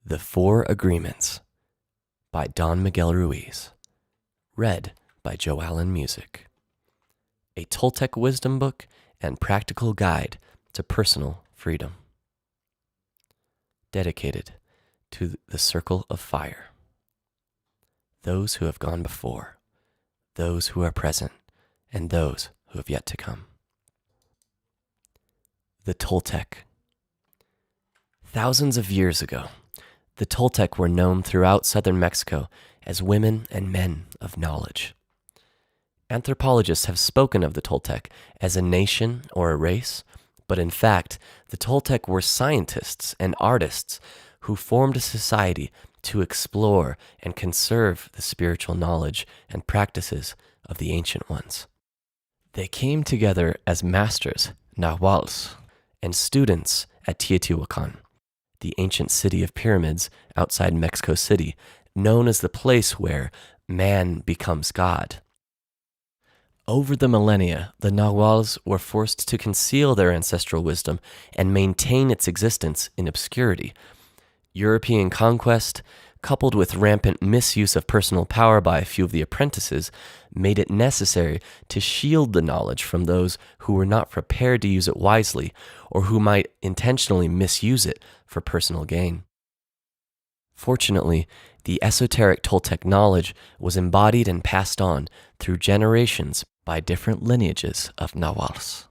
The Four Agreements by Don Miguel Ruiz. Read by Joe Allen Music. A Toltec wisdom book and practical guide to personal freedom. Dedicated to the Circle of Fire. Those who have gone before, those who are present, and those who have yet to come. The Toltec. Thousands of years ago, the Toltec were known throughout southern Mexico as women and men of knowledge. Anthropologists have spoken of the Toltec as a nation or a race, but in fact, the Toltec were scientists and artists who formed a society to explore and conserve the spiritual knowledge and practices of the ancient ones. They came together as masters, nahuals, and students at Teotihuacan, the ancient city of pyramids outside Mexico City, known as the place where man becomes God. Over the millennia, the Nahuals were forced to conceal their ancestral wisdom and maintain its existence in obscurity. European conquest, coupled with rampant misuse of personal power by a few of the apprentices, made it necessary to shield the knowledge from those who were not prepared to use it wisely or who might intentionally misuse it for personal gain. Fortunately, the esoteric Toltec knowledge was embodied and passed on through generations by different lineages of Nahuals.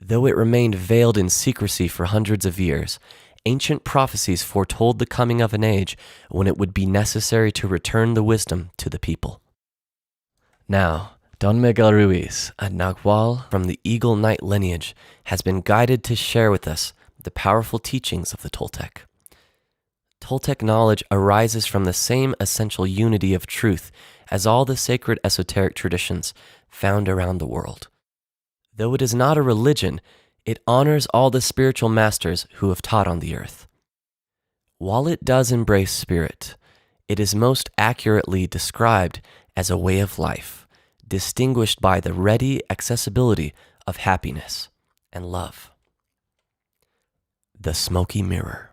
Though it remained veiled in secrecy for hundreds of years, ancient prophecies foretold the coming of an age when it would be necessary to return the wisdom to the people. Now, Don Miguel Ruiz, a Nahual from the Eagle Knight lineage, has been guided to share with us the powerful teachings of the Toltec. Toltec knowledge arises from the same essential unity of truth as all the sacred esoteric traditions found around the world. Though it is not a religion, it honors all the spiritual masters who have taught on the earth. While it does embrace spirit, it is most accurately described as a way of life, distinguished by the ready accessibility of happiness and love. The Smoky Mirror.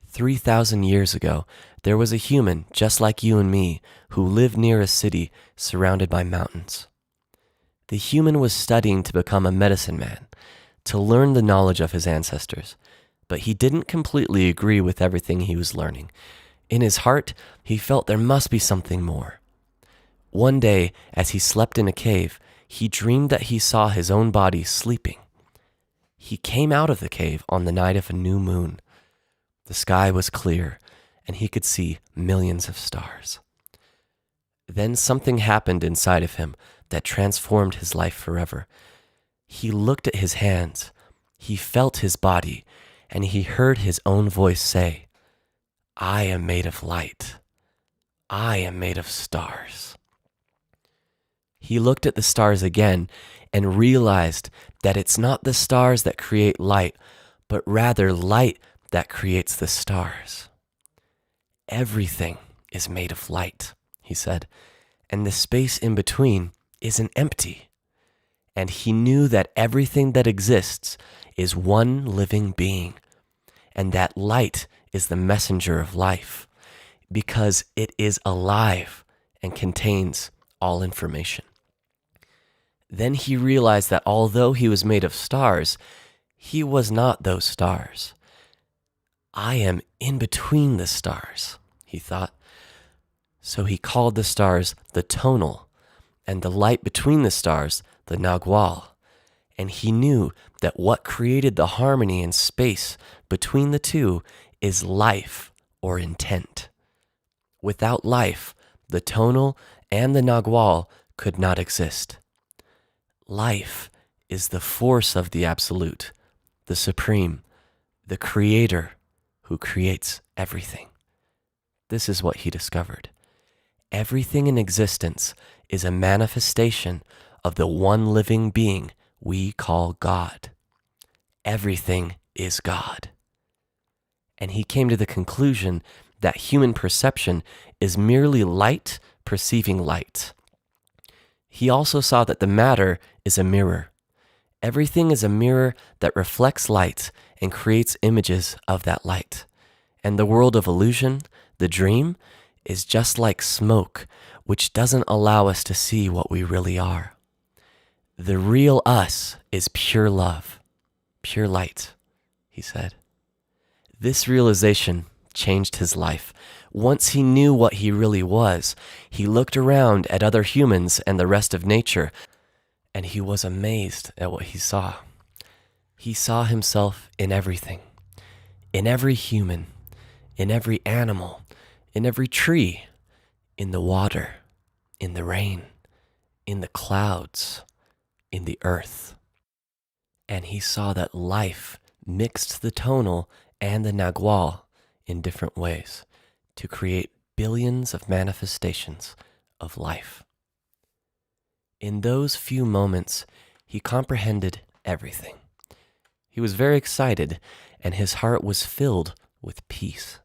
3,000 years ago, there was a human just like you and me who lived near a city surrounded by mountains. The human was studying to become a medicine man, to learn the knowledge of his ancestors, but he didn't completely agree with everything he was learning. In his heart, he felt there must be something more. One day, as he slept in a cave, he dreamed that he saw his own body sleeping. He came out of the cave on the night of a new moon. The sky was clear, and he could see millions of stars. Then something happened inside of him that transformed his life forever. He looked at his hands, he felt his body, and he heard his own voice say, "I am made of light. I am made of stars." He looked at the stars again and realized that it's not the stars that create light, but rather light that creates the stars. Everything is made of light, he said, and the space in between isn't empty. And he knew that everything that exists is one living being, and that light is the messenger of life, because it is alive and contains all information. Then he realized that although he was made of stars, he was not those stars. "I am in between the stars," he thought. So he called the stars the tonal, and the light between the stars the nagual. And he knew that what created the harmony and space between the two is life or intent. Without life, the tonal and the nagual could not exist. Life is the force of the absolute, the supreme, the creator who creates everything. This is what he discovered. Everything in existence is a manifestation of the one living being we call God. Everything is God. And he came to the conclusion that human perception is merely light perceiving light. He also saw that the matter is a mirror. Everything is a mirror that reflects light and creates images of that light. And the world of illusion, the dream, is just like smoke, which doesn't allow us to see what we really are. The real us is pure love, pure light, he said. This realization changed his life. Once he knew what he really was, he looked around at other humans and the rest of nature, and he was amazed at what he saw. He saw himself in everything, in every human, in every animal, in every tree, in the water, in the rain, in the clouds, in the earth. And he saw that life mixed the tonal and the nagual in different ways to create billions of manifestations of life. In those few moments, he comprehended everything. He was very excited, and his heart was filled with peace.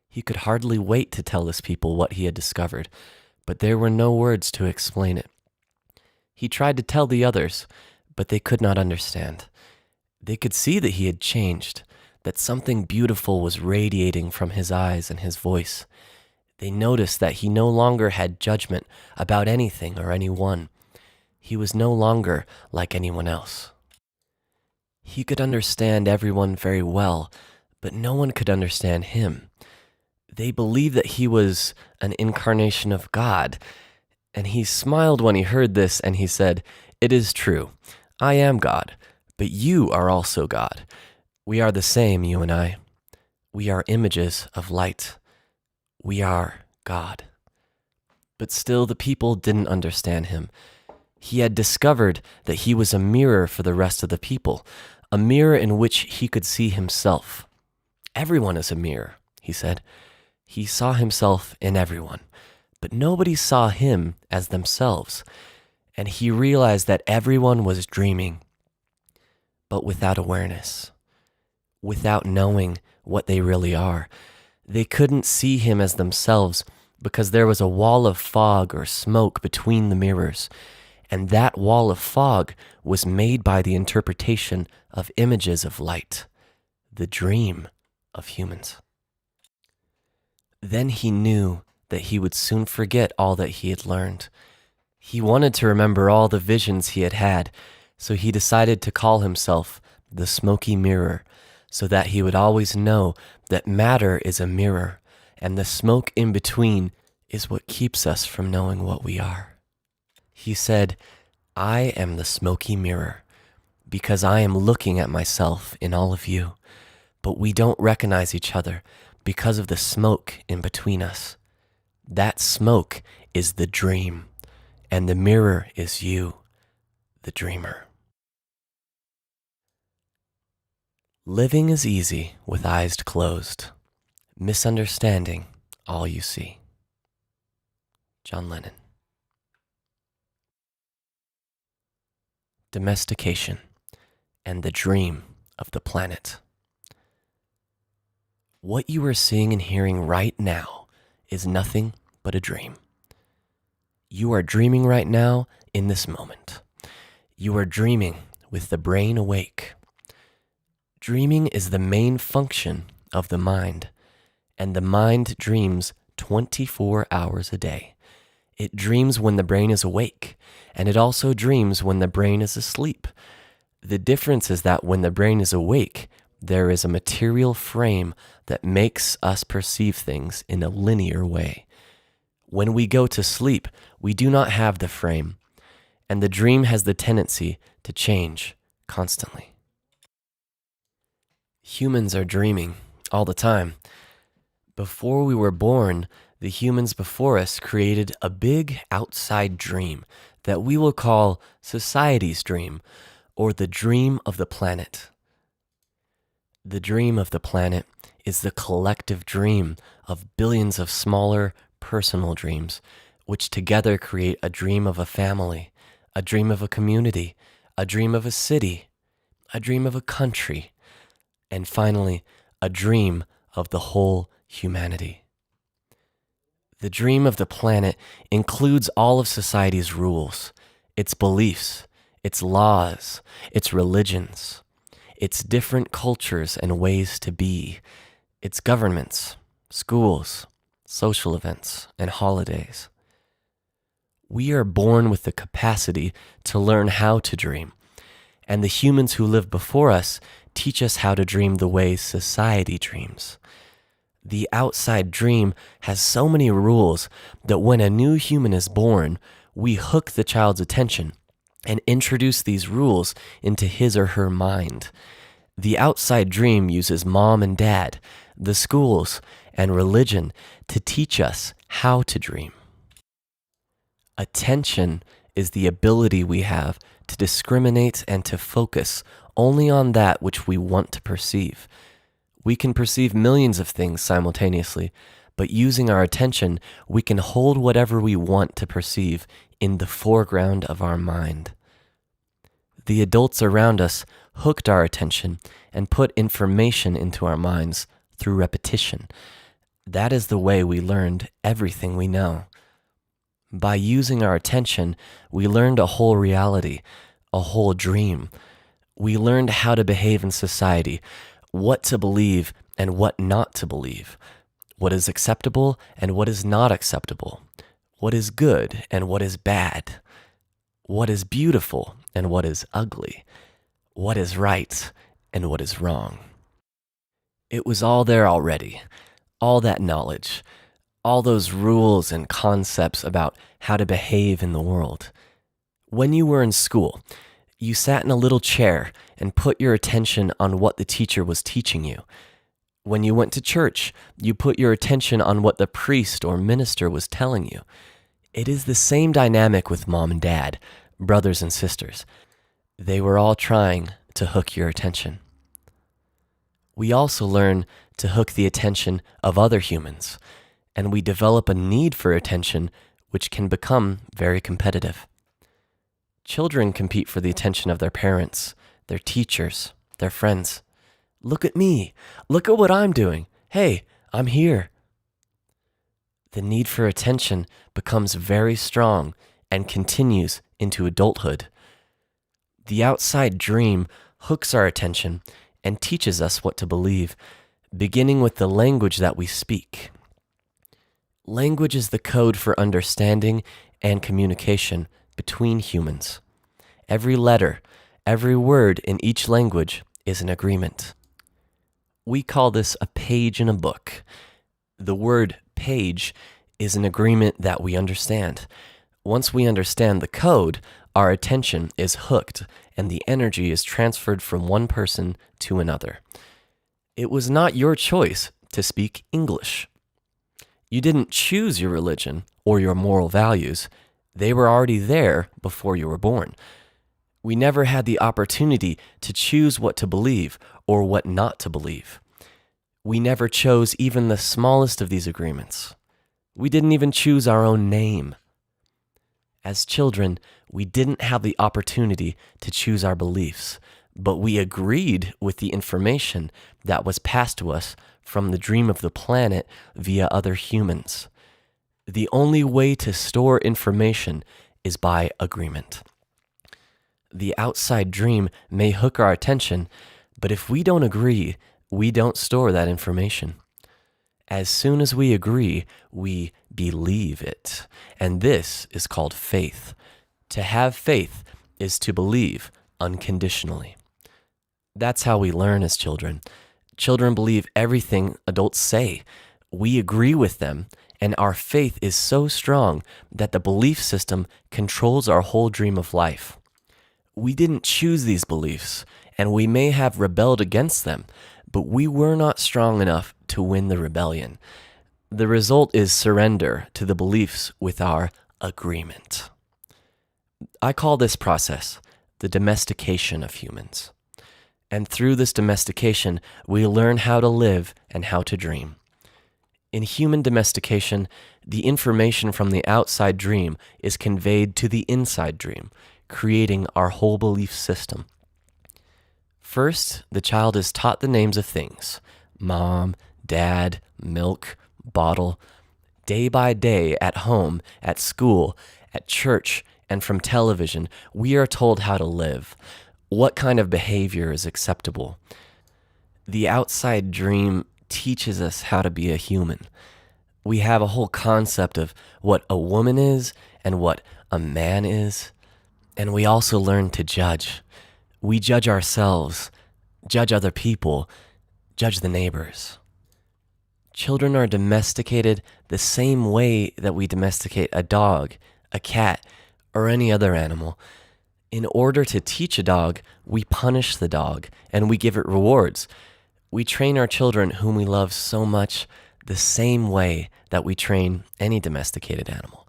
He could hardly wait to tell his people what he had discovered, but there were no words to explain it. He tried to tell the others, but they could not understand. They could see that he had changed, that something beautiful was radiating from his eyes and his voice. They noticed that he no longer had judgment about anything or anyone. He was no longer like anyone else. He could understand everyone very well, but no one could understand him. They believed that he was an incarnation of God, and he smiled when he heard this, and he said, "It is true. I am God, but you are also God. We are the same, you and I. We are images of light. We are God." But still, the people didn't understand him. He had discovered that he was a mirror for the rest of the people, a mirror in which he could see himself. Everyone is a mirror, he said. He saw himself in everyone, but nobody saw him as themselves. And he realized that everyone was dreaming, but without awareness, without knowing what they really are. They couldn't see him as themselves because there was a wall of fog or smoke between the mirrors. And that wall of fog was made by the interpretation of images of light, the dream of humans. Then he knew that he would soon forget all that he had learned. He wanted to remember all the visions he had had, so he decided to call himself the Smoky Mirror, so that he would always know that matter is a mirror, and the smoke in between is what keeps us from knowing what we are. He said, "I am the smoky mirror, because I am looking at myself in all of you, but we don't recognize each other because of the smoke in between us. That smoke is the dream, and the mirror is you, the dreamer." Living is easy with eyes closed, misunderstanding all you see. John Lennon. Domestication and the dream of the planet. What you are seeing and hearing right now is nothing but a dream. You are dreaming right now in this moment. You are dreaming with the brain awake. Dreaming is the main function of the mind, and the mind dreams 24 hours a day. It dreams when the brain is awake, and it also dreams when the brain is asleep. The difference is that when the brain is awake, there is a material frame that makes us perceive things in a linear way. When we go to sleep, we do not have the frame, and the dream has the tendency to change constantly. Humans are dreaming all the time. Before we were born, the humans before us created a big outside dream that we will call society's dream, or the dream of the planet. The dream of the planet is the collective dream of billions of smaller personal dreams, which together create a dream of a family, a dream of a community, a dream of a city, a dream of a country, and finally, a dream of the whole humanity. The dream of the planet includes all of society's rules, its beliefs, its laws, its religions, its different cultures and ways to be. It's governments, schools, social events, and holidays. We are born with the capacity to learn how to dream, and the humans who live before us teach us how to dream the way society dreams. The outside dream has so many rules that when a new human is born, we hook the child's attention and introduce these rules into his or her mind. The outside dream uses mom and dad, the schools, and religion to teach us how to dream. Attention is the ability we have to discriminate and to focus only on that which we want to perceive. We can perceive millions of things simultaneously, but using our attention, we can hold whatever we want to perceive in the foreground of our mind. The adults around us hooked our attention and put information into our minds through repetition. That is the way we learned everything we know. By using our attention, we learned a whole reality, a whole dream. We learned how to behave in society, what to believe and what not to believe, what is acceptable and what is not acceptable, what is good and what is bad, what is beautiful and what is ugly, what is right and what is wrong. It was all there already, all that knowledge, all those rules and concepts about how to behave in the world. When you were in school, you sat in a little chair and put your attention on what the teacher was teaching you. When you went to church, you put your attention on what the priest or minister was telling you. It is the same dynamic with mom and dad, brothers and sisters. They were all trying to hook your attention. We also learn to hook the attention of other humans, and we develop a need for attention which can become very competitive. Children compete for the attention of their parents, their teachers, their friends. Look at me. Look at what I'm doing. Hey, I'm here. The need for attention becomes very strong and continues into adulthood. The outside dream hooks our attention and teaches us what to believe, beginning with the language that we speak. Language is the code for understanding and communication between humans. Every letter, every word in each language is an agreement. We call this a page in a book. The word page is an agreement that we understand. Once we understand the code, our attention is hooked and the energy is transferred from one person to another. It was not your choice to speak English. You didn't choose your religion or your moral values. They were already there before you were born. We never had the opportunity to choose what to believe or what not to believe. We never chose even the smallest of these agreements. We didn't even choose our own name. As children, we didn't have the opportunity to choose our beliefs, but we agreed with the information that was passed to us from the dream of the planet via other humans. The only way to store information is by agreement. The outside dream may hook our attention, but if we don't agree, we don't store that information. As soon as we agree, we believe it. And this is called faith. To have faith is to believe unconditionally. That's how we learn as children. Children believe everything adults say. We agree with them, and our faith is so strong that the belief system controls our whole dream of life. We didn't choose these beliefs, and we may have rebelled against them, but we were not strong enough to win the rebellion. The result is surrender to the beliefs with our agreement. I call this process the domestication of humans. And through this domestication, we learn how to live and how to dream. In human domestication, the information from the outside dream is conveyed to the inside dream, creating our whole belief system. First, the child is taught the names of things: mom, dad, milk, bottle. Day by day, at home, at school, at church, and from television, we are told how to live, what kind of behavior is acceptable. The outside dream teaches us how to be a human. We have a whole concept of what a woman is and what a man is. And we also learn to judge. We judge ourselves, judge other people, judge the neighbors. Children are domesticated the same way that we domesticate a dog, a cat, or any other animal. In order to teach a dog, we punish the dog and we give it rewards. We train our children, whom we love so much, the same way that we train any domesticated animal,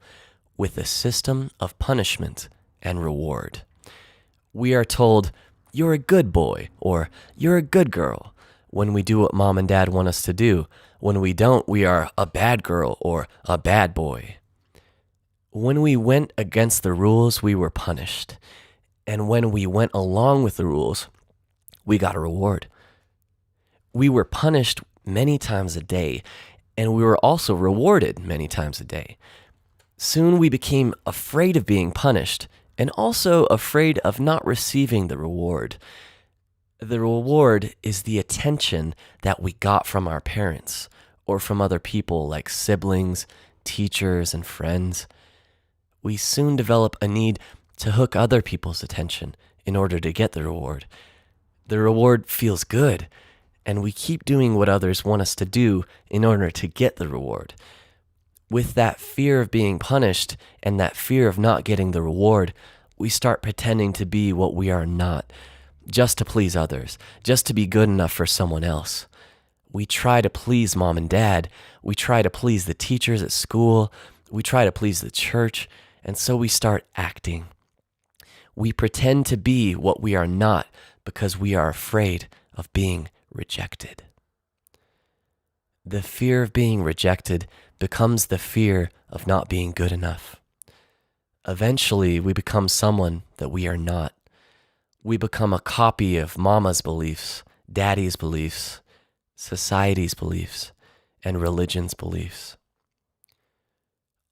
with a system of punishment and reward. We are told, "You're a good boy," or "You're a good girl," when we do what mom and dad want us to do. When we don't, we are a bad girl or a bad boy. When we went against the rules, we were punished. And when we went along with the rules, we got a reward. We were punished many times a day, and we were also rewarded many times a day. Soon we became afraid of being punished and also afraid of not receiving the reward. The reward is the attention that we got from our parents or from other people like siblings, teachers, and friends. We soon develop a need to hook other people's attention in order to get the reward. The reward feels good, and we keep doing what others want us to do in order to get the reward. With that fear of being punished and that fear of not getting the reward, we start pretending to be what we are not, just to please others, just to be good enough for someone else. We try to please mom and dad. We try to please the teachers at school. We try to please the church. And so we start acting. We pretend to be what we are not because we are afraid of being rejected. The fear of being rejected becomes the fear of not being good enough. Eventually, we become someone that we are not. We become a copy of mama's beliefs, daddy's beliefs, society's beliefs, and religion's beliefs.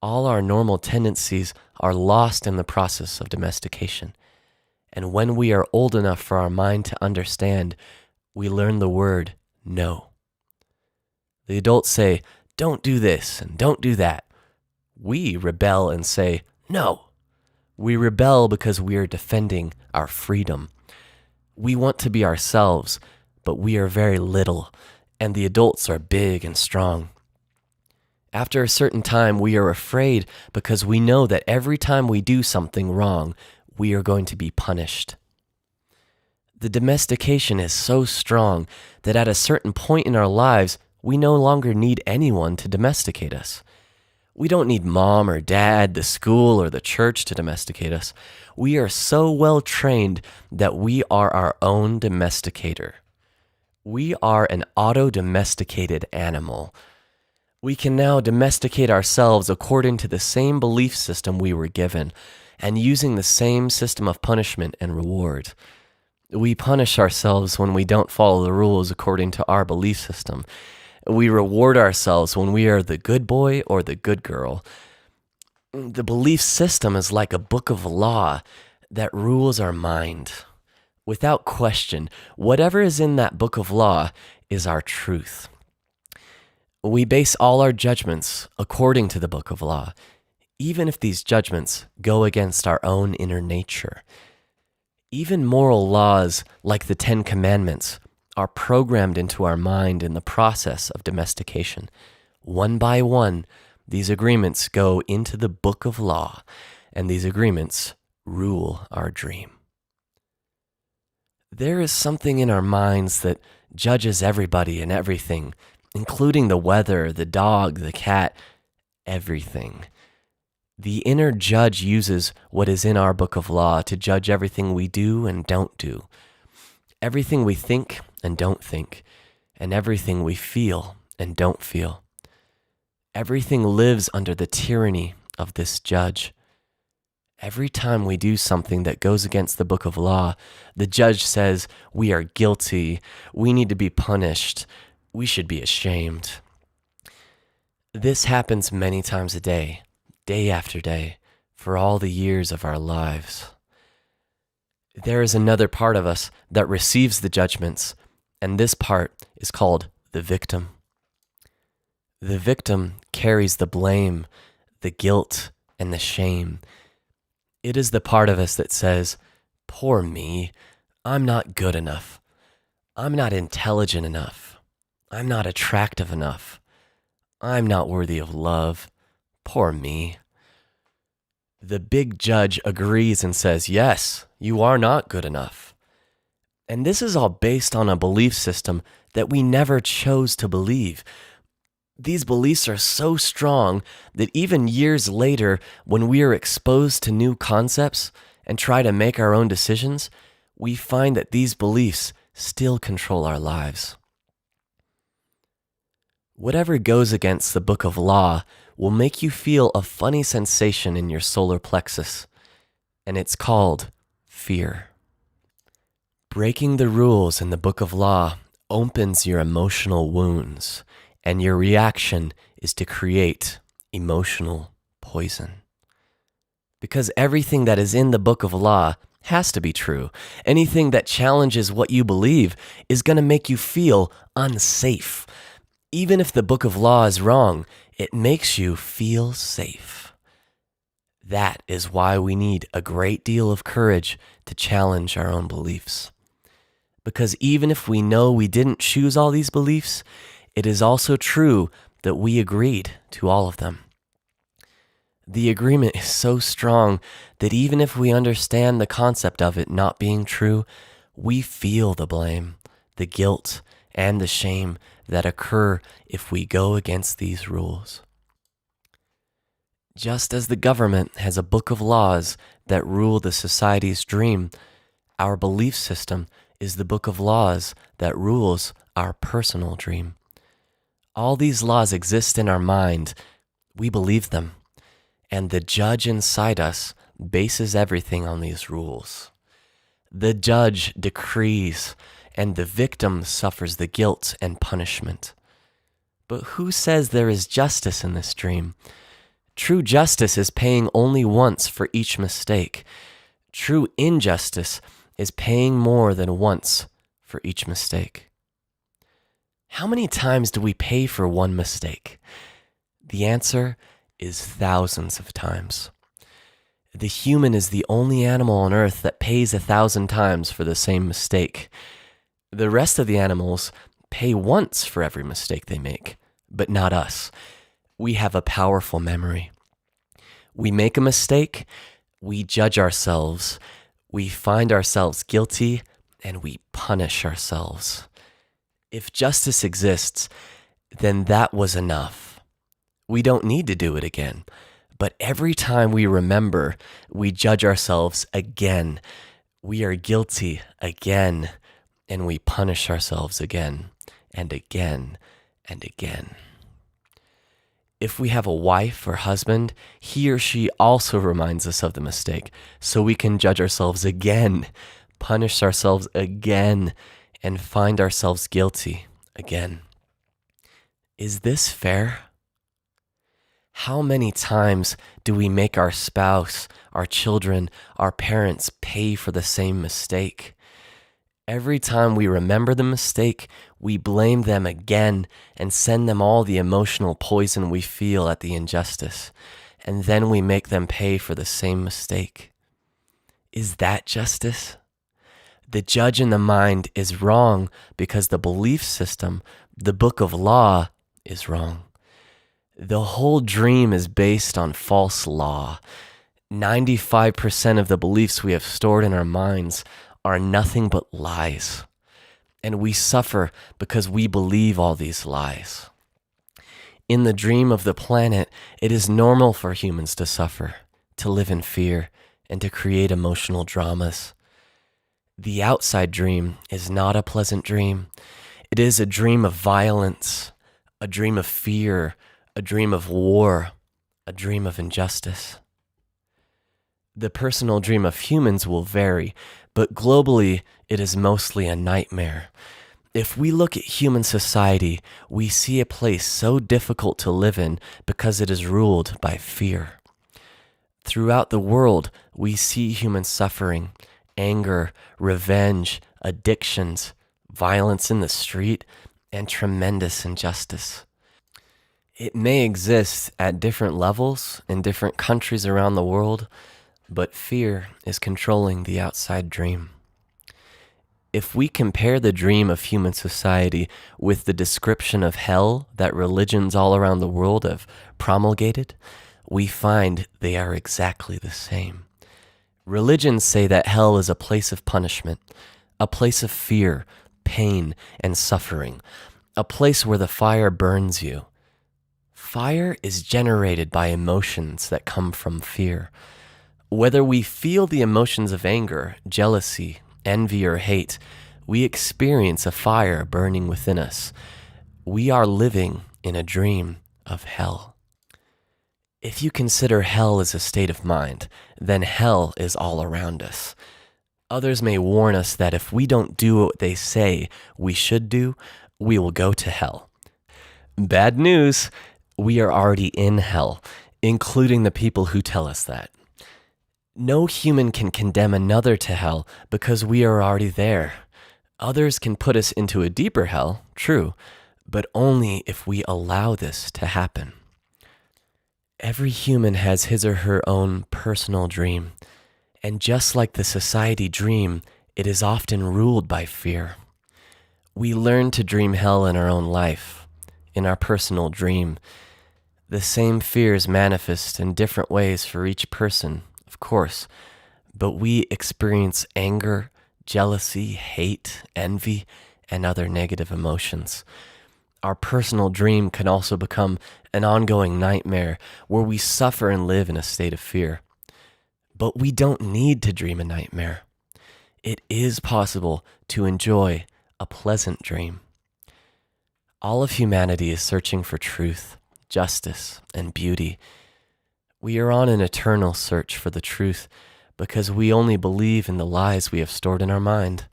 All our normal tendencies are lost in the process of domestication. And when we are old enough for our mind to understand, we learn the word no. The adults say, "Don't do this and don't do that." We rebel and say, "No." We rebel because we are defending our freedom. We want to be ourselves, but we are very little, and the adults are big and strong. After a certain time, we are afraid because we know that every time we do something wrong, we are going to be punished. The domestication is so strong that at a certain point in our lives, we no longer need anyone to domesticate us. We don't need mom or dad, the school, or the church to domesticate us. We are so well trained that we are our own domesticator. We are an auto-domesticated animal. We can now domesticate ourselves according to the same belief system we were given and using the same system of punishment and reward. We punish ourselves when we don't follow the rules according to our belief system. We reward ourselves when we are the good boy or the good girl. The belief system is like a book of law that rules our mind. Without question, whatever is in that book of law is our truth. We base all our judgments according to the book of law, even if these judgments go against our own inner nature. Even moral laws like the Ten Commandments are programmed into our mind in the process of domestication. One by one, these agreements go into the book of law, and these agreements rule our dream. There is something in our minds that judges everybody and everything, including the weather, the dog, the cat, everything. The inner judge uses what is in our book of law to judge everything we do and don't do, everything we think and don't think, and everything we feel and don't feel. Everything lives under the tyranny of this judge. Every time we do something that goes against the book of law, the judge says we are guilty, we need to be punished, we should be ashamed. This happens many times a day, day after day, for all the years of our lives. There is another part of us that receives the judgments, and this part is called the victim. The victim carries the blame, the guilt, and the shame. It is the part of us that says, "Poor me, I'm not good enough. I'm not intelligent enough. I'm not attractive enough. I'm not worthy of love. Poor me." The big judge agrees and says, "Yes, you are not good enough." And this is all based on a belief system that we never chose to believe. These beliefs are so strong that even years later, when we are exposed to new concepts and try to make our own decisions, we find that these beliefs still control our lives. Whatever goes against the book of law will make you feel a funny sensation in your solar plexus, and it's called fear. Breaking the rules in the book of law opens your emotional wounds, and your reaction is to create emotional poison. Because everything that is in the book of law has to be true. Anything that challenges what you believe is going to make you feel unsafe. Even if the book of law is wrong, it makes you feel safe. That is why we need a great deal of courage to challenge our own beliefs. Because even if we know we didn't choose all these beliefs, it is also true that we agreed to all of them. The agreement is so strong that even if we understand the concept of it not being true, we feel the blame, the guilt, and the shame that occur if we go against these rules. Just as the government has a book of laws that rule the society's dream, our belief system is the book of laws that rules our personal dream. All these laws exist in our mind. We believe them. And the judge inside us bases everything on these rules. The judge decrees, and the victim suffers the guilt and punishment. But who says there is justice in this dream? True justice is paying only once for each mistake. True injustice is paying more than once for each mistake. How many times do we pay for one mistake? The answer is thousands of times. The human is the only animal on earth that pays 1,000 times for the same mistake. The rest of the animals pay once for every mistake they make, but not us. We have a powerful memory. We make a mistake, we judge ourselves, we find ourselves guilty, and we punish ourselves. If justice exists, then that was enough. We don't need to do it again. But every time we remember, we judge ourselves again. We are guilty again, and we punish ourselves again and again and again. If we have a wife or husband, he or she also reminds us of the mistake, so we can judge ourselves again, punish ourselves again, and find ourselves guilty again. Is this fair? How many times do we make our spouse, our children, our parents pay for the same mistake? Every time we remember the mistake, we blame them again and send them all the emotional poison we feel at the injustice, and then we make them pay for the same mistake. Is that justice? The judge in the mind is wrong because the belief system, the book of law, is wrong. The whole dream is based on false law. 95% of the beliefs we have stored in our minds are nothing but lies. And we suffer because we believe all these lies. In the dream of the planet, it is normal for humans to suffer, to live in fear, and to create emotional dramas. The outside dream is not a pleasant dream. It is a dream of violence, a dream of fear, a dream of war, a dream of injustice. The personal dream of humans will vary, but globally, it is mostly a nightmare. If we look at human society, we see a place so difficult to live in because it is ruled by fear. Throughout the world, we see human suffering, anger, revenge, addictions, violence in the street, and tremendous injustice. It may exist at different levels in different countries around the world, but fear is controlling the outside dream. If we compare the dream of human society with the description of hell that religions all around the world have promulgated, we find they are exactly the same. Religions say that hell is a place of punishment, a place of fear, pain, and suffering, a place where the fire burns you. Fire is generated by emotions that come from fear. Whether we feel the emotions of anger, jealousy, envy, or hate, we experience a fire burning within us. We are living in a dream of hell. If you consider hell as a state of mind, then hell is all around us. Others may warn us that if we don't do what they say we should do, we will go to hell. Bad news, we are already in hell, including the people who tell us that. No human can condemn another to hell because we are already there. Others can put us into a deeper hell, true, but only if we allow this to happen. Every human has his or her own personal dream, and just like the society dream, it is often ruled by fear. We learn to dream hell in our own life, in our personal dream. The same fears manifest in different ways for each person, of course, but we experience anger, jealousy, hate, envy, and other negative emotions. Our personal dream can also become an ongoing nightmare where we suffer and live in a state of fear. But we don't need to dream a nightmare. It is possible to enjoy a pleasant dream. All of humanity is searching for truth, justice, and beauty. We are on an eternal search for the truth because we only believe in the lies we have stored in our mind.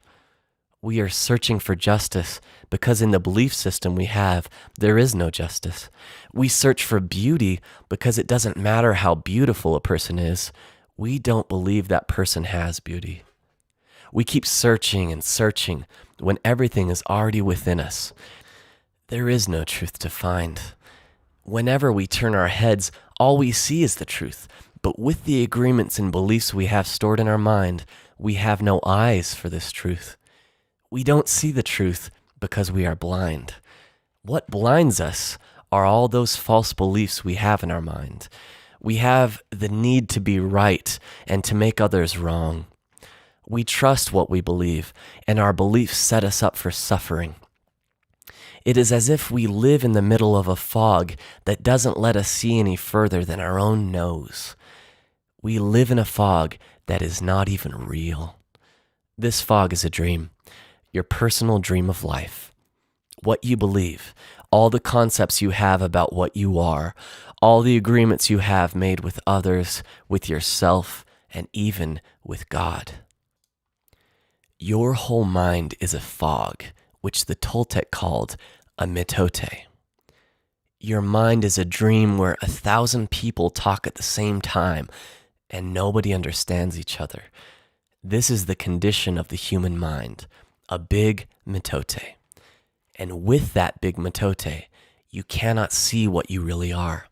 We are searching for justice because in the belief system we have, there is no justice. We search for beauty because it doesn't matter how beautiful a person is. We don't believe that person has beauty. We keep searching and searching when everything is already within us. There is no truth to find. Whenever we turn our heads, all we see is the truth. But with the agreements and beliefs we have stored in our mind, we have no eyes for this truth. We don't see the truth because we are blind. What blinds us are all those false beliefs we have in our mind. We have the need to be right and to make others wrong. We trust what we believe, and our beliefs set us up for suffering. It is as if we live in the middle of a fog that doesn't let us see any further than our own nose. We live in a fog that is not even real. This fog is a dream, your personal dream of life. What you believe, all the concepts you have about what you are, all the agreements you have made with others, with yourself, and even with God. Your whole mind is a fog, which the Toltec called a mitote. Your mind is a dream where 1,000 people talk at the same time and nobody understands each other. This is the condition of the human mind, a big mitote. And with that big mitote, you cannot see what you really are.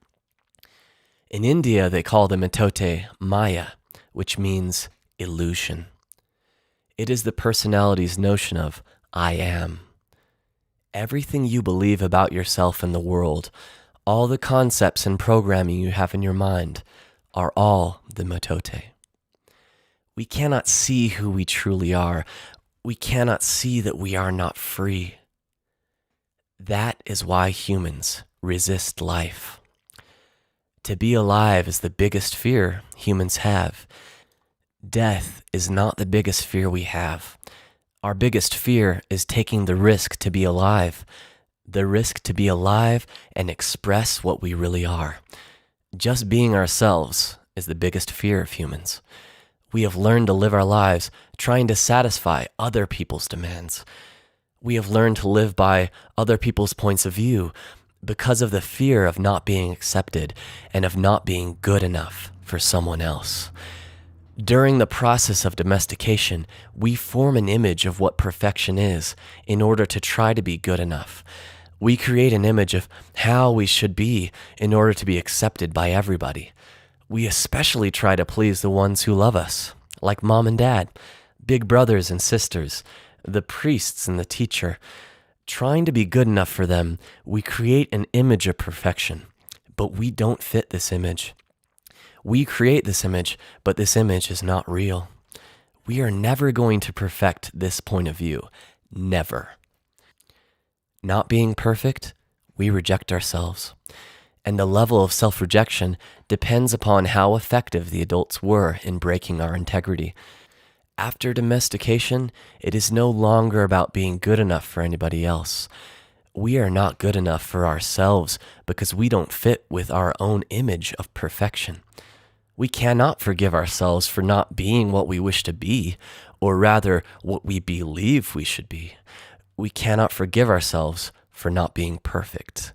In India, they call the mitote Maya, which means illusion. It is the personality's notion of I am. Everything you believe about yourself and the world, all the concepts and programming you have in your mind, are all the mitote. We cannot see who we truly are. We cannot see that we are not free. That is why humans resist life. To be alive is the biggest fear humans have. Death is not the biggest fear we have. Our biggest fear is taking the risk to be alive, the risk to be alive and express what we really are. Just being ourselves is the biggest fear of humans. We have learned to live our lives trying to satisfy other people's demands. We have learned to live by other people's points of view because of the fear of not being accepted and of not being good enough for someone else. During the process of domestication, we form an image of what perfection is in order to try to be good enough. We create an image of how we should be in order to be accepted by everybody. We especially try to please the ones who love us, like mom and dad, big brothers and sisters, the priests and the teacher. Trying to be good enough for them, we create an image of perfection, but we don't fit this image. We create this image, but this image is not real. We are never going to perfect this point of view. Never. Not being perfect, we reject ourselves. And the level of self-rejection depends upon how effective the adults were in breaking our integrity. After domestication, it is no longer about being good enough for anybody else. We are not good enough for ourselves because we don't fit with our own image of perfection. We cannot forgive ourselves for not being what we wish to be, or rather, what we believe we should be. We cannot forgive ourselves for not being perfect.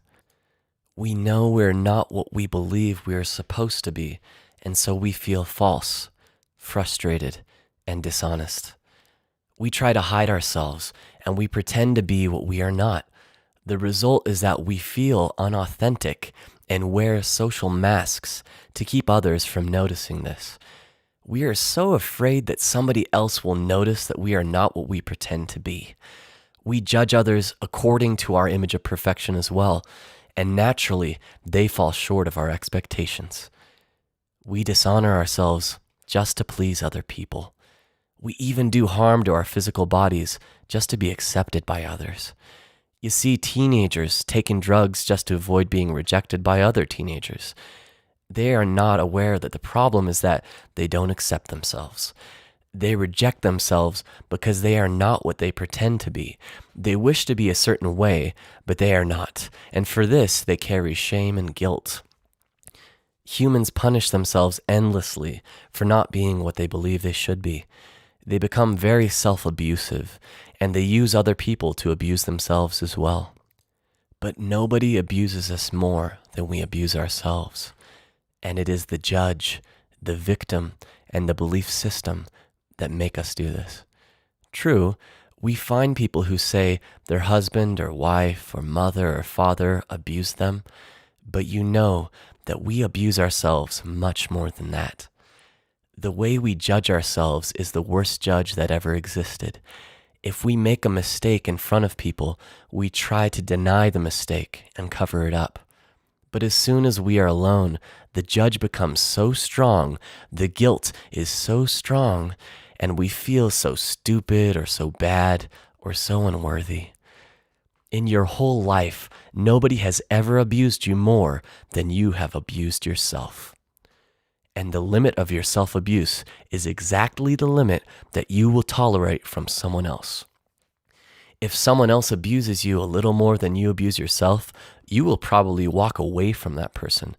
We know we're not what we believe we are supposed to be, and so we feel false, frustrated, and dishonest. We try to hide ourselves, and we pretend to be what we are not. The result is that we feel unauthentic and wear social masks to keep others from noticing this. We are so afraid that somebody else will notice that we are not what we pretend to be. We judge others according to our image of perfection as well, and naturally, they fall short of our expectations. We dishonor ourselves just to please other people. We even do harm to our physical bodies just to be accepted by others. You see teenagers taking drugs just to avoid being rejected by other teenagers. They are not aware that the problem is that they don't accept themselves. They reject themselves because they are not what they pretend to be. They wish to be a certain way, but they are not. And for this, they carry shame and guilt. Humans punish themselves endlessly for not being what they believe they should be. They become very self-abusive, and they use other people to abuse themselves as well. But nobody abuses us more than we abuse ourselves. And it is the judge, the victim, and the belief system that make us do this. True, we find people who say their husband or wife or mother or father abused them, but you know that we abuse ourselves much more than that. The way we judge ourselves is the worst judge that ever existed. If we make a mistake in front of people, we try to deny the mistake and cover it up. But as soon as we are alone, the judge becomes so strong, the guilt is so strong, and we feel so stupid or so bad or so unworthy. In your whole life, nobody has ever abused you more than you have abused yourself. And the limit of your self-abuse is exactly the limit that you will tolerate from someone else. If someone else abuses you a little more than you abuse yourself, you will probably walk away from that person.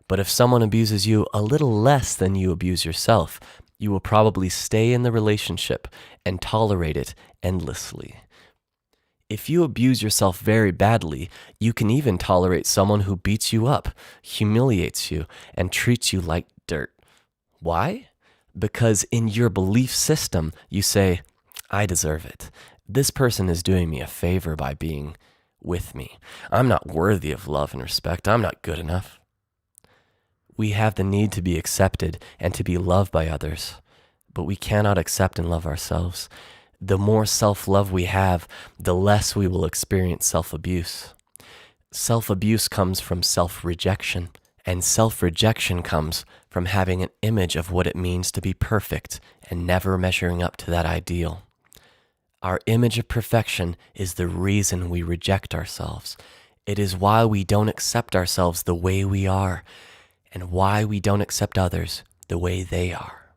But if someone abuses you a little less than you abuse yourself, you will probably stay in the relationship and tolerate it endlessly. If you abuse yourself very badly, you can even tolerate someone who beats you up, humiliates you, and treats you like dirt. Why? Because in your belief system, you say, I deserve it. This person is doing me a favor by being with me. I'm not worthy of love and respect. I'm not good enough. We have the need to be accepted and to be loved by others, but we cannot accept and love ourselves. The more self-love we have, the less we will experience self-abuse. Self-abuse comes from self-rejection, and self-rejection comes from having an image of what it means to be perfect and never measuring up to that ideal. Our image of perfection is the reason we reject ourselves. It is why we don't accept ourselves the way we are, and why we don't accept others the way they are.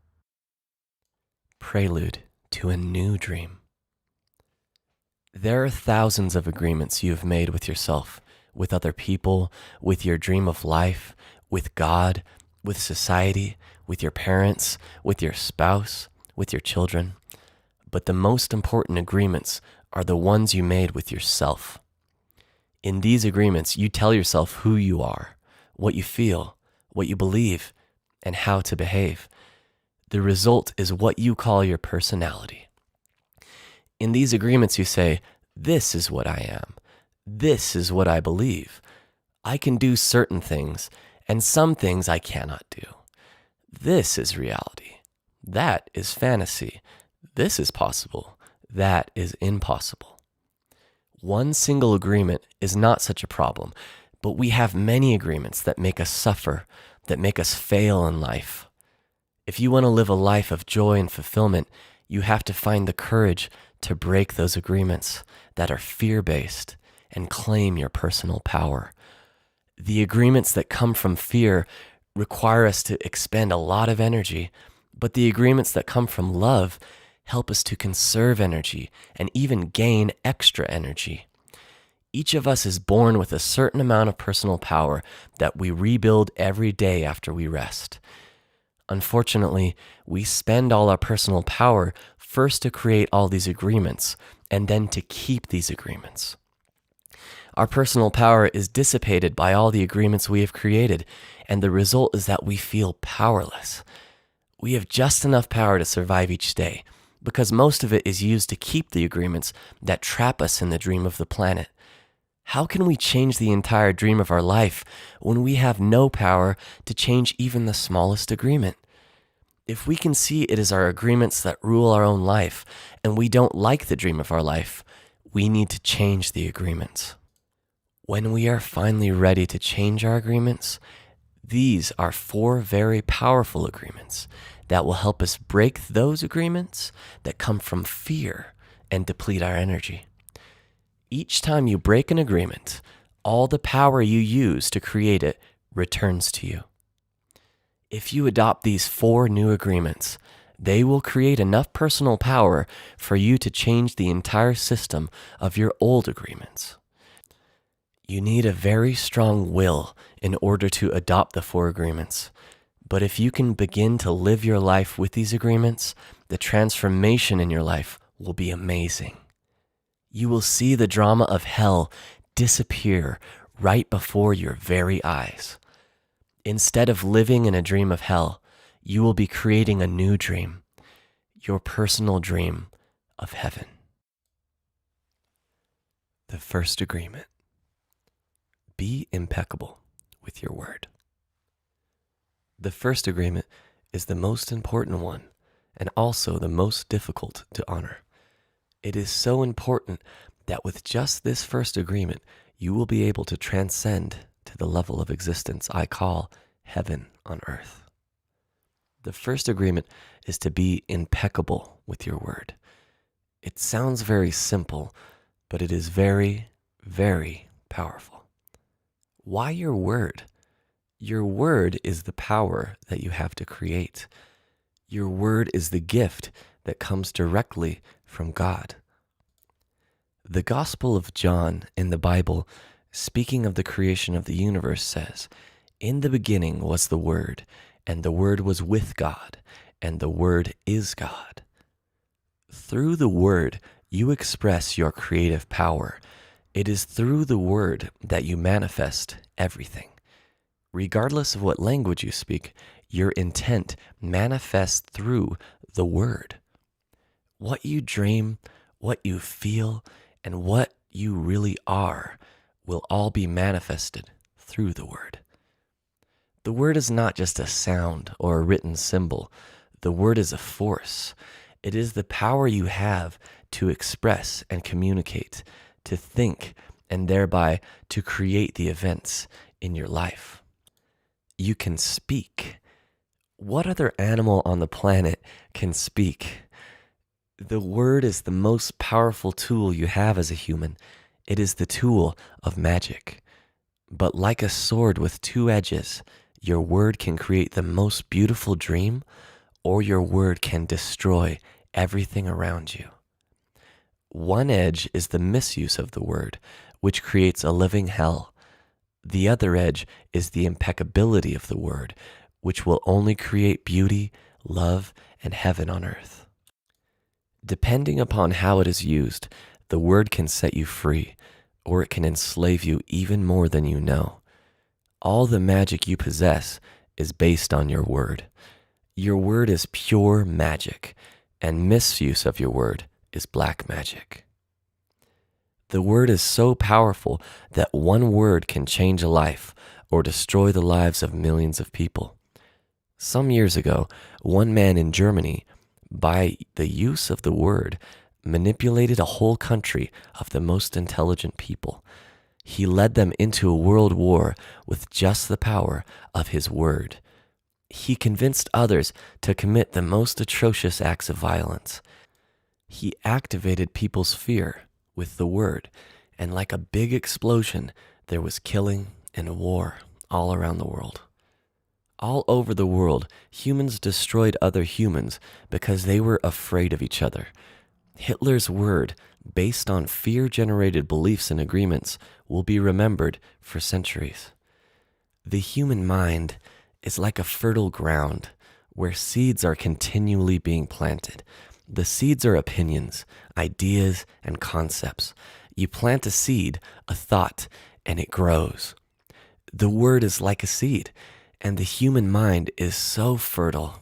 Prelude to a new dream. There are thousands of agreements you have made with yourself, with other people, with your dream of life, with God, with society, with your parents, with your spouse, with your children. But the most important agreements are the ones you made with yourself. In these agreements, you tell yourself who you are, what you feel, what you believe, and how to behave. The result is what you call your personality. In these agreements, you say, this is what I am. This is what I believe. I can do certain things, and some things I cannot do. This is reality. That is fantasy. This is possible. That is impossible. One single agreement is not such a problem, but we have many agreements that make us suffer, that make us fail in life. If you want to live a life of joy and fulfillment, you have to find the courage to break those agreements that are fear-based and claim your personal power. The agreements that come from fear require us to expend a lot of energy, but the agreements that come from love help us to conserve energy and even gain extra energy. Each of us is born with a certain amount of personal power that we rebuild every day after we rest. Unfortunately, we spend all our personal power first to create all these agreements and then to keep these agreements. Our personal power is dissipated by all the agreements we have created, and the result is that we feel powerless. We have just enough power to survive each day, because most of it is used to keep the agreements that trap us in the dream of the planet. How can we change the entire dream of our life when we have no power to change even the smallest agreement? If we can see it is our agreements that rule our own life, and we don't like the dream of our life, we need to change the agreements. When we are finally ready to change our agreements, these are 4 very powerful agreements that will help us break those agreements that come from fear and deplete our energy. Each time you break an agreement, all the power you use to create it returns to you. If you adopt these 4 new agreements, they will create enough personal power for you to change the entire system of your old agreements. You need a very strong will in order to adopt the 4 agreements. But if you can begin to live your life with these agreements, the transformation in your life will be amazing. You will see the drama of hell disappear right before your very eyes. Instead of living in a dream of hell, you will be creating a new dream, your personal dream of heaven. The first agreement. Be impeccable with your word. The first agreement is the most important one and also the most difficult to honor. It is so important that with just this first agreement, you will be able to transcend to the level of existence I call heaven on earth. The first agreement is to be impeccable with your word. It sounds very simple, but it is very, very powerful. Why your word? Your word is the power that you have to create. Your word is the gift that comes directly from God. The Gospel of John in the Bible, speaking of the creation of the universe, says, "In the beginning was the Word, and the Word was with God, and the Word is God." Through the word, you express your creative power. It is through the word that you manifest everything. Regardless of what language you speak, your intent manifests through the word. What you dream, what you feel, and what you really are will all be manifested through the word. The word is not just a sound or a written symbol. The word is a force. It is the power you have to express and communicate, to think, and thereby to create the events in your life. You can speak. What other animal on the planet can speak? The word is the most powerful tool you have as a human. It is the tool of magic. But like a sword with 2 edges, your word can create the most beautiful dream, or your word can destroy everything around you. One edge is the misuse of the word, which creates a living hell. The other edge is the impeccability of the word, which will only create beauty, love, and heaven on earth. Depending upon how it is used, the word can set you free, or it can enslave you even more than you know. All the magic you possess is based on your word. Your word is pure magic, and misuse of your word is black magic. The word is so powerful that one word can change a life or destroy the lives of millions of people. Some years ago, one man in Germany, by the use of the word, manipulated a whole country of the most intelligent people. He led them into a world war with just the power of his word. He convinced others to commit the most atrocious acts of violence. He activated people's fear with the word, and like a big explosion, there was killing and war all around the world. All over the world, humans destroyed other humans because they were afraid of each other. Hitler's word, based on fear-generated beliefs and agreements, will be remembered for centuries. The human mind is like a fertile ground where seeds are continually being planted. The seeds are opinions, ideas, and concepts. You plant a seed, a thought, and it grows. The word is like a seed, and the human mind is so fertile.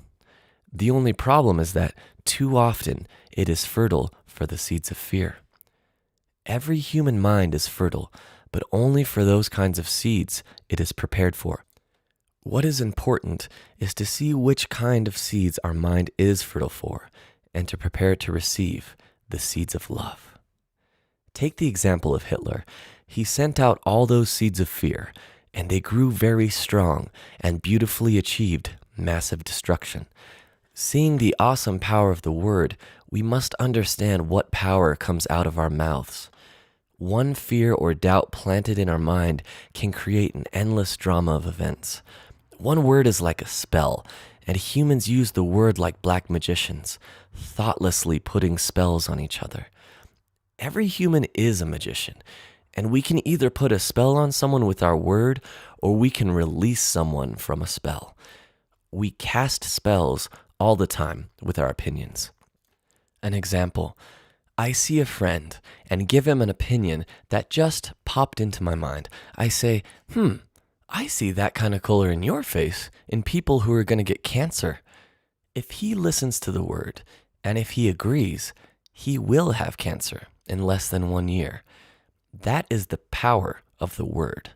The only problem is that too often it is fertile for the seeds of fear. Every human mind is fertile, but only for those kinds of seeds it is prepared for. What is important is to see which kind of seeds our mind is fertile for, and to prepare to receive the seeds of love. Take the example of Hitler. He sent out all those seeds of fear, and they grew very strong and beautifully achieved massive destruction. Seeing the awesome power of the word, we must understand what power comes out of our mouths. One fear or doubt planted in our mind can create an endless drama of events. One word is like a spell, and humans use the word like black magicians, thoughtlessly putting spells on each other. Every human is a magician, and we can either put a spell on someone with our word, or we can release someone from a spell. We cast spells all the time with our opinions. An example, I see a friend and give him an opinion that just popped into my mind. I say, I see that kind of color in your face in people who are going to get cancer. If he listens to the word, and if he agrees, he will have cancer in less than 1 year. That is the power of the word.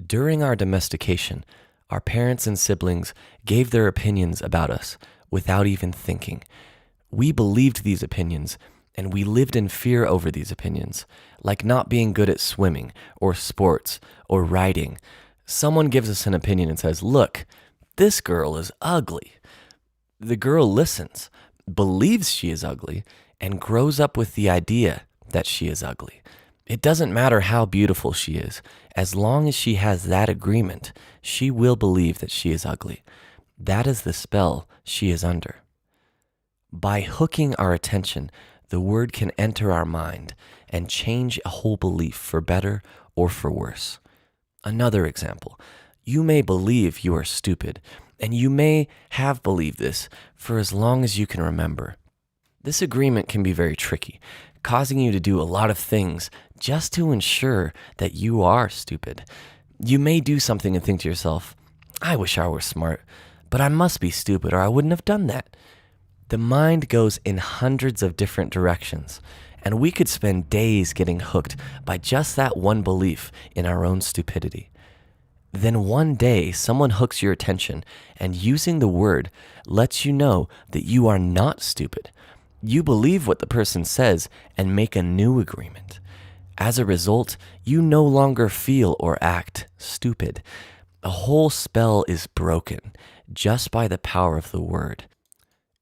During our domestication, our parents and siblings gave their opinions about us without even thinking. We believed these opinions, and we lived in fear over these opinions, like not being good at swimming or sports or writing. Someone gives us an opinion and says, "Look, this girl is ugly." The girl listens, believes she is ugly, and grows up with the idea that she is ugly. It doesn't matter how beautiful she is. As long as she has that agreement, she will believe that she is ugly. That is the spell she is under. By hooking our attention, the word can enter our mind and change a whole belief for better or for worse. Another example, you may believe you are stupid, and you may have believed this for as long as you can remember. This agreement can be very tricky, causing you to do a lot of things just to ensure that you are stupid. You may do something and think to yourself, I wish I were smart, but I must be stupid or I wouldn't have done that. The mind goes in hundreds of different directions, and we could spend days getting hooked by just that one belief in our own stupidity. Then one day, someone hooks your attention, and using the word lets you know that you are not stupid. You believe what the person says and make a new agreement. As a result, you no longer feel or act stupid. A whole spell is broken just by the power of the word.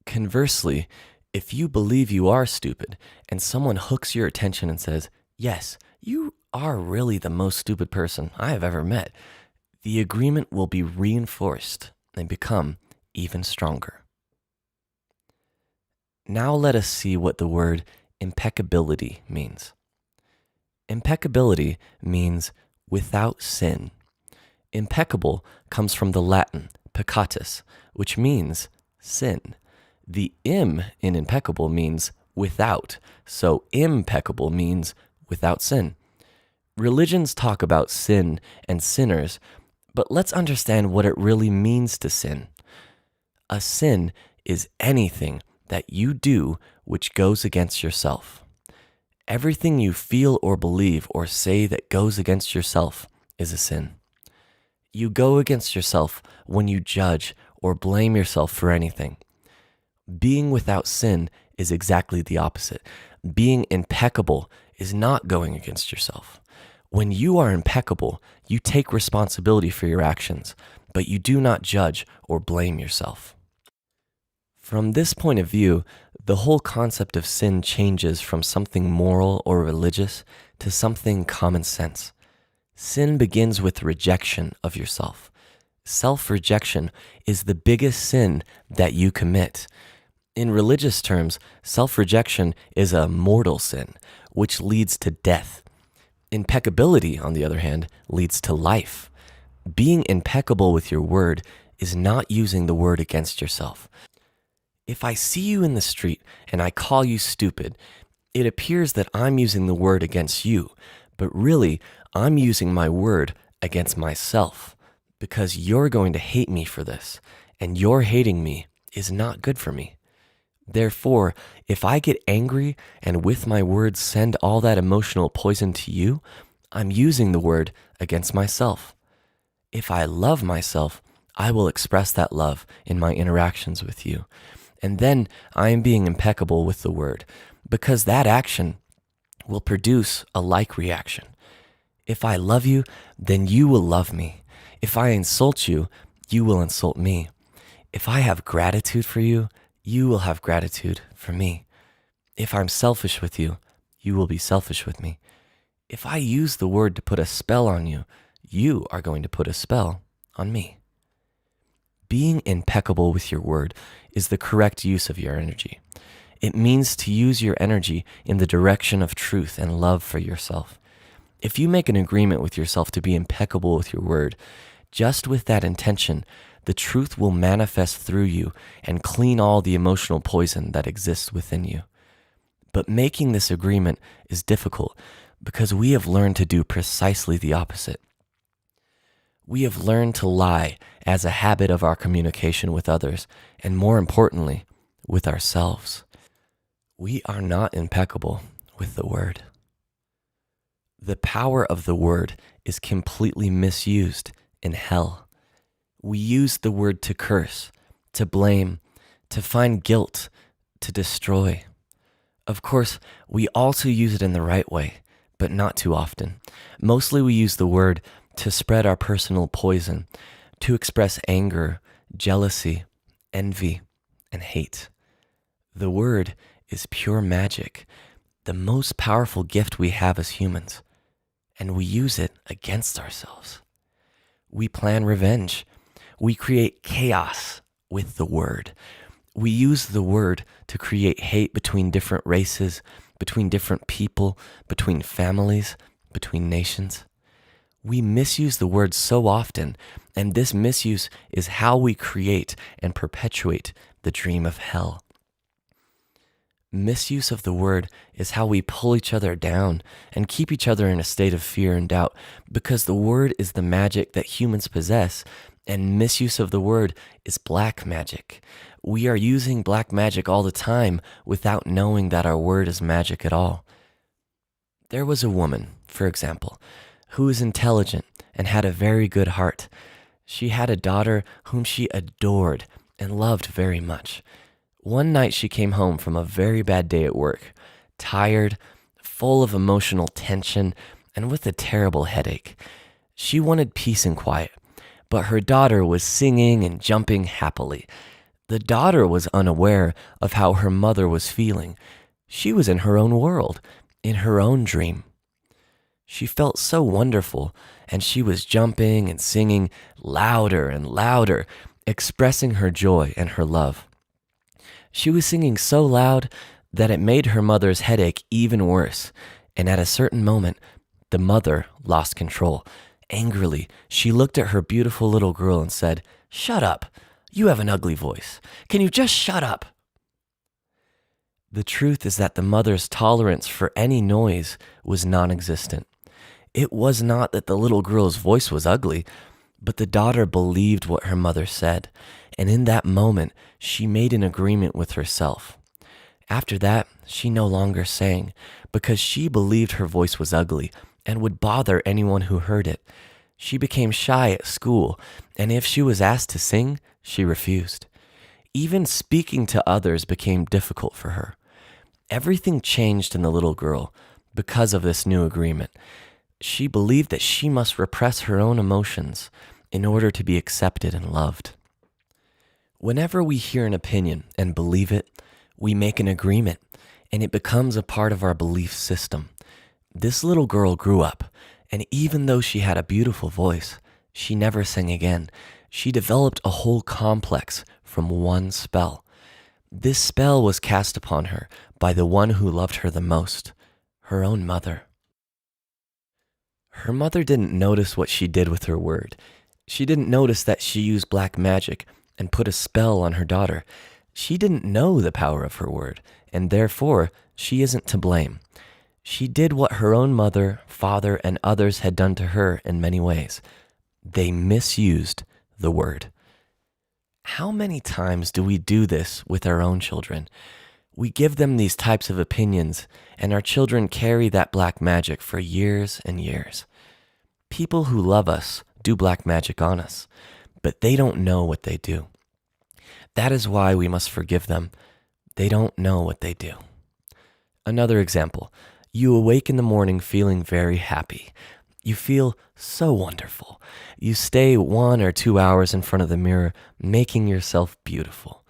Conversely, if you believe you are stupid and someone hooks your attention and says, "Yes, you are really the most stupid person I have ever met," the agreement will be reinforced and become even stronger. Now let us see what the word impeccability means. Impeccability means without sin. Impeccable comes from the Latin peccatus, which means sin. The im in impeccable means without, so impeccable means without sin. Religions talk about sin and sinners, but let's understand what it really means to sin. A sin is anything that you do which goes against yourself. Everything you feel or believe or say that goes against yourself is a sin. You go against yourself when you judge or blame yourself for anything. Being without sin is exactly the opposite. Being impeccable is not going against yourself. When you are impeccable, you take responsibility for your actions, but you do not judge or blame yourself. From this point of view, the whole concept of sin changes from something moral or religious to something common sense. Sin begins with rejection of yourself. Self-rejection is the biggest sin that you commit. In religious terms, self-rejection is a mortal sin, which leads to death. Impeccability, on the other hand, leads to life. Being impeccable with your word is not using the word against yourself. If I see you in the street and I call you stupid, it appears that I'm using the word against you, but really, I'm using my word against myself because you're going to hate me for this, and your hating me is not good for me. Therefore, if I get angry and with my words send all that emotional poison to you, I'm using the word against myself. If I love myself, I will express that love in my interactions with you. And then I am being impeccable with the word because that action will produce a like reaction. If I love you, then you will love me. If I insult you, you will insult me. If I have gratitude for you, you will have gratitude for me. If I'm selfish with you, you will be selfish with me. If I use the word to put a spell on you, you are going to put a spell on me. Being impeccable with your word is the correct use of your energy. It means to use your energy in the direction of truth and love for yourself. If you make an agreement with yourself to be impeccable with your word, just with that intention, the truth will manifest through you and clean all the emotional poison that exists within you. But making this agreement is difficult because we have learned to do precisely the opposite. We have learned to lie as a habit of our communication with others, and more importantly, with ourselves. We are not impeccable with the word. The power of the word is completely misused in hell. We use the word to curse, to blame, to find guilt, to destroy. Of course, we also use it in the right way, but not too often. Mostly we use the word to spread our personal poison, to express anger, jealousy, envy, and hate. The word is pure magic, the most powerful gift we have as humans, and we use it against ourselves. We plan revenge. We create chaos with the word. We use the word to create hate between different races, between different people, between families, between nations. We misuse the word so often, and this misuse is how we create and perpetuate the dream of hell. Misuse of the word is how we pull each other down and keep each other in a state of fear and doubt, because the word is the magic that humans possess, and misuse of the word is black magic. We are using black magic all the time without knowing that our word is magic at all. There was a woman, for example, who was intelligent and had a very good heart. She had a daughter whom she adored and loved very much. One night she came home from a very bad day at work, tired, full of emotional tension, and with a terrible headache. She wanted peace and quiet, but her daughter was singing and jumping happily. The daughter was unaware of how her mother was feeling. She was in her own world, in her own dream. She felt so wonderful, and she was jumping and singing louder and louder, expressing her joy and her love. She was singing so loud that it made her mother's headache even worse, and at a certain moment, the mother lost control. Angrily, she looked at her beautiful little girl and said, "Shut up. You have an ugly voice. Can you just shut up?" The truth is that the mother's tolerance for any noise was non-existent. It was not that the little girl's voice was ugly, but the daughter believed what her mother said, and in that moment, she made an agreement with herself. After that, she no longer sang because she believed her voice was ugly and would bother anyone who heard it. She became shy at school, and if she was asked to sing, she refused. Even speaking to others became difficult for her. Everything changed in the little girl because of this new agreement. She believed that she must repress her own emotions in order to be accepted and loved. Whenever we hear an opinion and believe it, we make an agreement, and it becomes a part of our belief system. This little girl grew up, and even though she had a beautiful voice, she never sang again. She developed a whole complex from one spell. This spell was cast upon her by the one who loved her the most, her own mother. Her mother didn't notice what she did with her word. She didn't notice that she used black magic and put a spell on her daughter. She didn't know the power of her word, and therefore she isn't to blame. She did what her own mother, father, and others had done to her in many ways. They misused the word. How many times do we do this with our own children? We give them these types of opinions, and our children carry that black magic for years and years. People who love us do black magic on us, but they don't know what they do. That is why we must forgive them. They don't know what they do. Another example, you awake in the morning feeling very happy. You feel so wonderful. You stay 1 or 2 hours in front of the mirror, making yourself beautiful.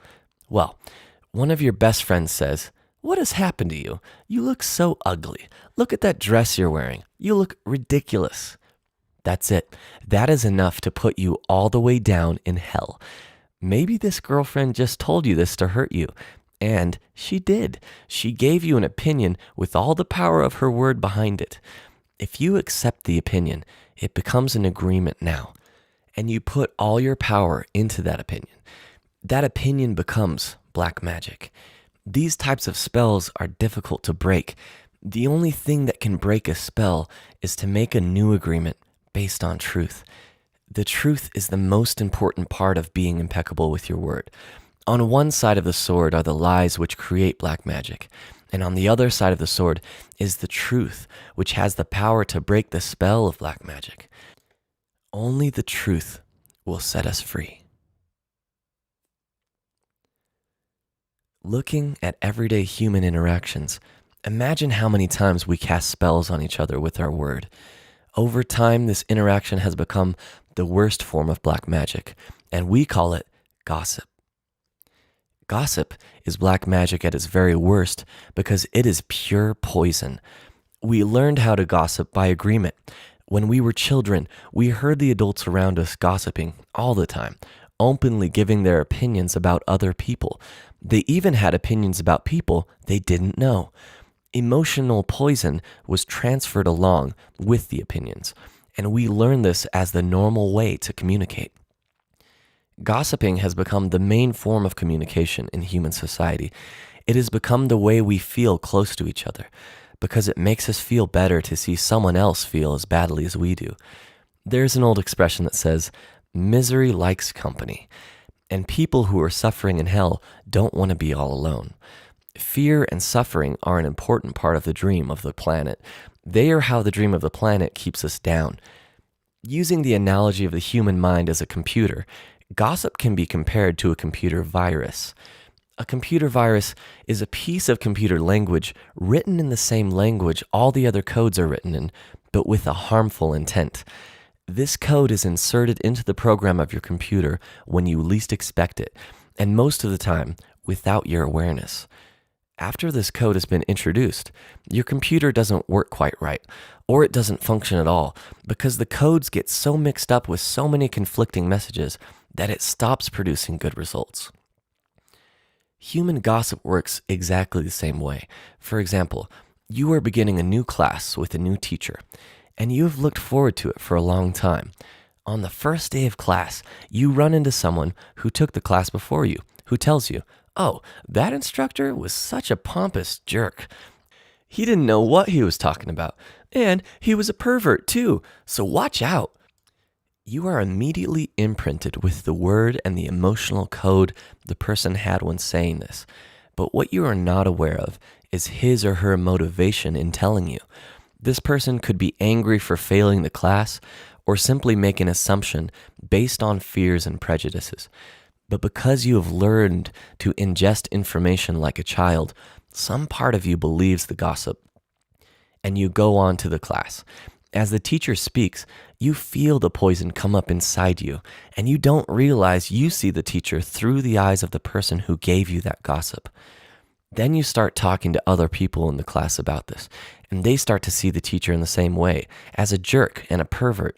Well, one of your best friends says, "What has happened to you? You look so ugly. Look at that dress you're wearing. You look ridiculous." That's it. That is enough to put you all the way down in hell. Maybe this girlfriend just told you this to hurt you. And she did. She gave you an opinion with all the power of her word behind it. If you accept the opinion, it becomes an agreement now. And you put all your power into that opinion. That opinion becomes black magic. These types of spells are difficult to break. The only thing that can break a spell is to make a new agreement based on truth. The truth is the most important part of being impeccable with your word. On one side of the sword are the lies which create black magic, and on the other side of the sword is the truth, which has the power to break the spell of black magic. Only the truth will set us free. Looking at everyday human interactions, imagine how many times we cast spells on each other with our word. Over time, this interaction has become the worst form of black magic, and we call it gossip. Gossip is black magic at its very worst because it is pure poison. We learned how to gossip by agreement. When we were children, we heard the adults around us gossiping all the time, openly giving their opinions about other people. They even had opinions about people they didn't know. Emotional poison was transferred along with the opinions, and we learned this as the normal way to communicate. Gossiping has become the main form of communication in human society. It has become the way we feel close to each other, because it makes us feel better to see someone else feel as badly as we do. There's an old expression that says, "Misery likes company," and people who are suffering in hell don't want to be all alone. Fear and suffering are an important part of the dream of the planet. They are how the dream of the planet keeps us down. Using the analogy of the human mind as a computer, gossip can be compared to a computer virus. A computer virus is a piece of computer language written in the same language all the other codes are written in, but with a harmful intent. This code is inserted into the program of your computer when you least expect it, and most of the time, without your awareness. After this code has been introduced, your computer doesn't work quite right, or it doesn't function at all, because the codes get so mixed up with so many conflicting messages that it stops producing good results. Human gossip works exactly the same way. For example, you are beginning a new class with a new teacher, and you have looked forward to it for a long time. On the first day of class, you run into someone who took the class before you, who tells you, "Oh, that instructor was such a pompous jerk. He didn't know what he was talking about, and he was a pervert too, so watch out." You are immediately imprinted with the word and the emotional code the person had when saying this. But what you are not aware of is his or her motivation in telling you. This person could be angry for failing the class or simply make an assumption based on fears and prejudices. But because you have learned to ingest information like a child, some part of you believes the gossip, and you go on to the class. As the teacher speaks, you feel the poison come up inside you, and you don't realize you see the teacher through the eyes of the person who gave you that gossip. Then you start talking to other people in the class about this, and they start to see the teacher in the same way, as a jerk and a pervert.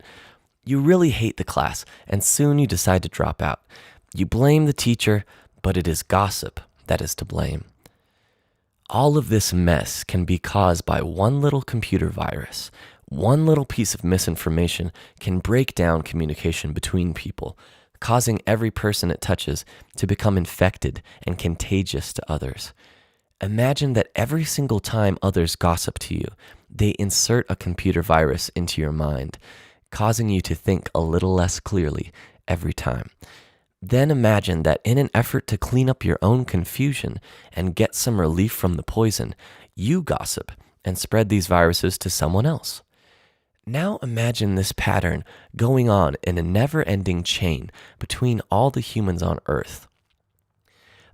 You really hate the class, and soon you decide to drop out. You blame the teacher, but it is gossip that is to blame. All of this mess can be caused by one little computer virus. One little piece of misinformation can break down communication between people, causing every person it touches to become infected and contagious to others. Imagine that every single time others gossip to you, they insert a computer virus into your mind, causing you to think a little less clearly every time. Then imagine that in an effort to clean up your own confusion and get some relief from the poison, you gossip and spread these viruses to someone else. Now imagine this pattern going on in a never-ending chain between all the humans on Earth.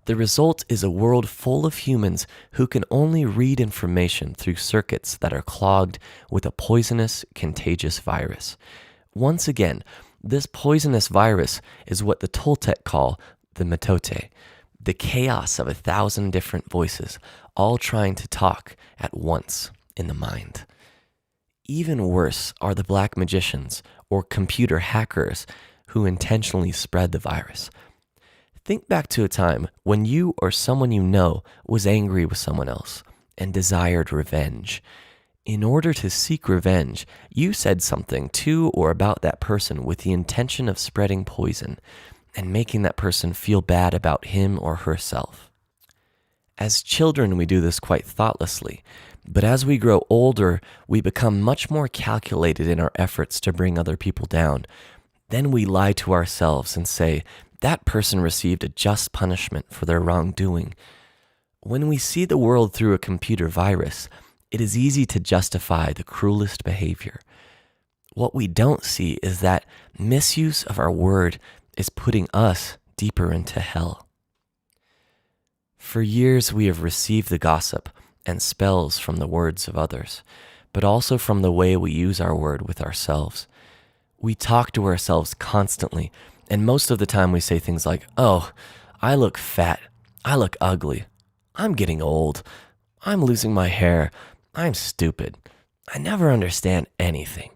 The result is a world full of humans who can only read information through circuits that are clogged with a poisonous, contagious virus. Once again, this poisonous virus is what the Toltec call the mitote, the chaos of 1,000 different voices, all trying to talk at once in the mind. Even worse are the black magicians or computer hackers who intentionally spread the virus. Think back to a time when you or someone you know was angry with someone else and desired revenge. In order to seek revenge, you said something to or about that person with the intention of spreading poison and making that person feel bad about him or herself. As children, we do this quite thoughtlessly. But as we grow older, we become much more calculated in our efforts to bring other people down. Then we lie to ourselves and say, that person received a just punishment for their wrongdoing. When we see the world through a computer virus, it is easy to justify the cruelest behavior. What we don't see is that misuse of our word is putting us deeper into hell. For years, we have received the gossip and spells from the words of others, but also from the way we use our word with ourselves. We talk to ourselves constantly, and most of the time we say things like, oh, I look fat, I look ugly, I'm getting old, I'm losing my hair, I'm stupid, I never understand anything,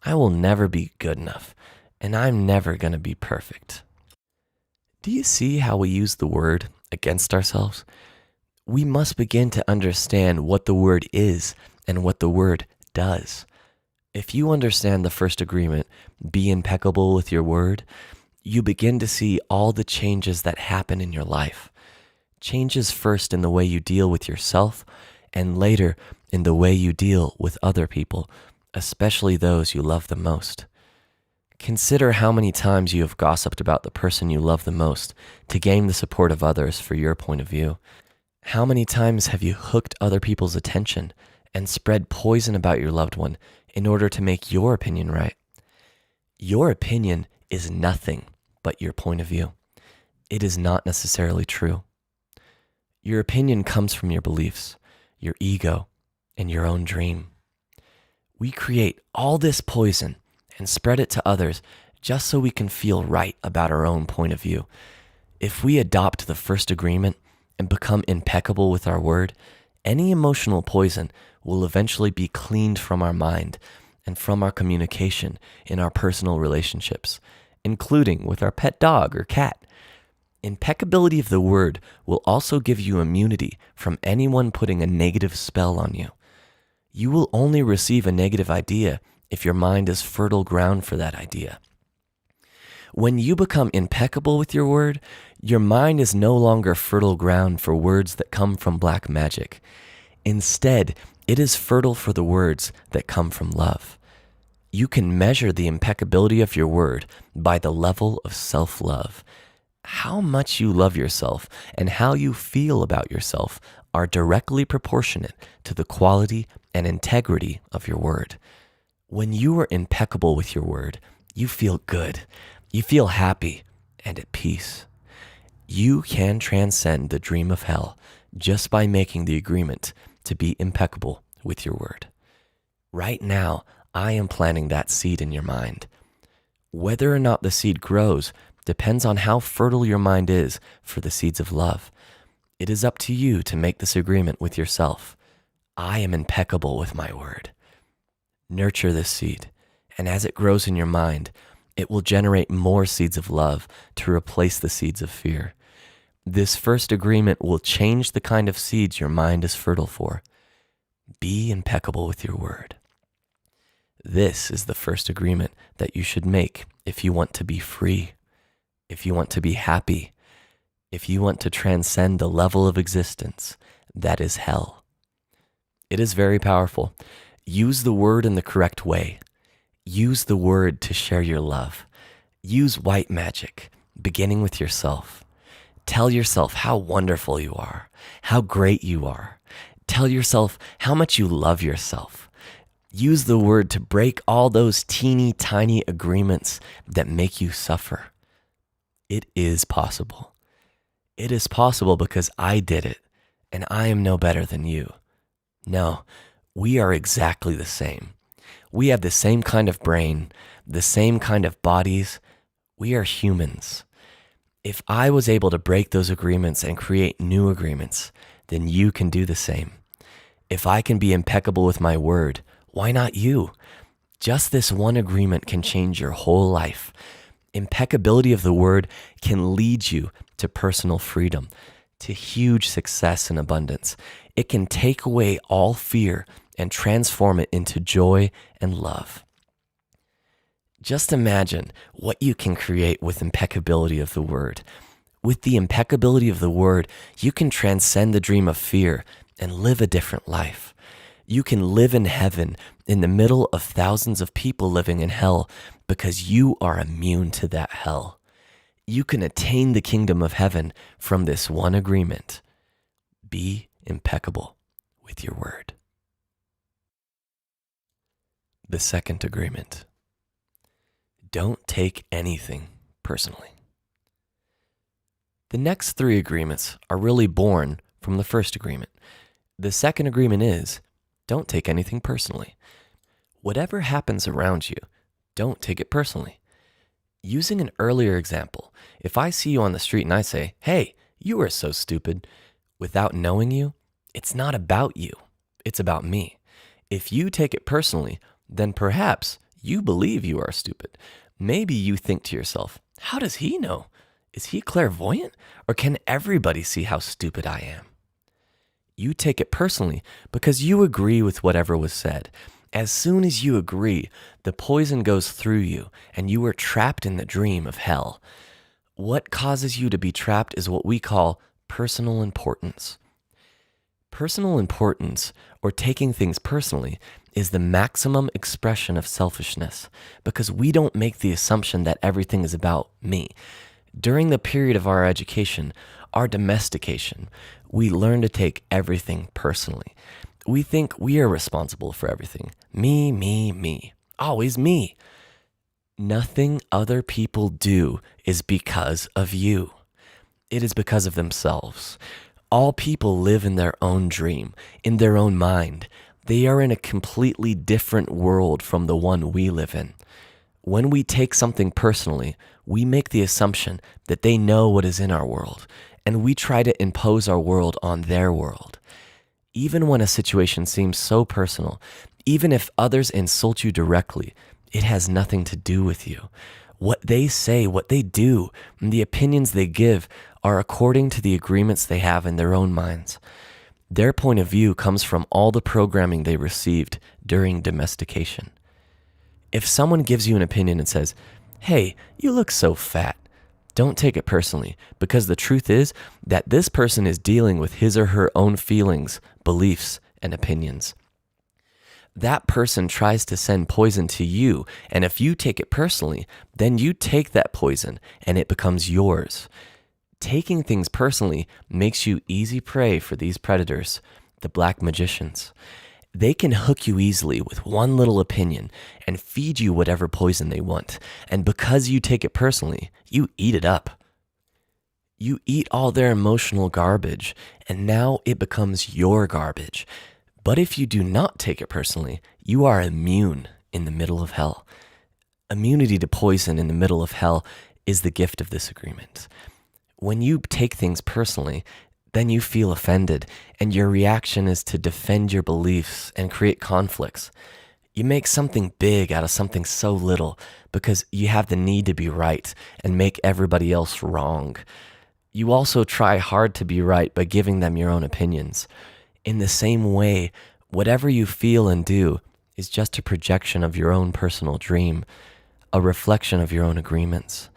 I will never be good enough, and I'm never going to be perfect. Do you see how we use the word against ourselves? We must begin to understand what the word is and what the word does. If you understand the first agreement, be impeccable with your word, you begin to see all the changes that happen in your life. Changes first in the way you deal with yourself, and later in the way you deal with other people, especially those you love the most. Consider how many times you have gossiped about the person you love the most to gain the support of others for your point of view. How many times have you hooked other people's attention and spread poison about your loved one in order to make your opinion right? Your opinion is nothing but your point of view. It is not necessarily true. Your opinion comes from your beliefs, your ego, and your own dream. We create all this poison and spread it to others just so we can feel right about our own point of view. If we adopt the first agreement and become impeccable with our word, any emotional poison will eventually be cleaned from our mind and from our communication in our personal relationships, including with our pet dog or cat. Impeccability of the word will also give you immunity from anyone putting a negative spell on you. You will only receive a negative idea if your mind is fertile ground for that idea. When you become impeccable with your word, your mind is no longer fertile ground for words that come from black magic. Instead, it is fertile for the words that come from love. You can measure the impeccability of your word by the level of self-love. How much you love yourself and how you feel about yourself are directly proportionate to the quality and integrity of your word. When you are impeccable with your word, you feel good, you feel happy and at peace. You can transcend the dream of hell just by making the agreement to be impeccable with your word. Right now, I am planting that seed in your mind. Whether or not the seed grows depends on how fertile your mind is for the seeds of love. It is up to you to make this agreement with yourself. I am impeccable with my word. Nurture this seed, and as it grows in your mind, it will generate more seeds of love to replace the seeds of fear. This first agreement will change the kind of seeds your mind is fertile for. Be impeccable with your word. This is the first agreement that you should make if you want to be free, if you want to be happy, if you want to transcend the level of existence that is hell. It is very powerful. Use the word in the correct way. Use the word to share your love. Use white magic, beginning with yourself. Tell yourself how wonderful you are, how great you are. Tell yourself how much you love yourself. Use the word to break all those teeny tiny agreements that make you suffer. It is possible. It is possible because I did it, and I am no better than you. No, we are exactly the same. We have the same kind of brain, the same kind of bodies. We are humans. If I was able to break those agreements and create new agreements, then you can do the same. If I can be impeccable with my word, why not you? Just this one agreement can change your whole life. Impeccability of the word can lead you to personal freedom, to huge success and abundance. It can take away all fear and transform it into joy and love. Just imagine what you can create with impeccability of the word. With the impeccability of the word, you can transcend the dream of fear and live a different life. You can live in heaven in the middle of thousands of people living in hell because you are immune to that hell. You can attain the kingdom of heaven from this one agreement. Be impeccable with your word. The second agreement. Don't take anything personally. The next three agreements are really born from the first agreement. The second agreement is, don't take anything personally. Whatever happens around you, don't take it personally. Using an earlier example, if I see you on the street and I say, hey, you are so stupid, without knowing you, it's not about you. It's about me. If you take it personally, then perhaps you believe you are stupid. Maybe you think to yourself, how does he know? Is he clairvoyant? Or can everybody see how stupid I am? You take it personally because you agree with whatever was said. As soon as you agree, the poison goes through you and you are trapped in the dream of hell. What causes you to be trapped is what we call personal importance. Personal importance, or taking things personally, is the maximum expression of selfishness because we don't make the assumption that everything is about me. During the period of our education, our domestication, we learn to take everything personally. We think we are responsible for everything. Me, me, me. Always me. Nothing other people do is because of you. It is because of themselves. All people live in their own dream, in their own mind. They are in a completely different world from the one we live in. When we take something personally, we make the assumption that they know what is in our world, and we try to impose our world on their world. Even when a situation seems so personal, even if others insult you directly, it has nothing to do with you. What they say, what they do, and the opinions they give are according to the agreements they have in their own minds. Their point of view comes from all the programming they received during domestication. If someone gives you an opinion and says, hey, you look so fat, don't take it personally, because the truth is that this person is dealing with his or her own feelings, beliefs, and opinions. that person tries to send poison to you, and if you take it personally, then you take that poison and it becomes yours. Taking things personally makes you easy prey for these predators, the black magicians. They can hook you easily with one little opinion and feed you whatever poison they want. And because you take it personally, you eat it up. You eat all their emotional garbage, and now it becomes your garbage. But if you do not take it personally, you are immune in the middle of hell. Immunity to poison in the middle of hell is the gift of this agreement. When you take things personally, then you feel offended, and your reaction is to defend your beliefs and create conflicts. You make something big out of something so little because you have the need to be right and make everybody else wrong. You also try hard to be right by giving them your own opinions. In the same way, whatever you feel and do is just a projection of your own personal dream, a reflection of your own agreements.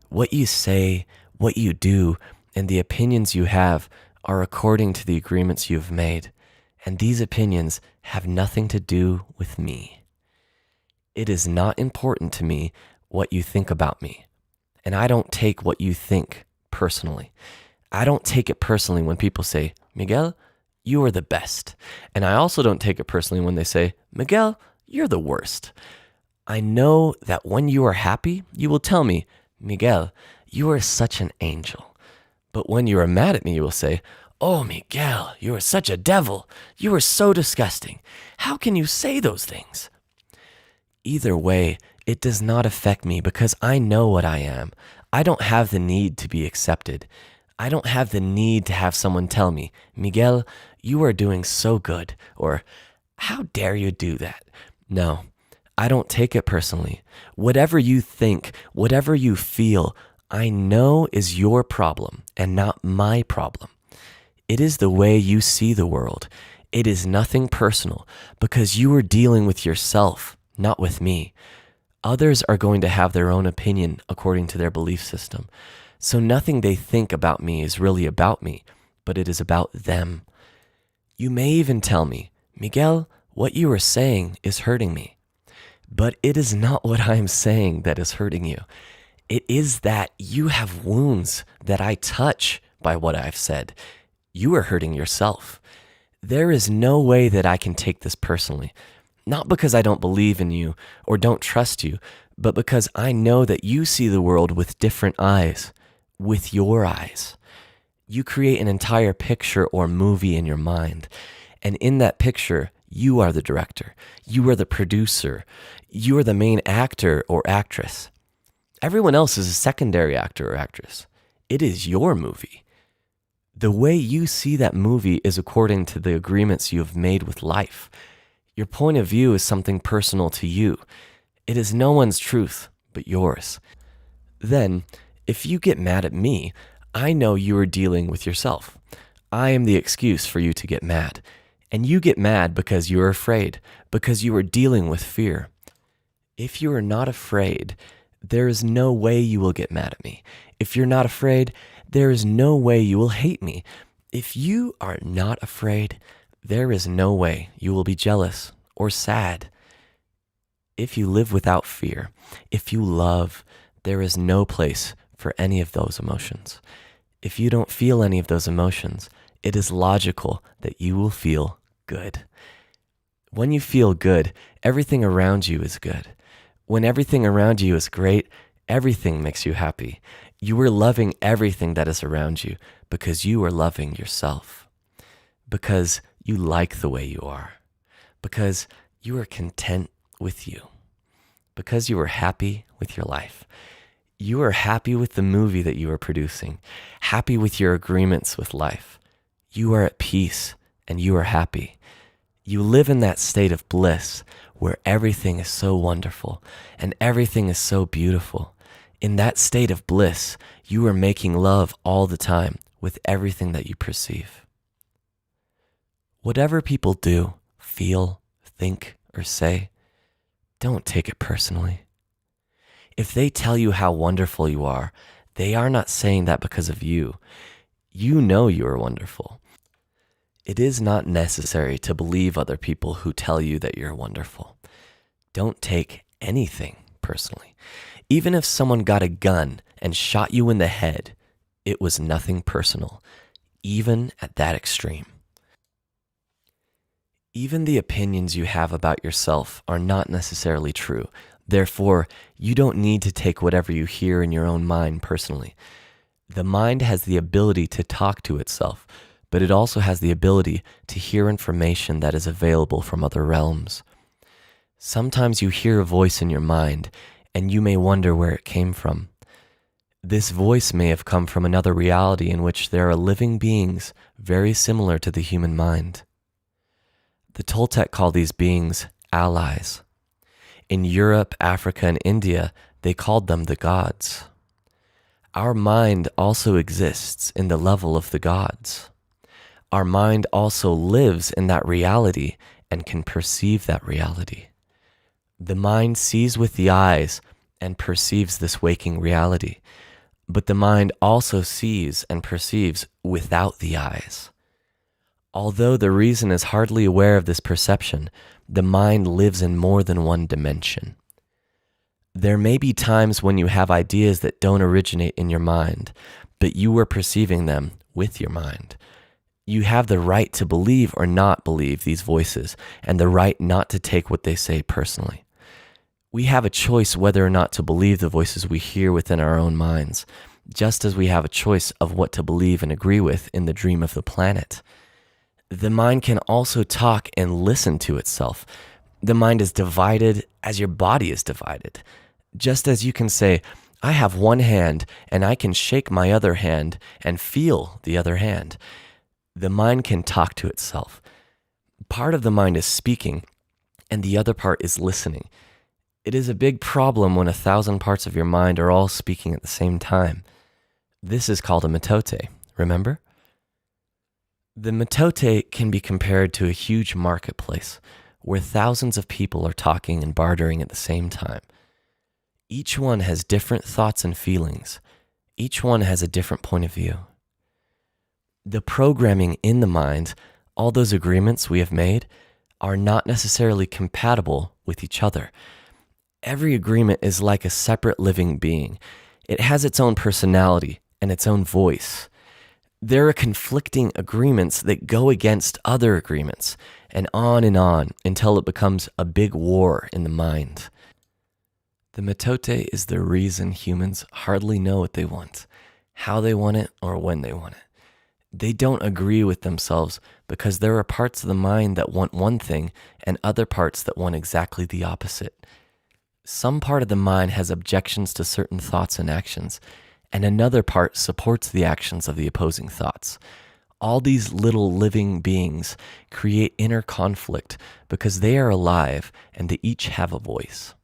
What you say, what you do, and the opinions you have are according to the agreements you have made, and these opinions have nothing to do with me. It is not important to me what you think about me, and I don't take what you think personally. I don't take it personally when people say, Miguel, you are the best. And I also don't take it personally when they say, Miguel, you're the worst. I know that when you are happy, you will tell me, Miguel, you are such an angel. But when you are mad at me, you will say, oh, Miguel, you are such a devil. You are so disgusting. How can you say those things? Either way, it does not affect me because I know what I am. I don't have the need to be accepted. I don't have the need to have someone tell me, Miguel, you are doing so good, or how dare you do that? No, I don't take it personally. Whatever you think, whatever you feel, I know is your problem and not my problem. It is the way you see the world. It is nothing personal because you are dealing with yourself, not with me. Others are going to have their own opinion according to their belief system. So nothing they think about me is really about me, but it is about them. You may even tell me, Miguel, what you are saying is hurting me. But it is not what I am saying that is hurting you. It is that you have wounds that I touch by what I've said. You are hurting yourself. There is no way that I can take this personally. Not because I don't believe in you or don't trust you, but because I know that you see the world with different eyes, with your eyes. You create an entire picture or movie in your mind, and in that picture, you are the director, you are the producer, you are the main actor or actress. Everyone else is a secondary actor or actress. It is your movie. The way you see that movie is according to the agreements you have made with life. Your point of view is something personal to you. It is no one's truth but yours. Then, if you get mad at me, I know you are dealing with yourself. I am the excuse for you to get mad. And you get mad because you are afraid, because you are dealing with fear. If you are not afraid, there is no way you will get mad at me. If you're not afraid, there is no way you will hate me. If you are not afraid, there is no way you will be jealous or sad. If you live without fear, if you love, there is no place for any of those emotions. If you don't feel any of those emotions, it is logical that you will feel good. When you feel good, everything around you is good. When everything around you is great, everything makes you happy. You are loving everything that is around you because you are loving yourself. Because you like the way you are. Because you are content with you. Because you are happy with your life. You are happy with the movie that you are producing, happy with your agreements with life. You are at peace and you are happy. You live in that state of bliss where everything is so wonderful and everything is so beautiful. In that state of bliss, you are making love all the time with everything that you perceive. Whatever people do, feel, think, or say, don't take it personally. If they tell you how wonderful you are, they are not saying that because of you. You know you are wonderful. It is not necessary to believe other people who tell you that you're wonderful. Don't take anything personally. Even if someone got a gun and shot you in the head, it was nothing personal, even at that extreme. Even the opinions you have about yourself are not necessarily true. Therefore, you don't need to take whatever you hear in your own mind personally. The mind has the ability to talk to itself, but it also has the ability to hear information that is available from other realms. Sometimes you hear a voice in your mind, and you may wonder where it came from. This voice may have come from another reality in which there are living beings very similar to the human mind. The Toltec call these beings allies. In Europe, Africa, and India, they called them the gods. Our mind also exists in the level of the gods. Our mind also lives in that reality and can perceive that reality. The mind sees with the eyes and perceives this waking reality, but the mind also sees and perceives without the eyes. Although the reason is hardly aware of this perception, the mind lives in more than one dimension. There may be times when you have ideas that don't originate in your mind, but you are perceiving them with your mind. You have the right to believe or not believe these voices, and the right not to take what they say personally. We have a choice whether or not to believe the voices we hear within our own minds, just as we have a choice of what to believe and agree with in the dream of the planet. The mind can also talk and listen to itself. The mind is divided as your body is divided. Just as you can say, I have one hand and I can shake my other hand and feel the other hand. The mind can talk to itself. Part of the mind is speaking and the other part is listening. It is a big problem when 1,000 parts of your mind are all speaking at the same time. This is called a mitote, remember? The mitote can be compared to a huge marketplace where thousands of people are talking and bartering at the same time. Each one has different thoughts and feelings. Each one has a different point of view. The programming in the mind, all those agreements we have made, are not necessarily compatible with each other. Every agreement is like a separate living being. It has its own personality and its own voice. There are conflicting agreements that go against other agreements, and on until it becomes a big war in the mind. The mitote is the reason humans hardly know what they want, how they want it, or when they want it. They don't agree with themselves because there are parts of the mind that want one thing and other parts that want exactly the opposite. Some part of the mind has objections to certain thoughts and actions, and another part supports the actions of the opposing thoughts. All these little living beings create inner conflict because they are alive and they each have a voice.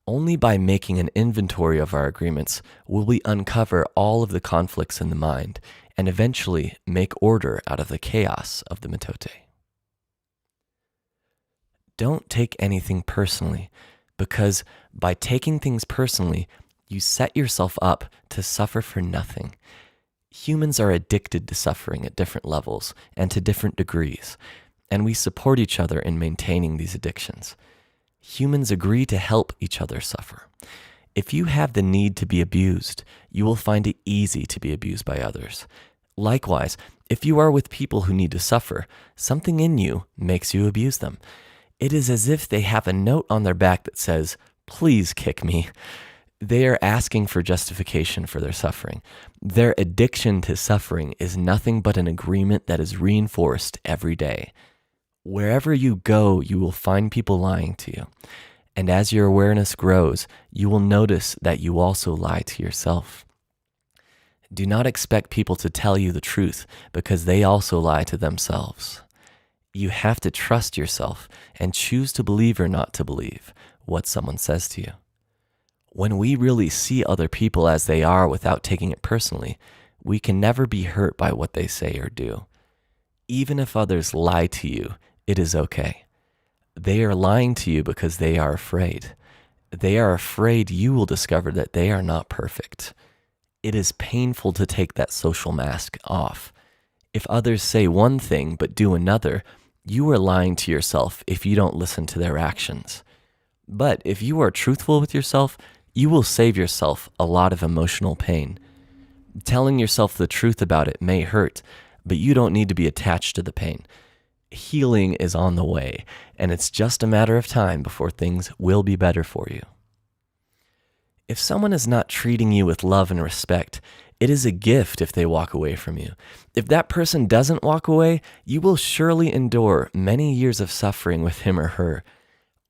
Only by making an inventory of our agreements will we uncover all of the conflicts in the mind and eventually make order out of the chaos of the mitote. Don't take anything personally, because by taking things personally, you set yourself up to suffer for nothing. Humans are addicted to suffering at different levels and to different degrees, and we support each other in maintaining these addictions. Humans agree to help each other suffer. If you have the need to be abused, you will find it easy to be abused by others. Likewise, if you are with people who need to suffer, something in you makes you abuse them. It is as if they have a note on their back that says, "Please kick me." They are asking for justification for their suffering. Their addiction to suffering is nothing but an agreement that is reinforced every day. Wherever you go, you will find people lying to you. And as your awareness grows, you will notice that you also lie to yourself. Do not expect people to tell you the truth because they also lie to themselves. You have to trust yourself and choose to believe or not to believe what someone says to you. When we really see other people as they are without taking it personally, we can never be hurt by what they say or do. Even if others lie to you, it is okay. They are lying to you because they are afraid. They are afraid you will discover that they are not perfect. It is painful to take that social mask off. If others say one thing but do another, you are lying to yourself if you don't listen to their actions. But if you are truthful with yourself, you will save yourself a lot of emotional pain. Telling yourself the truth about it may hurt, but you don't need to be attached to the pain. Healing is on the way, and it's just a matter of time before things will be better for you. If someone is not treating you with love and respect, it is a gift if they walk away from you. If that person doesn't walk away, you will surely endure many years of suffering with him or her.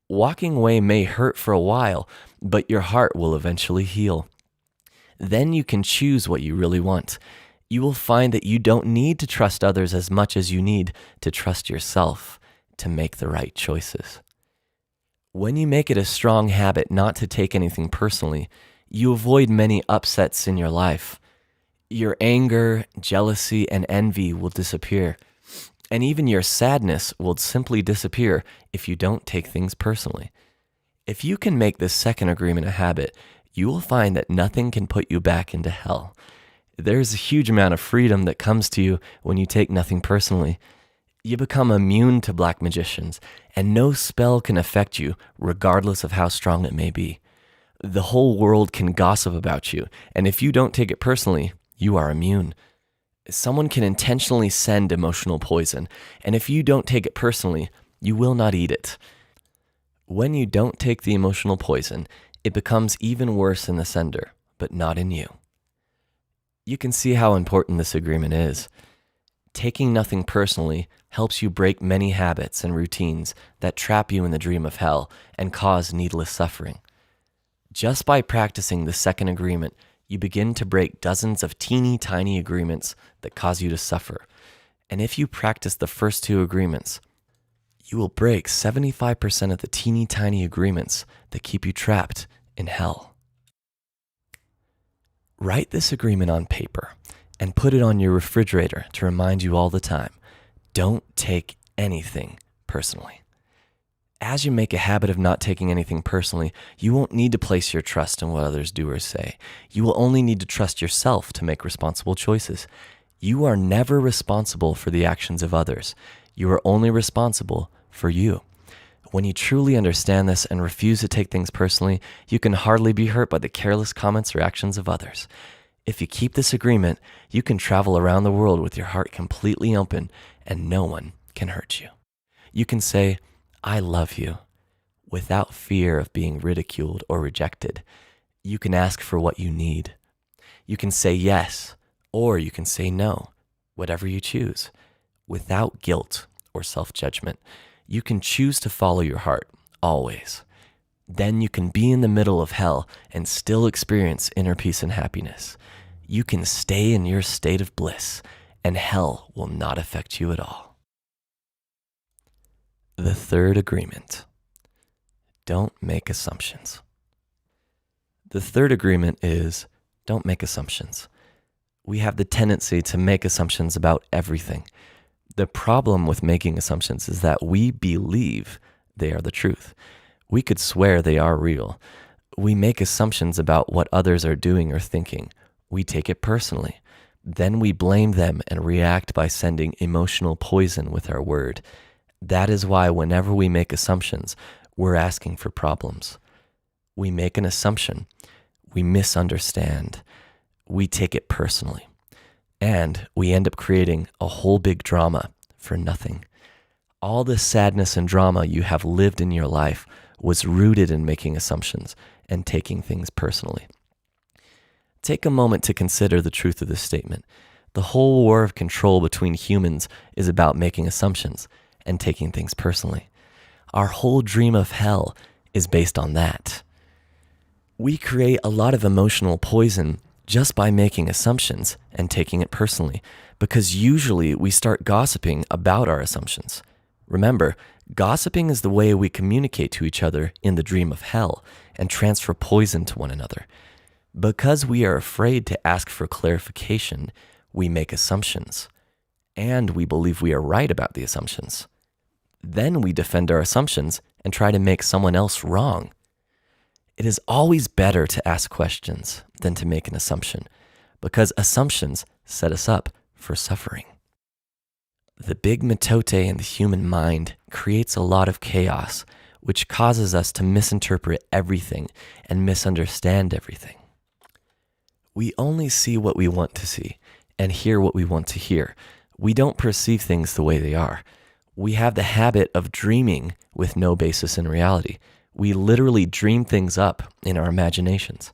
Walking away may hurt for a while, but your heart will eventually heal. Then you can choose what you really want. You will find that you don't need to trust others as much as you need to trust yourself to make the right choices. When you make it a strong habit not to take anything personally, you avoid many upsets in your life. Your anger, jealousy, and envy will disappear. And even your sadness will simply disappear if you don't take things personally. If you can make this second agreement a habit, you will find that nothing can put you back into hell. There's a huge amount of freedom that comes to you when you take nothing personally. You become immune to black magicians, and no spell can affect you, regardless of how strong it may be. The whole world can gossip about you, and if you don't take it personally, you are immune. Someone can intentionally send emotional poison, and if you don't take it personally, you will not eat it. When you don't take the emotional poison, it becomes even worse in the sender, but not in you. You can see how important this agreement is. Taking nothing personally helps you break many habits and routines that trap you in the dream of hell and cause needless suffering. Just by practicing the second agreement, you begin to break dozens of teeny tiny agreements that cause you to suffer. And if you practice the first two agreements, you will break 75% of the teeny tiny agreements that keep you trapped in hell. Write this agreement on paper and put it on your refrigerator to remind you all the time. Don't take anything personally. As you make a habit of not taking anything personally, you won't need to place your trust in what others do or say. You will only need to trust yourself to make responsible choices. You are never responsible for the actions of others. You are only responsible for you. When you truly understand this and refuse to take things personally, you can hardly be hurt by the careless comments or actions of others. If you keep this agreement, you can travel around the world with your heart completely open and no one can hurt you. You can say, "I love you," without fear of being ridiculed or rejected. You can ask for what you need. You can say yes, or you can say no, whatever you choose, without guilt or self-judgment. You can choose to follow your heart, always. Then you can be in the middle of hell and still experience inner peace and happiness. You can stay in your state of bliss, and hell will not affect you at all. The third agreement. Don't make assumptions. The third agreement is don't make assumptions. We have the tendency to make assumptions about everything. The problem with making assumptions is that we believe they are the truth. We could swear they are real. We make assumptions about what others are doing or thinking. We take it personally. Then we blame them and react by sending emotional poison with our word. That is why whenever we make assumptions, we're asking for problems. We make an assumption. We misunderstand. We take it personally. And we end up creating a whole big drama for nothing. All the sadness and drama you have lived in your life was rooted in making assumptions and taking things personally. Take a moment to consider the truth of this statement. The whole war of control between humans is about making assumptions and taking things personally. Our whole dream of hell is based on that. We create a lot of emotional poison just by making assumptions and taking it personally, because usually we start gossiping about our assumptions. Remember, gossiping is the way we communicate to each other in the dream of hell and transfer poison to one another. Because we are afraid to ask for clarification, we make assumptions, and we believe we are right about the assumptions. Then we defend our assumptions and try to make someone else wrong. It is always better to ask questions than to make an assumption, because assumptions set us up for suffering. The big mitote in the human mind creates a lot of chaos, which causes us to misinterpret everything and misunderstand everything. We only see what we want to see and hear what we want to hear. We don't perceive things the way they are. We have the habit of dreaming with no basis in reality. We literally dream things up in our imaginations.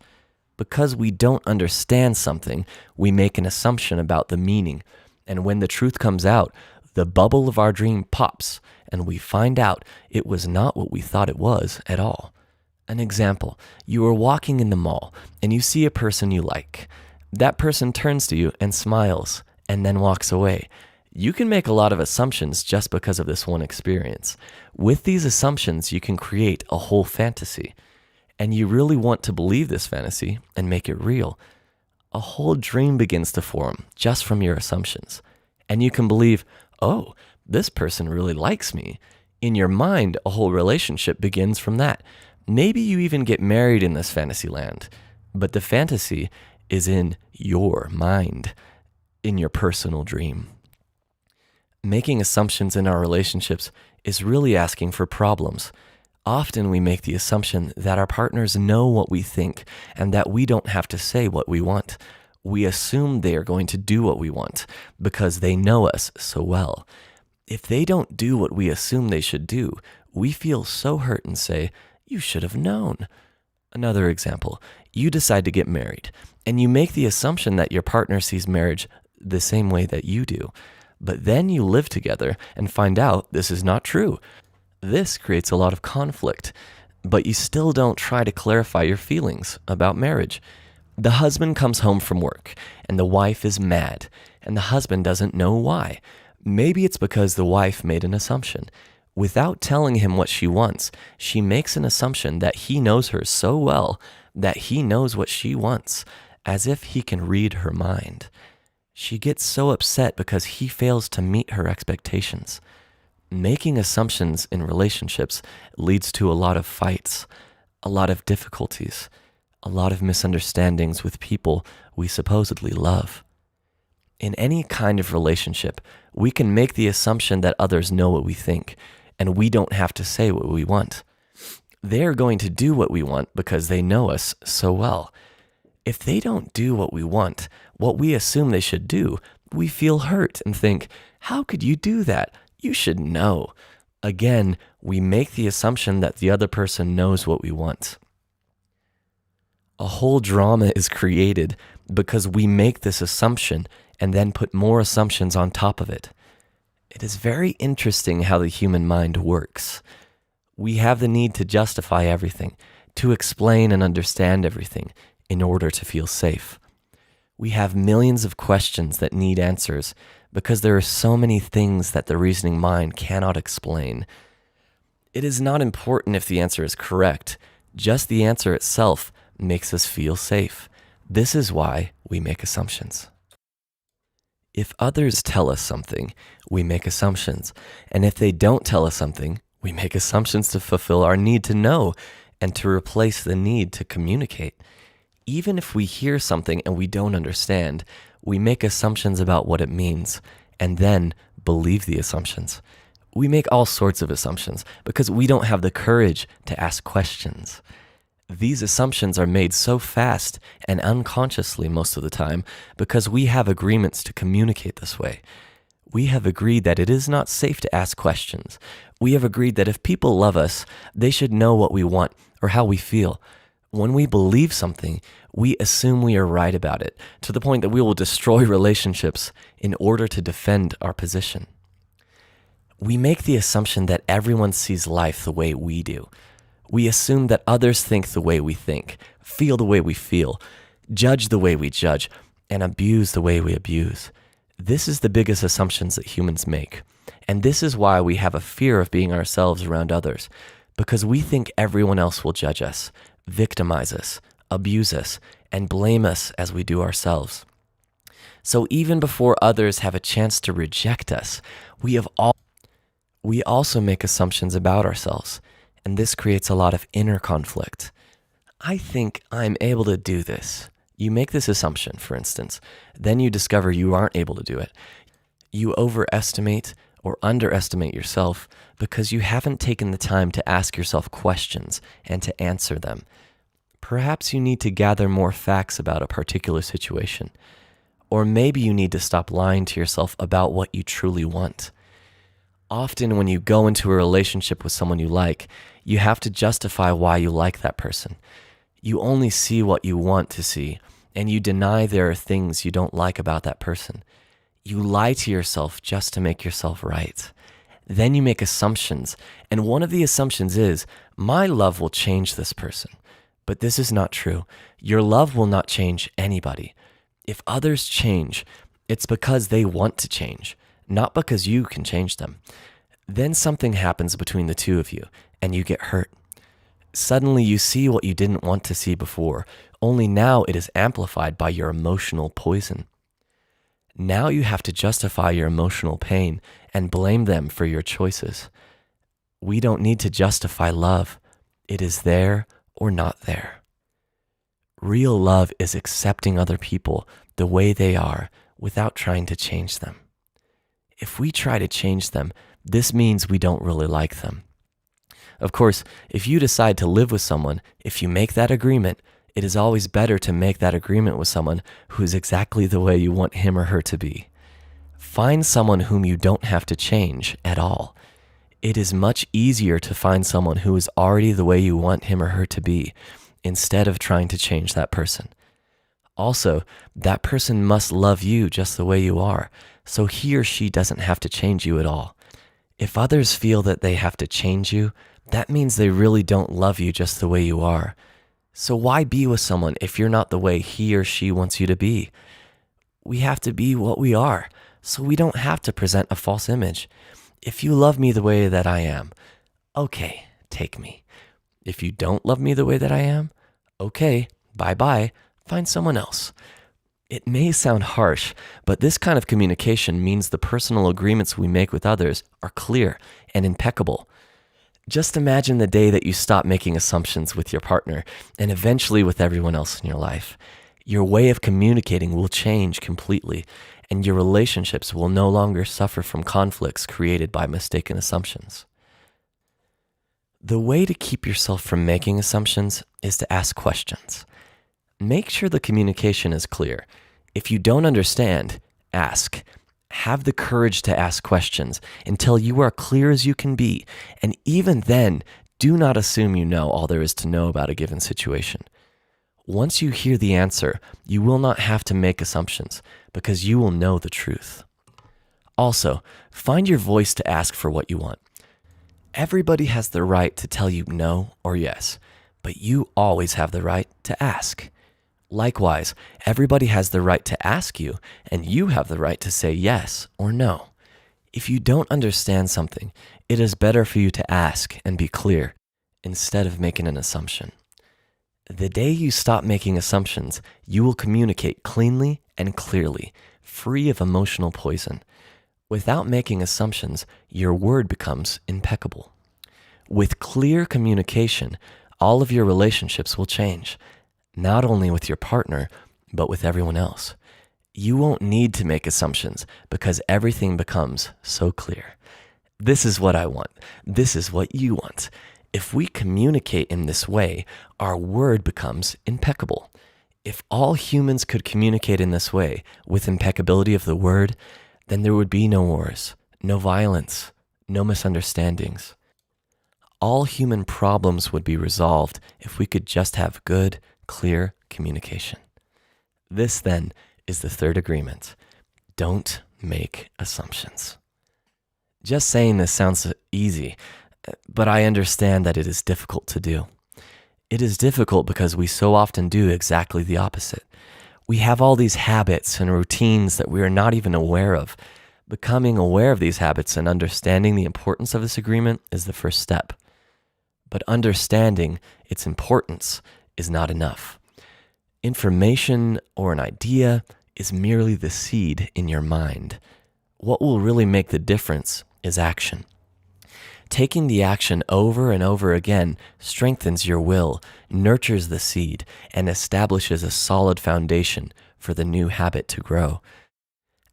Because we don't understand something, we make an assumption about the meaning. And when the truth comes out, the bubble of our dream pops, and we find out it was not what we thought it was at all. An example, you are walking in the mall and you see a person you like. That person turns to you and smiles and then walks away. You can make a lot of assumptions just because of this one experience. With these assumptions, you can create a whole fantasy. And you really want to believe this fantasy and make it real. A whole dream begins to form just from your assumptions. And you can believe, oh, this person really likes me. In your mind, a whole relationship begins from that. Maybe you even get married in this fantasy land, but the fantasy is in your mind, in your personal dream. Making assumptions in our relationships is really asking for problems. Often we make the assumption that our partners know what we think and that we don't have to say what we want. We assume they are going to do what we want because they know us so well. If they don't do what we assume they should do, we feel so hurt and say, "You should have known." Another example, you decide to get married and you make the assumption that your partner sees marriage the same way that you do. But then you live together and find out this is not true. This creates a lot of conflict, but you still don't try to clarify your feelings about marriage. The husband comes home from work and the wife is mad and the husband doesn't know why. Maybe it's because the wife made an assumption. Without telling him what she wants, she makes an assumption that he knows her so well that he knows what she wants, as if he can read her mind. She gets so upset because he fails to meet her expectations. Making assumptions in relationships leads to a lot of fights, a lot of difficulties, a lot of misunderstandings with people we supposedly love. In any kind of relationship, we can make the assumption that others know what we think, and we don't have to say what we want. They're going to do what we want because they know us so well. If they don't do what we want, what we assume they should do, we feel hurt and think, "How could you do that? You should know." Again, we make the assumption that the other person knows what we want. A whole drama is created because we make this assumption and then put more assumptions on top of it. It is very interesting how the human mind works. We have the need to justify everything, to explain and understand everything in order to feel safe. We have millions of questions that need answers because there are so many things that the reasoning mind cannot explain. It is not important if the answer is correct, just the answer itself makes us feel safe. This is why we make assumptions. If others tell us something, we make assumptions. And if they don't tell us something, we make assumptions to fulfill our need to know and to replace the need to communicate. Even if we hear something and we don't understand, we make assumptions about what it means and then believe the assumptions. We make all sorts of assumptions because we don't have the courage to ask questions. These assumptions are made so fast and unconsciously most of the time because we have agreements to communicate this way. We have agreed that it is not safe to ask questions. We have agreed that if people love us, they should know what we want or how we feel. When we believe something, we assume we are right about it, to the point that we will destroy relationships in order to defend our position. We make the assumption that everyone sees life the way we do. We assume that others think the way we think, feel the way we feel, judge the way we judge, and abuse the way we abuse. This is the biggest assumptions that humans make. And this is why we have a fear of being ourselves around others, because we think everyone else will judge us, victimize us, abuse us, and blame us as we do ourselves. So even before others have a chance to reject us, we also make assumptions about ourselves, and this creates a lot of inner conflict. I think I'm able to do this. You make this assumption, for instance, then you discover you aren't able to do it. You overestimate or underestimate yourself because you haven't taken the time to ask yourself questions and to answer them. Perhaps you need to gather more facts about a particular situation. Or maybe you need to stop lying to yourself about what you truly want. Often when you go into a relationship with someone you like, you have to justify why you like that person. You only see what you want to see, and you deny there are things you don't like about that person. You lie to yourself just to make yourself right. Then you make assumptions, and one of the assumptions is, my love will change this person. But this is not true. Your love will not change anybody. If others change, it's because they want to change, not because you can change them. Then something happens between the two of you, and you get hurt. Suddenly you see what you didn't want to see before, only now it is amplified by your emotional poison. Now you have to justify your emotional pain and blame them for your choices. We don't need to justify love. It is there or not there. Real love is accepting other people the way they are without trying to change them. If we try to change them, this means we don't really like them. Of course, if you decide to live with someone, if you make that agreement, it is always better to make that agreement with someone who is exactly the way you want him or her to be. Find someone whom you don't have to change at all. It is much easier to find someone who is already the way you want him or her to be, instead of trying to change that person. Also, that person must love you just the way you are, so he or she doesn't have to change you at all. If others feel that they have to change you, that means they really don't love you just the way you are. So why be with someone if you're not the way he or she wants you to be? We have to be what we are, so we don't have to present a false image. If you love me the way that I am, okay, take me. If you don't love me the way that I am, okay, bye-bye, find someone else. It may sound harsh, but this kind of communication means the personal agreements we make with others are clear and impeccable. Just imagine the day that you stop making assumptions with your partner and eventually with everyone else in your life. Your way of communicating will change completely, and your relationships will no longer suffer from conflicts created by mistaken assumptions. The way to keep yourself from making assumptions is to ask questions. Make sure the communication is clear. If you don't understand, ask. Have the courage to ask questions until you are clear as you can be, and even then, do not assume you know all there is to know about a given situation. Once you hear the answer, you will not have to make assumptions because you will know the truth. Also, find your voice to ask for what you want. Everybody has the right to tell you no or yes, but you always have the right to ask. Likewise, everybody has the right to ask you, and you have the right to say yes or no. If you don't understand something, it is better for you to ask and be clear instead of making an assumption. The day you stop making assumptions, you will communicate cleanly and clearly, free of emotional poison. Without making assumptions, your word becomes impeccable. With clear communication, all of your relationships will change, not only with your partner, but with everyone else. You won't need to make assumptions because everything becomes so clear. This is what I want. This is what you want. If we communicate in this way, our word becomes impeccable. If all humans could communicate in this way, with impeccability of the word, then there would be no wars, no violence, no misunderstandings. All human problems would be resolved if we could just have good, clear communication. This, then, is the third agreement. Don't make assumptions. Just saying this sounds easy, but I understand that it is difficult to do. It is difficult because we so often do exactly the opposite. We have all these habits and routines that we are not even aware of. Becoming aware of these habits and understanding the importance of this agreement is the first step. But understanding its importance is not enough. Information or an idea is merely the seed in your mind. What will really make the difference is action. Taking the action over and over again strengthens your will, nurtures the seed, and establishes a solid foundation for the new habit to grow.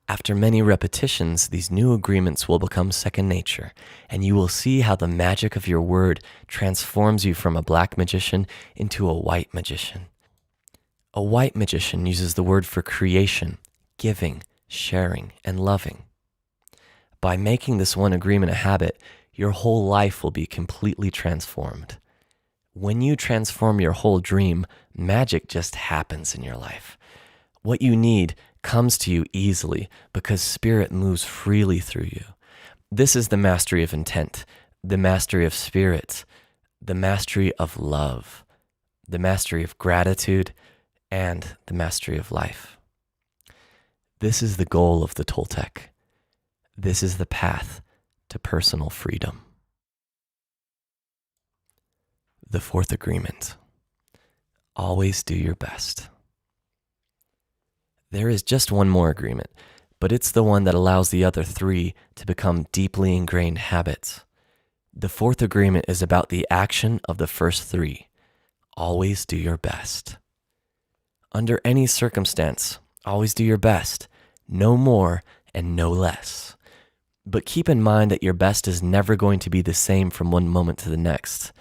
After many repetitions, these new agreements will become second nature, and you will see how the magic of your word transforms you from a black magician into a white magician. A white magician uses the word for creation, giving, sharing, and loving. By making this one agreement a habit, your whole life will be completely transformed. When you transform your whole dream, magic just happens in your life. What you need comes to you easily because spirit moves freely through you. This is the mastery of intent, the mastery of spirit, the mastery of love, the mastery of gratitude, and the mastery of life. This is the goal of the Toltec. This is the path to personal freedom. The fourth agreement: always do your best. There is just one more agreement, but it's the one that allows the other three to become deeply ingrained habits. The fourth agreement is about the action of the first three. Always do your best. Under any circumstance, always do your best, no more and no less. But keep in mind that your best is never going to be the same from one moment to the next.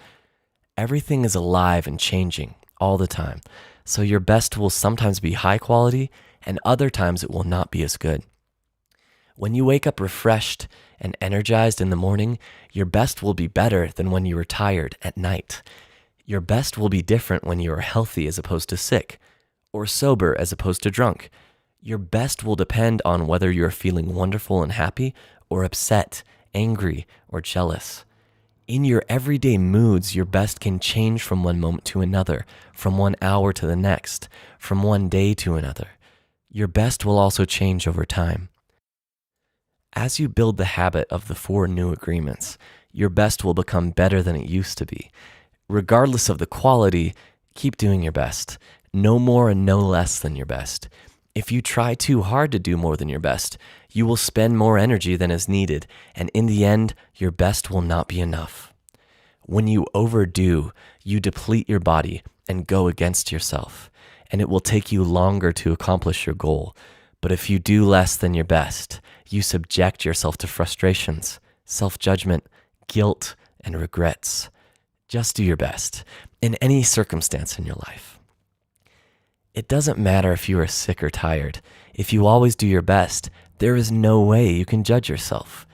Everything is alive and changing all the time, so your best will sometimes be high quality and other times it will not be as good. When you wake up refreshed and energized in the morning, your best will be better than when you were tired at night. Your best will be different when you are healthy as opposed to sick, or sober as opposed to drunk. Your best will depend on whether you're feeling wonderful and happy or upset, angry, or jealous. In your everyday moods, your best can change from one moment to another, from 1 hour to the next, from one day to another. Your best will also change over time. As you build the habit of the 4 new agreements, your best will become better than it used to be. Regardless of the quality, keep doing your best. No more and no less than your best. If you try too hard to do more than your best, you will spend more energy than is needed, and in the end, your best will not be enough. When you overdo, you deplete your body and go against yourself, and it will take you longer to accomplish your goal. But if you do less than your best, you subject yourself to frustrations, self-judgment, guilt, and regrets. Just do your best in any circumstance in your life. It doesn't matter if you are sick or tired. If you always do your best, there is no way you can judge yourself.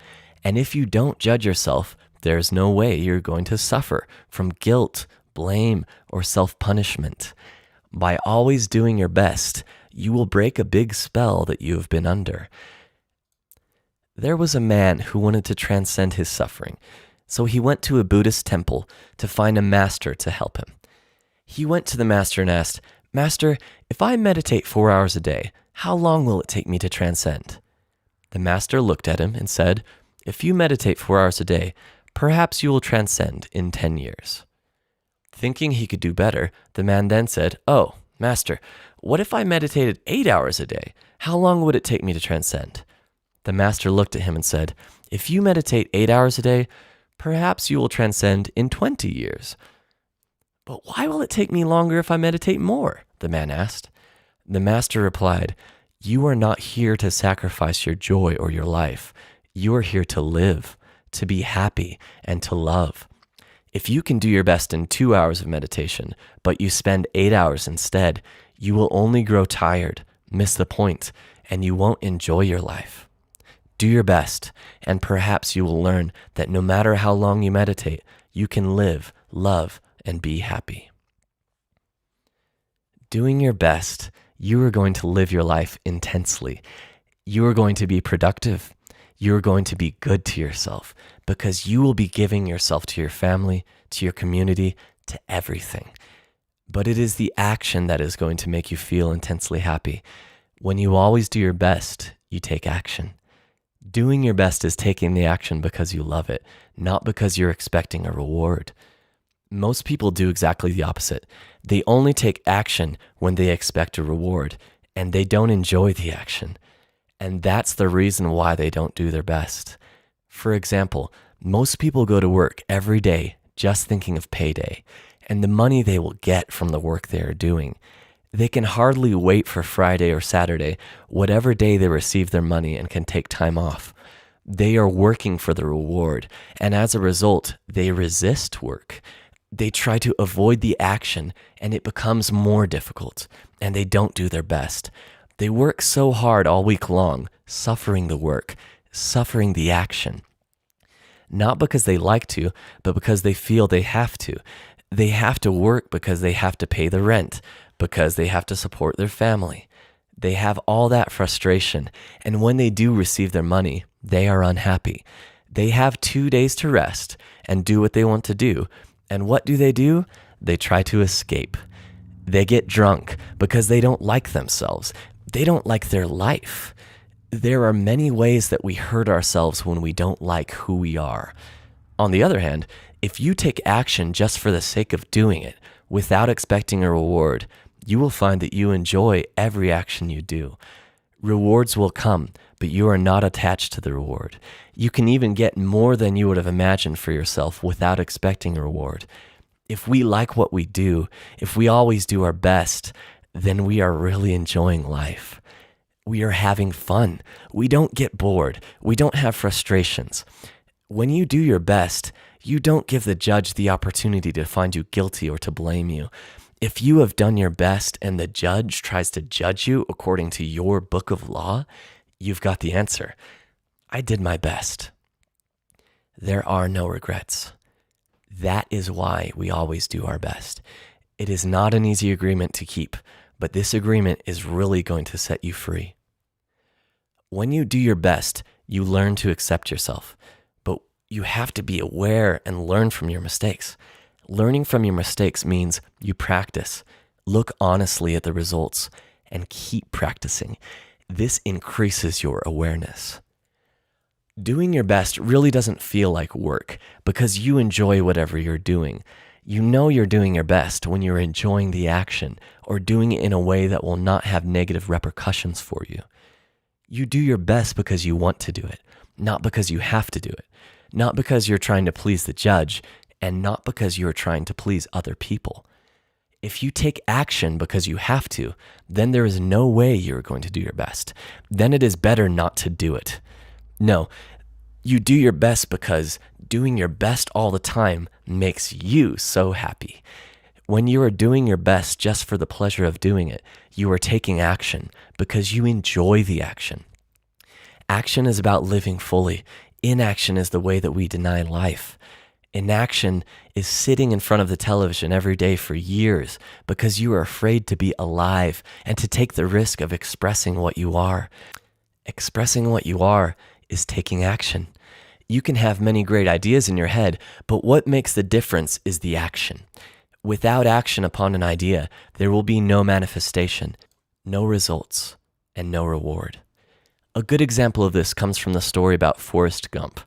And if you don't judge yourself, there's no way you're going to suffer from guilt, blame, or self-punishment. By always doing your best, you will break a big spell that you have been under. There was a man who wanted to transcend his suffering, so he went to a Buddhist temple to find a master to help him. He went to the master and asked, "Master, if I meditate 4 hours a day, how long will it take me to transcend?" The master looked at him and said, "If you meditate 4 hours a day, perhaps you will transcend in 10 years. Thinking he could do better, the man then said, "Oh, master, what if I meditated 8 hours a day? How long would it take me to transcend?" The master looked at him and said, "If you meditate 8 hours a day, perhaps you will transcend in 20 years. "But why will it take me longer if I meditate more?" the man asked. The master replied, "You are not here to sacrifice your joy or your life. You are here to live, to be happy, and to love. If you can do your best in 2 hours of meditation, but you spend 8 hours instead, you will only grow tired, miss the point, and you won't enjoy your life. Do your best, and perhaps you will learn that no matter how long you meditate, you can live, love, and be happy." Doing your best, you are going to live your life intensely. You are going to be productive. You are going to be good to yourself because you will be giving yourself to your family, to your community, to everything. But it is the action that is going to make you feel intensely happy. When you always do your best, you take action. Doing your best is taking the action because you love it, not because you're expecting a reward. Most people do exactly the opposite. They only take action when they expect a reward, and they don't enjoy the action. And that's the reason why they don't do their best. For example, most people go to work every day just thinking of payday and the money they will get from the work they are doing. They can hardly wait for Friday or Saturday, whatever day they receive their money and can take time off. They are working for the reward, and as a result, they resist work. They try to avoid the action, and it becomes more difficult, and they don't do their best. They work so hard all week long, suffering the work, suffering the action. Not because they like to, but because they feel they have to. They have to work because they have to pay the rent, because they have to support their family. They have all that frustration, and when they do receive their money, they are unhappy. They have 2 days to rest and do what they want to do. And what do? They try to escape. They get drunk because they don't like themselves. They don't like their life. There are many ways that we hurt ourselves when we don't like who we are. On the other hand, if you take action just for the sake of doing it, without expecting a reward, you will find that you enjoy every action you do. Rewards will come, but you are not attached to the reward. You can even get more than you would have imagined for yourself without expecting a reward. If we like what we do, if we always do our best, then we are really enjoying life. We are having fun. We don't get bored. We don't have frustrations. When you do your best, you don't give the judge the opportunity to find you guilty or to blame you. If you have done your best and the judge tries to judge you according to your book of law, you've got the answer. I did my best. There are no regrets. That is why we always do our best. It is not an easy agreement to keep, but this agreement is really going to set you free. When you do your best, you learn to accept yourself, but you have to be aware and learn from your mistakes. Learning from your mistakes means you practice, look honestly at the results, and keep practicing. This increases your awareness. Doing your best really doesn't feel like work because you enjoy whatever you're doing. You know you're doing your best when you're enjoying the action or doing it in a way that will not have negative repercussions for you. You do your best because you want to do it, not because you have to do it, not because you're trying to please the judge, and not because you're trying to please other people. If you take action because you have to, then there is no way you're going to do your best. Then it is better not to do it. No, you do your best because doing your best all the time makes you so happy. When you are doing your best just for the pleasure of doing it, you are taking action because you enjoy the action. Action is about living fully. Inaction is the way that we deny life. Inaction is sitting in front of the television every day for years because you are afraid to be alive and to take the risk of expressing what you are. Expressing what you are is taking action. You can have many great ideas in your head, but what makes the difference is the action. Without action upon an idea, there will be no manifestation, no results, and no reward. A good example of this comes from the story about Forrest Gump.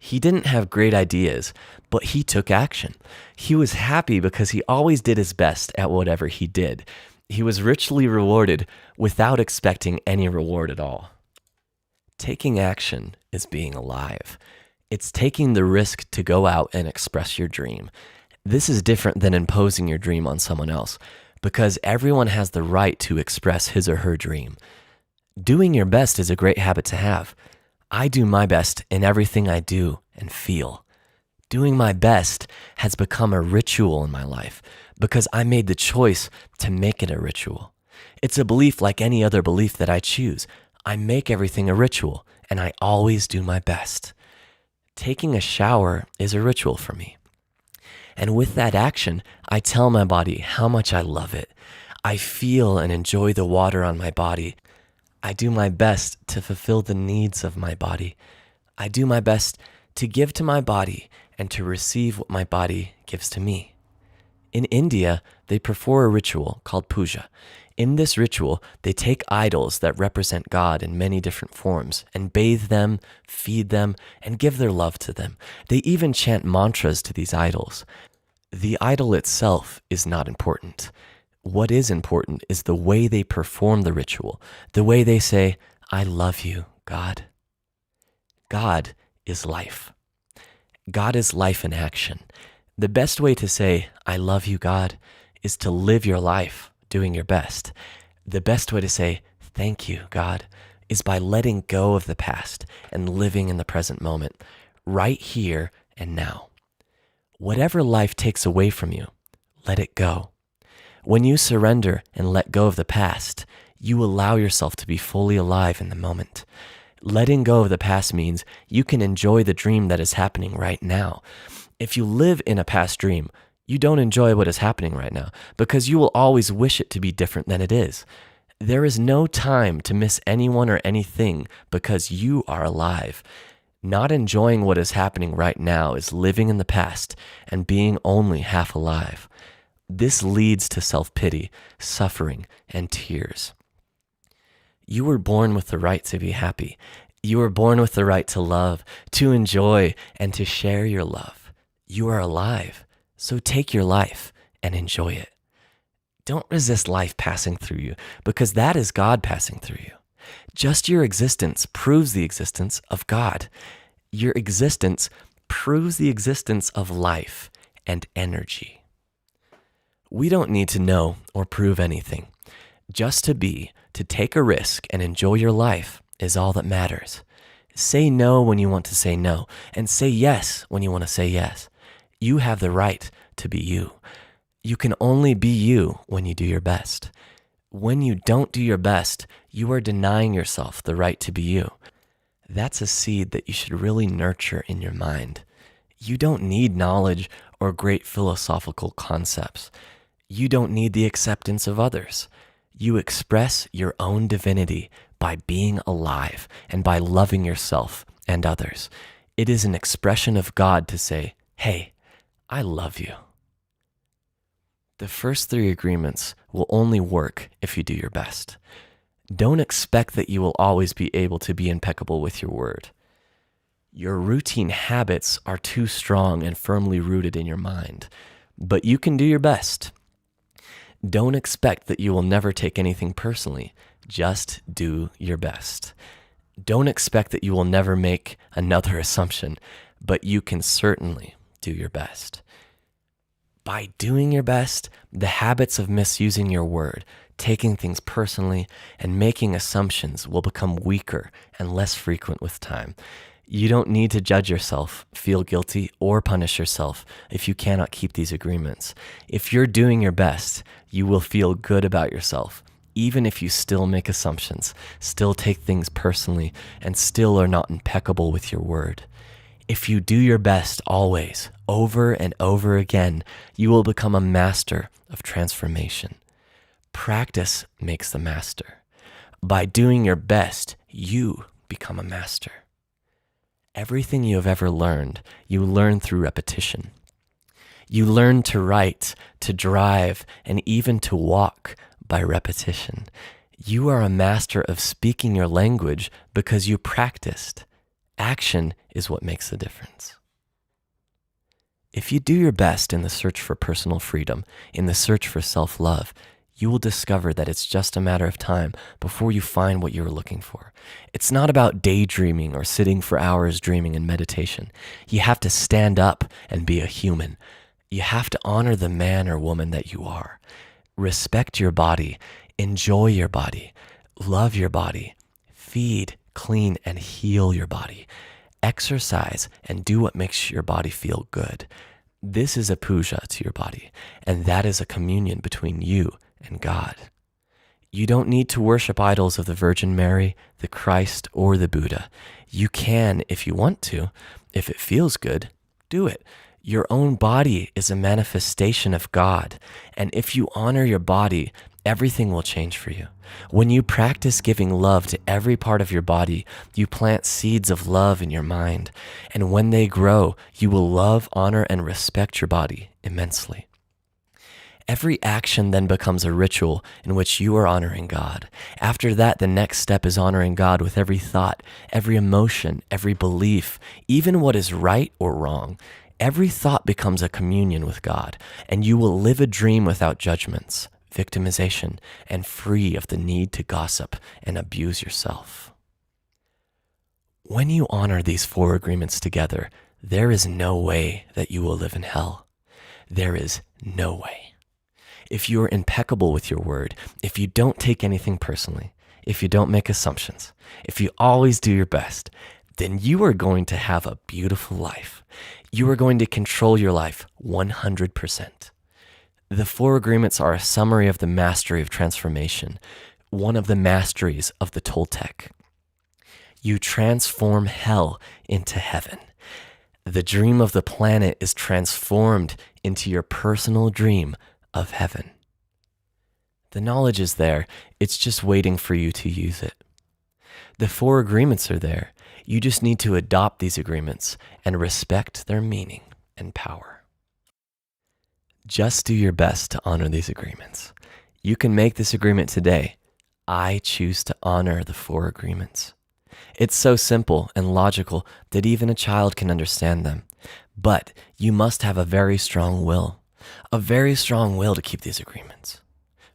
He didn't have great ideas, but he took action. He was happy because he always did his best at whatever he did. He was richly rewarded without expecting any reward at all. Taking action is being alive. It's taking the risk to go out and express your dream. This is different than imposing your dream on someone else because everyone has the right to express his or her dream. Doing your best is a great habit to have. I do my best in everything I do and feel. Doing my best has become a ritual in my life because I made the choice to make it a ritual. It's a belief like any other belief that I choose. I make everything a ritual and I always do my best. Taking a shower is a ritual for me. And with that action, I tell my body how much I love it. I feel and enjoy the water on my body. I do my best to fulfill the needs of my body. I do my best to give to my body and to receive what my body gives to me. In India, they perform a ritual called puja. In this ritual, they take idols that represent God in many different forms and bathe them, feed them, and give their love to them. They even chant mantras to these idols. The idol itself is not important. What is important is the way they perform the ritual, the way they say, "I love you, God." God is life. God is life in action. The best way to say, "I love you, God," is to live your life doing your best, the best way to say, thank you, God, is by letting go of the past and living in the present moment, right here and now. Whatever life takes away from you, let it go. When you surrender and let go of the past, you allow yourself to be fully alive in the moment. Letting go of the past means you can enjoy the dream that is happening right now. If you live in a past dream, you don't enjoy what is happening right now because you will always wish it to be different than it is. There is no time to miss anyone or anything because you are alive. Not enjoying what is happening right now is living in the past and being only half alive. This leads to self-pity, suffering, and tears. You were born with the right to be happy. You were born with the right to love, to enjoy, and to share your love. You are alive, so take your life and enjoy it. Don't resist life passing through you because that is God passing through you. Just your existence proves the existence of God. Your existence proves the existence of life and energy. We don't need to know or prove anything. Just to be, to take a risk and enjoy your life is all that matters. Say no when you want to say no, and say yes when you want to say yes. You have the right to be you. You can only be you when you do your best. When you don't do your best, you are denying yourself the right to be you. That's a seed that you should really nurture in your mind. You don't need knowledge or great philosophical concepts. You don't need the acceptance of others. You express your own divinity by being alive and by loving yourself and others. It is an expression of God to say, hey, I love you. The first 3 agreements will only work if you do your best. Don't expect that you will always be able to be impeccable with your word. Your routine habits are too strong and firmly rooted in your mind, but you can do your best. Don't expect that you will never take anything personally. Just do your best. Don't expect that you will never make another assumption, but you can certainly do your best. By doing your best, the habits of misusing your word, taking things personally, and making assumptions will become weaker and less frequent with time. You don't need to judge yourself, feel guilty, or punish yourself if you cannot keep these agreements. If you're doing your best, you will feel good about yourself, even if you still make assumptions, still take things personally, and still are not impeccable with your word. If you do your best always, over and over again, you will become a master of transformation. Practice makes the master. By doing your best, you become a master. Everything you have ever learned, you learn through repetition. You learn to write, to drive, and even to walk by repetition. You are a master of speaking your language because you practiced. Action is what makes the difference. If you do your best in the search for personal freedom, in the search for self-love, you will discover that it's just a matter of time before you find what you're looking for. It's not about daydreaming or sitting for hours dreaming in meditation. You have to stand up and be a human. You have to honor the man or woman that you are. Respect your body, enjoy your body, love your body, feed, clean, and heal your body. Exercise and do what makes your body feel good. This is a puja to your body, and that is a communion between you and God. You don't need to worship idols of the Virgin Mary, the Christ, or the Buddha. You can, if you want to, if it feels good, do it. Your own body is a manifestation of God, and if you honor your body, everything will change for you. When you practice giving love to every part of your body, you plant seeds of love in your mind, and when they grow, you will love, honor, and respect your body immensely. Every action then becomes a ritual in which you are honoring God. After that, the next step is honoring God with every thought, every emotion, every belief, even what is right or wrong. Every thought becomes a communion with God, and you will live a dream without judgments, victimization, and free of the need to gossip and abuse yourself. When you honor these 4 agreements together, there is no way that you will live in hell. There is no way. if you are impeccable with your word, if you don't take anything personally, if you don't make assumptions, if you always do your best, then you are going to have a beautiful life. You are going to control your life 100%. The 4 agreements are a summary of the mastery of transformation, one of the masteries of the Toltec. You transform hell into heaven. The dream of the planet is transformed into your personal dream of heaven. The knowledge is there. It's just waiting for you to use it. The 4 agreements are there. You just need to adopt these agreements and respect their meaning and power. Just do your best to honor these agreements. You can make this agreement today. I choose to honor the 4 agreements. It's so simple and logical that even a child can understand them. But you must have a very strong will to keep these agreements.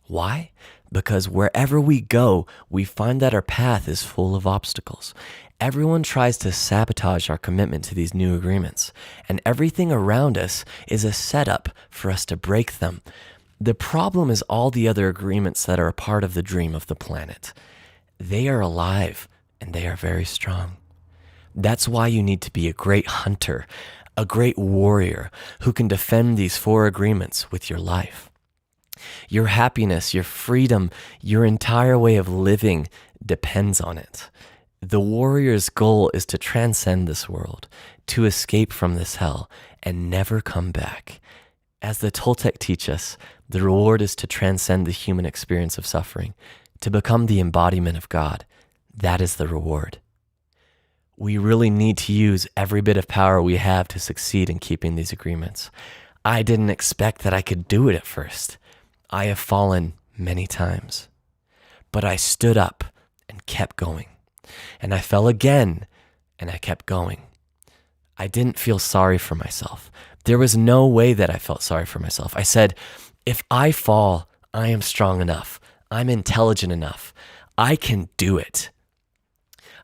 Why? Because wherever we go, we find that our path is full of obstacles. Everyone tries to sabotage our commitment to these new agreements, and everything around us is a setup for us to break them. The problem is all the other agreements that are a part of the dream of the planet. They are alive, and they are very strong. That's why you need to be a great hunter, a great warrior who can defend these 4 agreements with your life. Your happiness, your freedom, your entire way of living depends on it. The warrior's goal is to transcend this world, to escape from this hell, and never come back. As the Toltec teach us, the reward is to transcend the human experience of suffering, to become the embodiment of God. That is the reward. We really need to use every bit of power we have to succeed in keeping these agreements. I didn't expect that I could do it at first. I have fallen many times, but I stood up and kept going. And I fell again, and I kept going. I didn't feel sorry for myself. There was no way that I felt sorry for myself. I said, if I fall, I am strong enough. I'm intelligent enough. I can do it.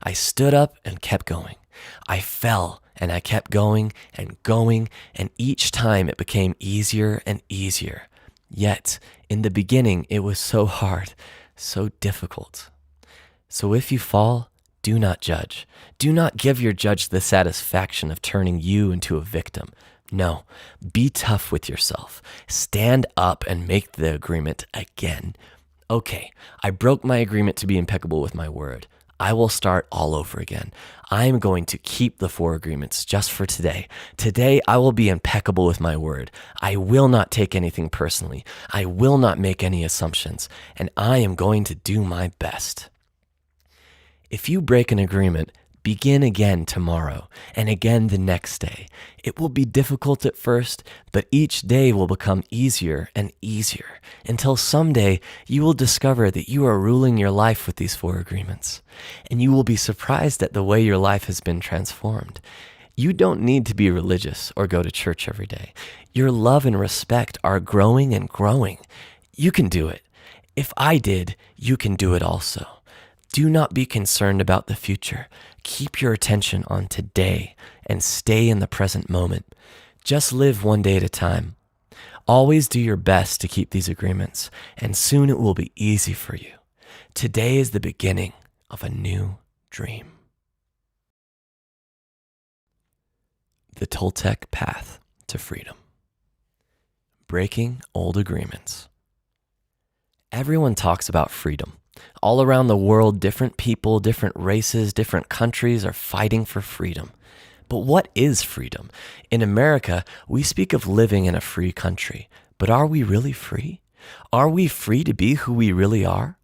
I stood up and kept going. I fell and I kept going, and each time it became easier and easier. Yet, in the beginning, it was so hard, so difficult. So if you fall, do not judge. Do not give your judge the satisfaction of turning you into a victim. No, be tough with yourself. Stand up and make the agreement again. Okay, I broke my agreement to be impeccable with my word. I will start all over again. I am going to keep the 4 agreements just for today. Today, I will be impeccable with my word. I will not take anything personally. I will not make any assumptions, and I am going to do my best. If you break an agreement, begin again tomorrow and again the next day. It will be difficult at first, but each day will become easier and easier until someday you will discover that you are ruling your life with these 4 agreements, and you will be surprised at the way your life has been transformed. You don't need to be religious or go to church every day. Your love and respect are growing and growing. You can do it. If I did, you can do it also. Do not be concerned about the future. Keep your attention on today and stay in the present moment. Just live one day at a time. Always do your best to keep these agreements, and soon it will be easy for you. Today is the beginning of a new dream. The Toltec Path to Freedom. Breaking old agreements. Everyone talks about freedom. All around the world, different people, different races, different countries are fighting for freedom. But what is freedom? In America, we speak of living in a free country. But are we really free? Are we free to be who we really are?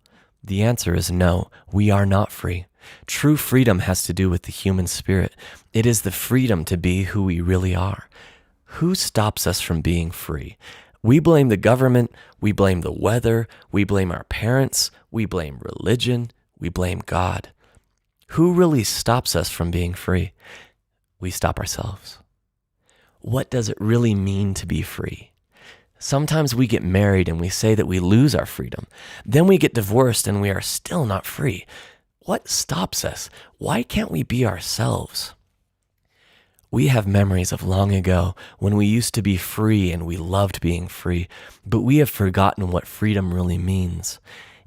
The answer is no, we are not free. True freedom has to do with the human spirit. It is the freedom to be who we really are. Who stops us from being free? We blame the government, we blame the weather, we blame our parents, we blame religion, we blame God. Who really stops us from being free? We stop ourselves. What does it really mean to be free? Sometimes we get married and we say that we lose our freedom. Then we get divorced and we are still not free. What stops us? Why can't we be ourselves? We have memories of long ago when we used to be free and we loved being free, but we have forgotten what freedom really means.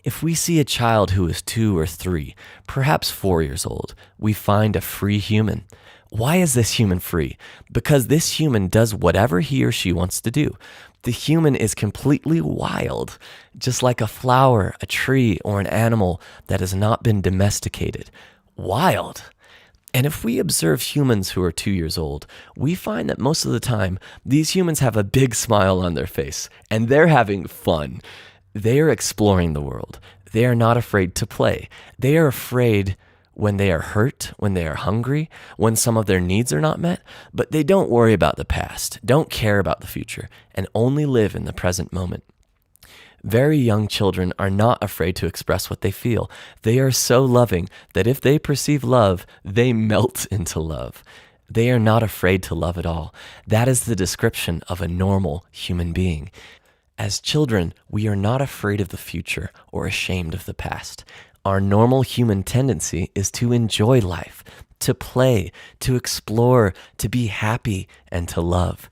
If we see a child who is 2 or 3, perhaps 4 years old, we find a free human. Why is this human free? Because this human does whatever he or she wants to do. The human is completely wild, just like a flower, a tree, or an animal that has not been domesticated. Wild. And if we observe humans who are 2 years old, we find that most of the time, these humans have a big smile on their face, and they're having fun. They are exploring the world. They are not afraid to play. They are afraid when they are hurt, when they are hungry, when some of their needs are not met, but they don't worry about the past, don't care about the future, and only live in the present moment. Very young children are not afraid to express what they feel. They are so loving that if they perceive love, they melt into love. They are not afraid to love at all. That is the description of a normal human being. As children, we are not afraid of the future or ashamed of the past. Our normal human tendency is to enjoy life, to play, to explore, to be happy, and to love.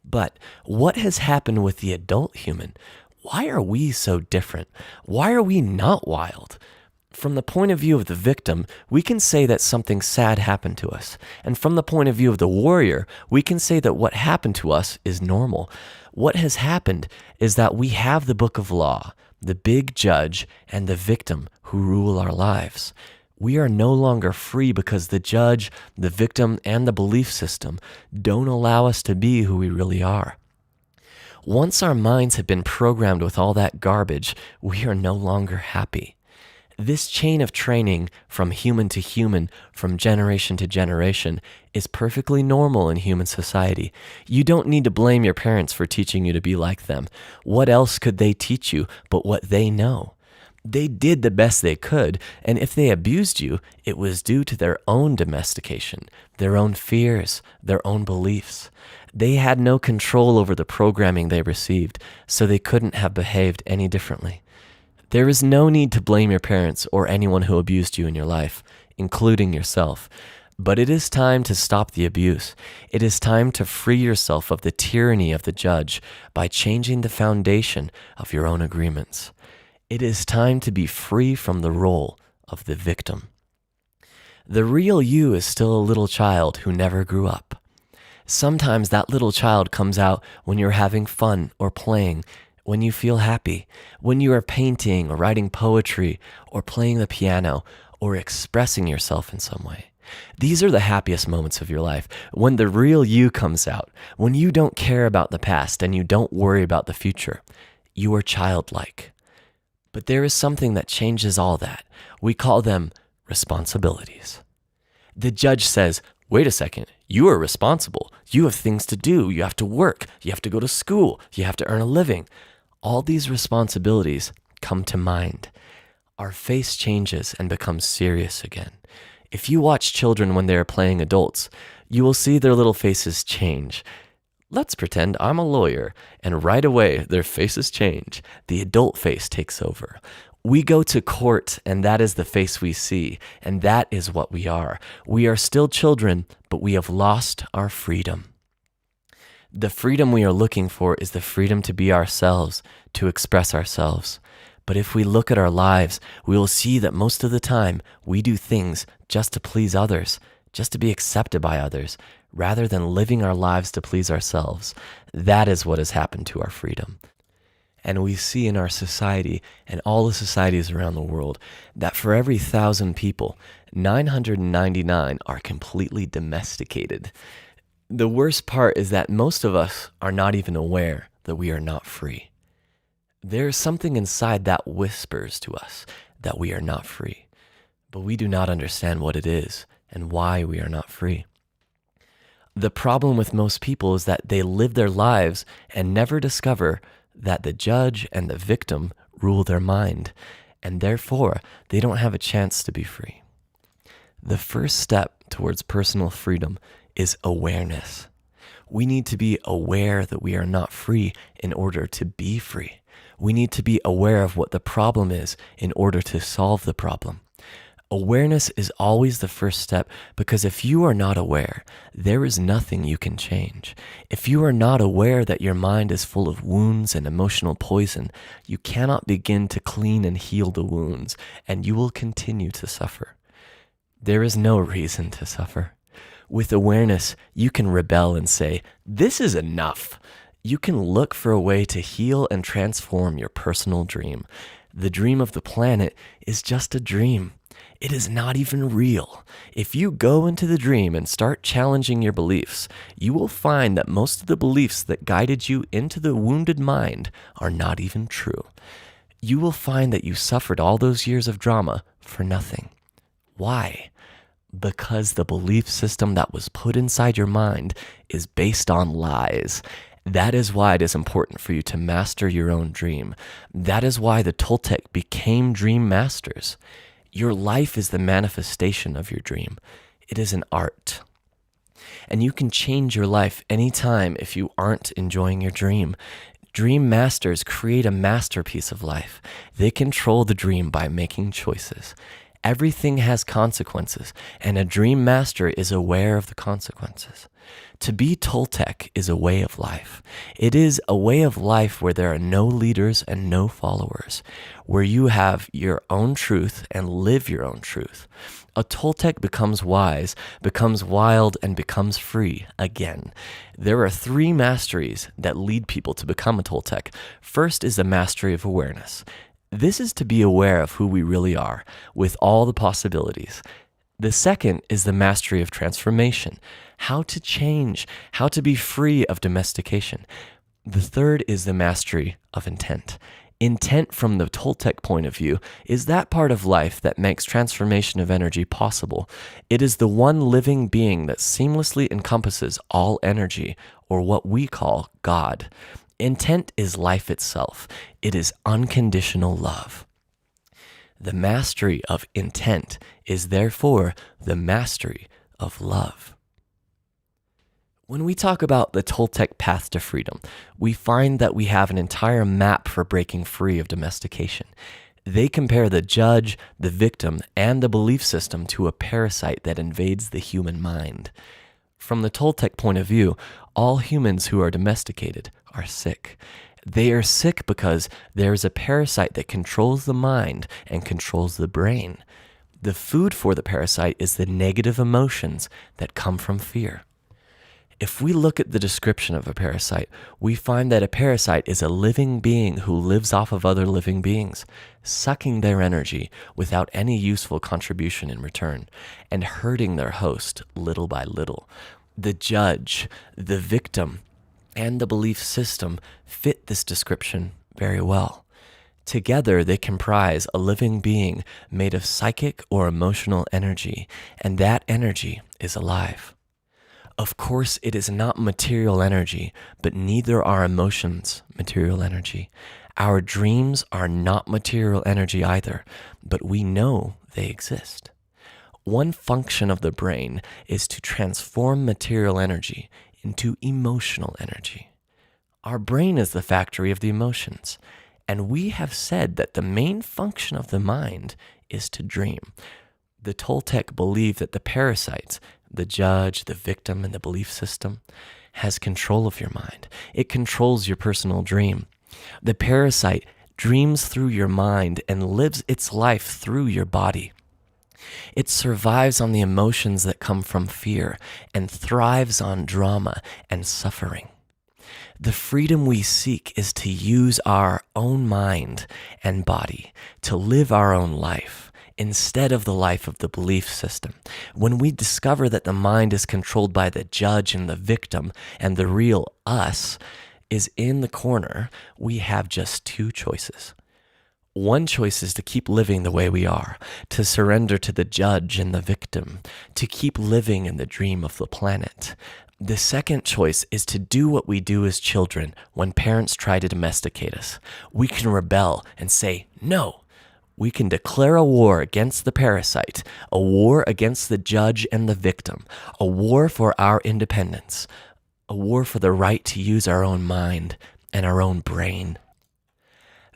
But what has happened with the adult human? Why are we so different? Why are we not wild? From the point of view of the victim, we can say that something sad happened to us. And from the point of view of the warrior, we can say that what happened to us is normal. What has happened is that we have the book of law, the big judge, and the victim who rule our lives. We are no longer free because the judge, the victim, and the belief system don't allow us to be who we really are. Once our minds have been programmed with all that garbage, we are no longer happy. This chain of training from human to human, from generation to generation, is perfectly normal in human society. You don't need to blame your parents for teaching you to be like them. What else could they teach you but what they know? They did the best they could, and if they abused you, it was due to their own domestication, their own fears, their own beliefs. They had no control over the programming they received, so they couldn't have behaved any differently. There is no need to blame your parents or anyone who abused you in your life, including yourself. But it is time to stop the abuse. It is time to free yourself of the tyranny of the judge by changing the foundation of your own agreements. It is time to be free from the role of the victim. The real you is still a little child who never grew up. Sometimes that little child comes out when you're having fun or playing, when you feel happy, when you are painting or writing poetry or playing the piano or expressing yourself in some way. These are the happiest moments of your life, when the real you comes out, when you don't care about the past and you don't worry about the future. You are childlike. But there is something that changes all that. We call them responsibilities. The judge says, wait a second, you are responsible. You have things to do. You have to work. You have to go to school. You have to earn a living. All these responsibilities come to mind. Our face changes and becomes serious again. If you watch children when they are playing adults, you will see their little faces change. Let's pretend I'm a lawyer, and right away their faces change. The adult face takes over. We go to court, and that is the face we see, and that is what we are. We are still children, but we have lost our freedom. The freedom we are looking for is the freedom to be ourselves, to express ourselves. But if we look at our lives, we will see that most of the time we do things just to please others, just to be accepted by others, rather than living our lives to please ourselves. That is what has happened to our freedom. And we see in our society and all the societies around the world that for every 1,000 people, 999 are completely domesticated. The worst part is that most of us are not even aware that we are not free. There is something inside that whispers to us that we are not free, but we do not understand what it is and why we are not free. The problem with most people is that they live their lives and never discover that the judge and the victim rule their mind, and therefore they don't have a chance to be free. The first step towards personal freedom is awareness. We need to be aware that we are not free in order to be free. We need to be aware of what the problem is in order to solve the problem. Awareness is always the first step because if you are not aware, there is nothing you can change. If you are not aware that your mind is full of wounds and emotional poison, you cannot begin to clean and heal the wounds, and you will continue to suffer. There is no reason to suffer. With awareness, you can rebel and say, "This is enough." You can look for a way to heal and transform your personal dream. The dream of the planet is just a dream. It is not even real. If you go into the dream and start challenging your beliefs, you will find that most of the beliefs that guided you into the wounded mind are not even true. You will find that you suffered all those years of drama for nothing. Why? Because the belief system that was put inside your mind is based on lies. That is why it is important for you to master your own dream. That is why the Toltec became dream masters. Your life is the manifestation of your dream. It is an art. And you can change your life anytime if you aren't enjoying your dream. Dream masters create a masterpiece of life. They control the dream by making choices. Everything has consequences, and a dream master is aware of the consequences. To be Toltec is a way of life. It is a way of life where there are no leaders and no followers, where you have your own truth and live your own truth. A Toltec becomes wise, becomes wild, and becomes free again. There are 3 masteries that lead people to become a Toltec. First is the mastery of awareness. This is to be aware of who we really are, with all the possibilities. The second is the mastery of transformation, how to change, how to be free of domestication. The third is the mastery of intent. Intent from the Toltec point of view is that part of life that makes transformation of energy possible. It is the one living being that seamlessly encompasses all energy, or what we call God. Intent is life itself. It is unconditional love. The mastery of intent is therefore the mastery of love. When we talk about the Toltec path to freedom, we find that we have an entire map for breaking free of domestication. They compare the judge, the victim, and the belief system to a parasite that invades the human mind. From the Toltec point of view, all humans who are domesticated are sick. They are sick because there is a parasite that controls the mind and controls the brain. The food for the parasite is the negative emotions that come from fear. If we look at the description of a parasite, we find that a parasite is a living being who lives off of other living beings, sucking their energy without any useful contribution in return, and hurting their host little by little. The judge, the victim, and the belief system fit this description very well. Together, they comprise a living being made of psychic or emotional energy, and that energy is alive. Of course, it is not material energy, but neither are emotions material energy. Our dreams are not material energy either, but we know they exist. One function of the brain is to transform material energy into emotional energy. Our brain is the factory of the emotions, and we have said that the main function of the mind is to dream. The Toltec believe that the parasites, the judge, the victim, and the belief system, has control of your mind. It controls your personal dream. The parasite dreams through your mind and lives its life through your body. It survives on the emotions that come from fear and thrives on drama and suffering. The freedom we seek is to use our own mind and body to live our own life instead of the life of the belief system. When we discover that the mind is controlled by the judge and the victim and the real us is in the corner, we have just 2 choices. One choice is to keep living the way we are, to surrender to the judge and the victim, to keep living in the dream of the planet. The second choice is to do what we do as children when parents try to domesticate us. We can rebel and say, no. We can declare a war against the parasite, a war against the judge and the victim, a war for our independence, a war for the right to use our own mind and our own brain.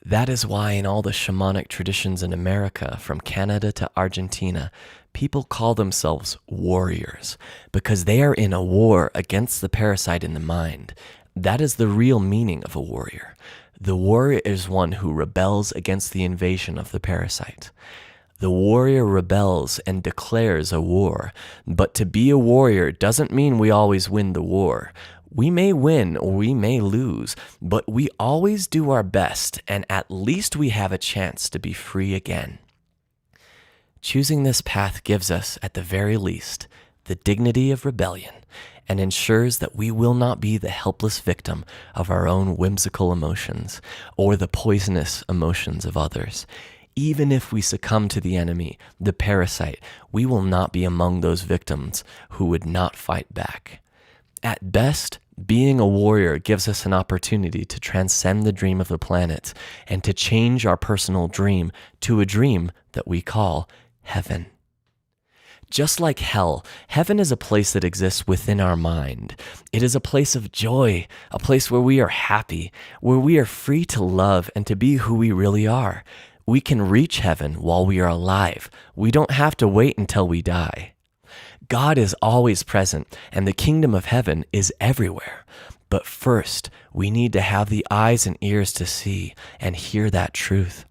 That is why in all the shamanic traditions in America, from Canada to Argentina, people call themselves warriors because they are in a war against the parasite in the mind. That is the real meaning of a warrior. The warrior is one who rebels against the invasion of the parasite. The warrior rebels and declares a war, but to be a warrior doesn't mean we always win the war. We may win or we may lose, but we always do our best, and at least we have a chance to be free again. Choosing this path gives us, at the very least, the dignity of rebellion and ensures that we will not be the helpless victim of our own whimsical emotions or the poisonous emotions of others. Even if we succumb to the enemy, the parasite, we will not be among those victims who would not fight back. At best, being a warrior gives us an opportunity to transcend the dream of the planet and to change our personal dream to a dream that we call heaven. Just like hell, heaven is a place that exists within our mind. It is a place of joy, a place where we are happy, where we are free to love and to be who we really are. We can reach heaven while we are alive. We don't have to wait until we die. God is always present, and the kingdom of heaven is everywhere. But first, we need to have the eyes and ears to see and hear that truth.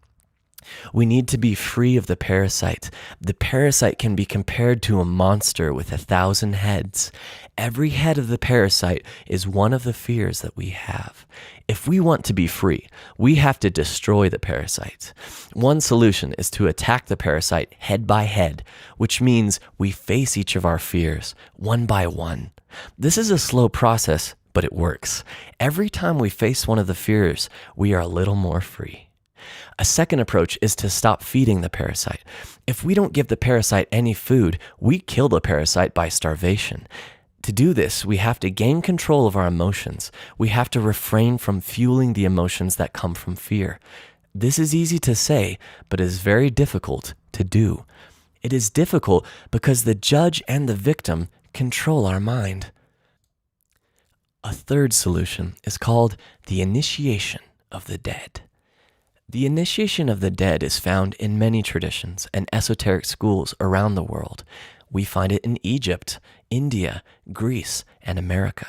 We need to be free of the parasite. The parasite can be compared to a monster with 1,000 heads. Every head of the parasite is one of the fears that we have. If we want to be free, we have to destroy the parasite. One solution is to attack the parasite head by head, which means we face each of our fears one by one. This is a slow process, but it works. Every time we face one of the fears, we are a little more free. A second approach is to stop feeding the parasite. If we don't give the parasite any food, we kill the parasite by starvation. To do this, we have to gain control of our emotions. We have to refrain from fueling the emotions that come from fear. This is easy to say, but is very difficult to do. It is difficult because the judge and the victim control our mind. A third solution is called the initiation of the dead. The initiation of the dead is found in many traditions and esoteric schools around the world. We find it in Egypt, India, Greece, and America.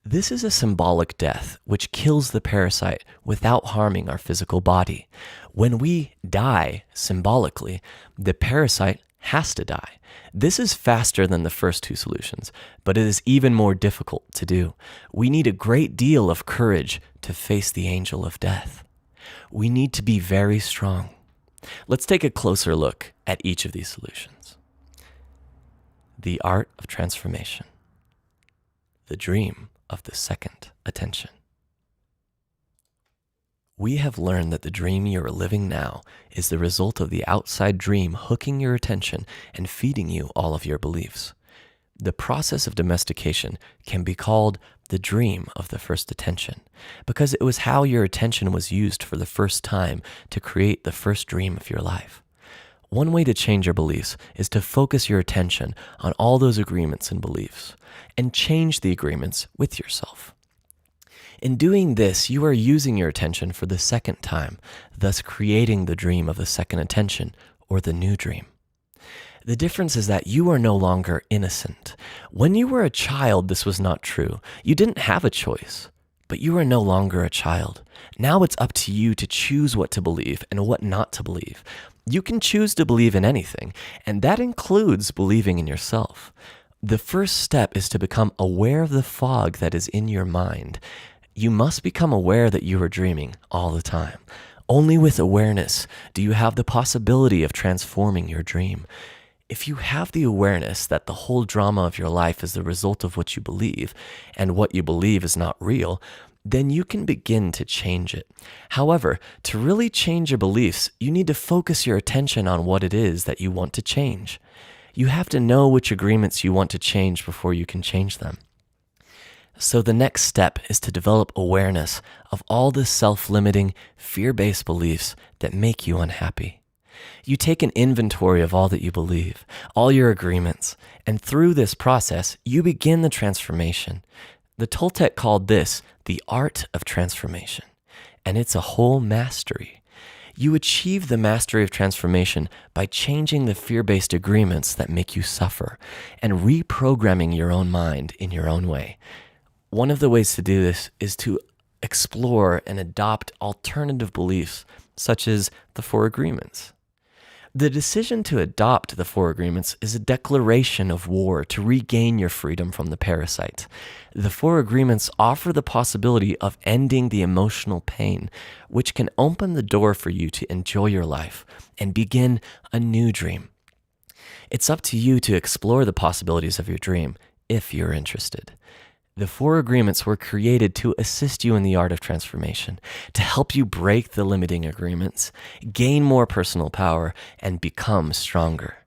This is a symbolic death which kills the parasite without harming our physical body. When we die symbolically, the parasite has to die. This is faster than the first two solutions, but it is even more difficult to do. We need a great deal of courage to face the angel of death. We need to be very strong. Let's take a closer look at each of these solutions. The art of transformation. The dream of the second attention. We have learned that the dream you are living now is the result of the outside dream hooking your attention and feeding you all of your beliefs. The process of domestication can be called the dream of the first attention because it was how your attention was used for the first time to create the first dream of your life. One way to change your beliefs is to focus your attention on all those agreements and beliefs and change the agreements with yourself. In doing this, you are using your attention for the second time, thus creating the dream of the second attention or the new dream. The difference is that you are no longer innocent. When you were a child, this was not true. You didn't have a choice, but you are no longer a child. Now it's up to you to choose what to believe and what not to believe. You can choose to believe in anything, and that includes believing in yourself. The first step is to become aware of the fog that is in your mind. You must become aware that you are dreaming all the time. Only with awareness do you have the possibility of transforming your dream. If you have the awareness that the whole drama of your life is the result of what you believe, and what you believe is not real, then you can begin to change it. However, to really change your beliefs, you need to focus your attention on what it is that you want to change. You have to know which agreements you want to change before you can change them. So the next step is to develop awareness of all the self-limiting, fear-based beliefs that make you unhappy. You take an inventory of all that you believe, all your agreements, and through this process, you begin the transformation. The Toltec called this the art of transformation. and it's a whole mastery. You achieve the mastery of transformation by changing the fear-based agreements that make you suffer and reprogramming your own mind in your own way. One of the ways to do this is to explore and adopt alternative beliefs, such as the Four Agreements. The decision to adopt the Four Agreements is a declaration of war to regain your freedom from the parasite. The Four Agreements offer the possibility of ending the emotional pain, which can open the door for you to enjoy your life and begin a new dream. It's up to you to explore the possibilities of your dream if you're interested. The Four Agreements were created to assist you in the art of transformation, to help you break the limiting agreements, gain more personal power, and become stronger.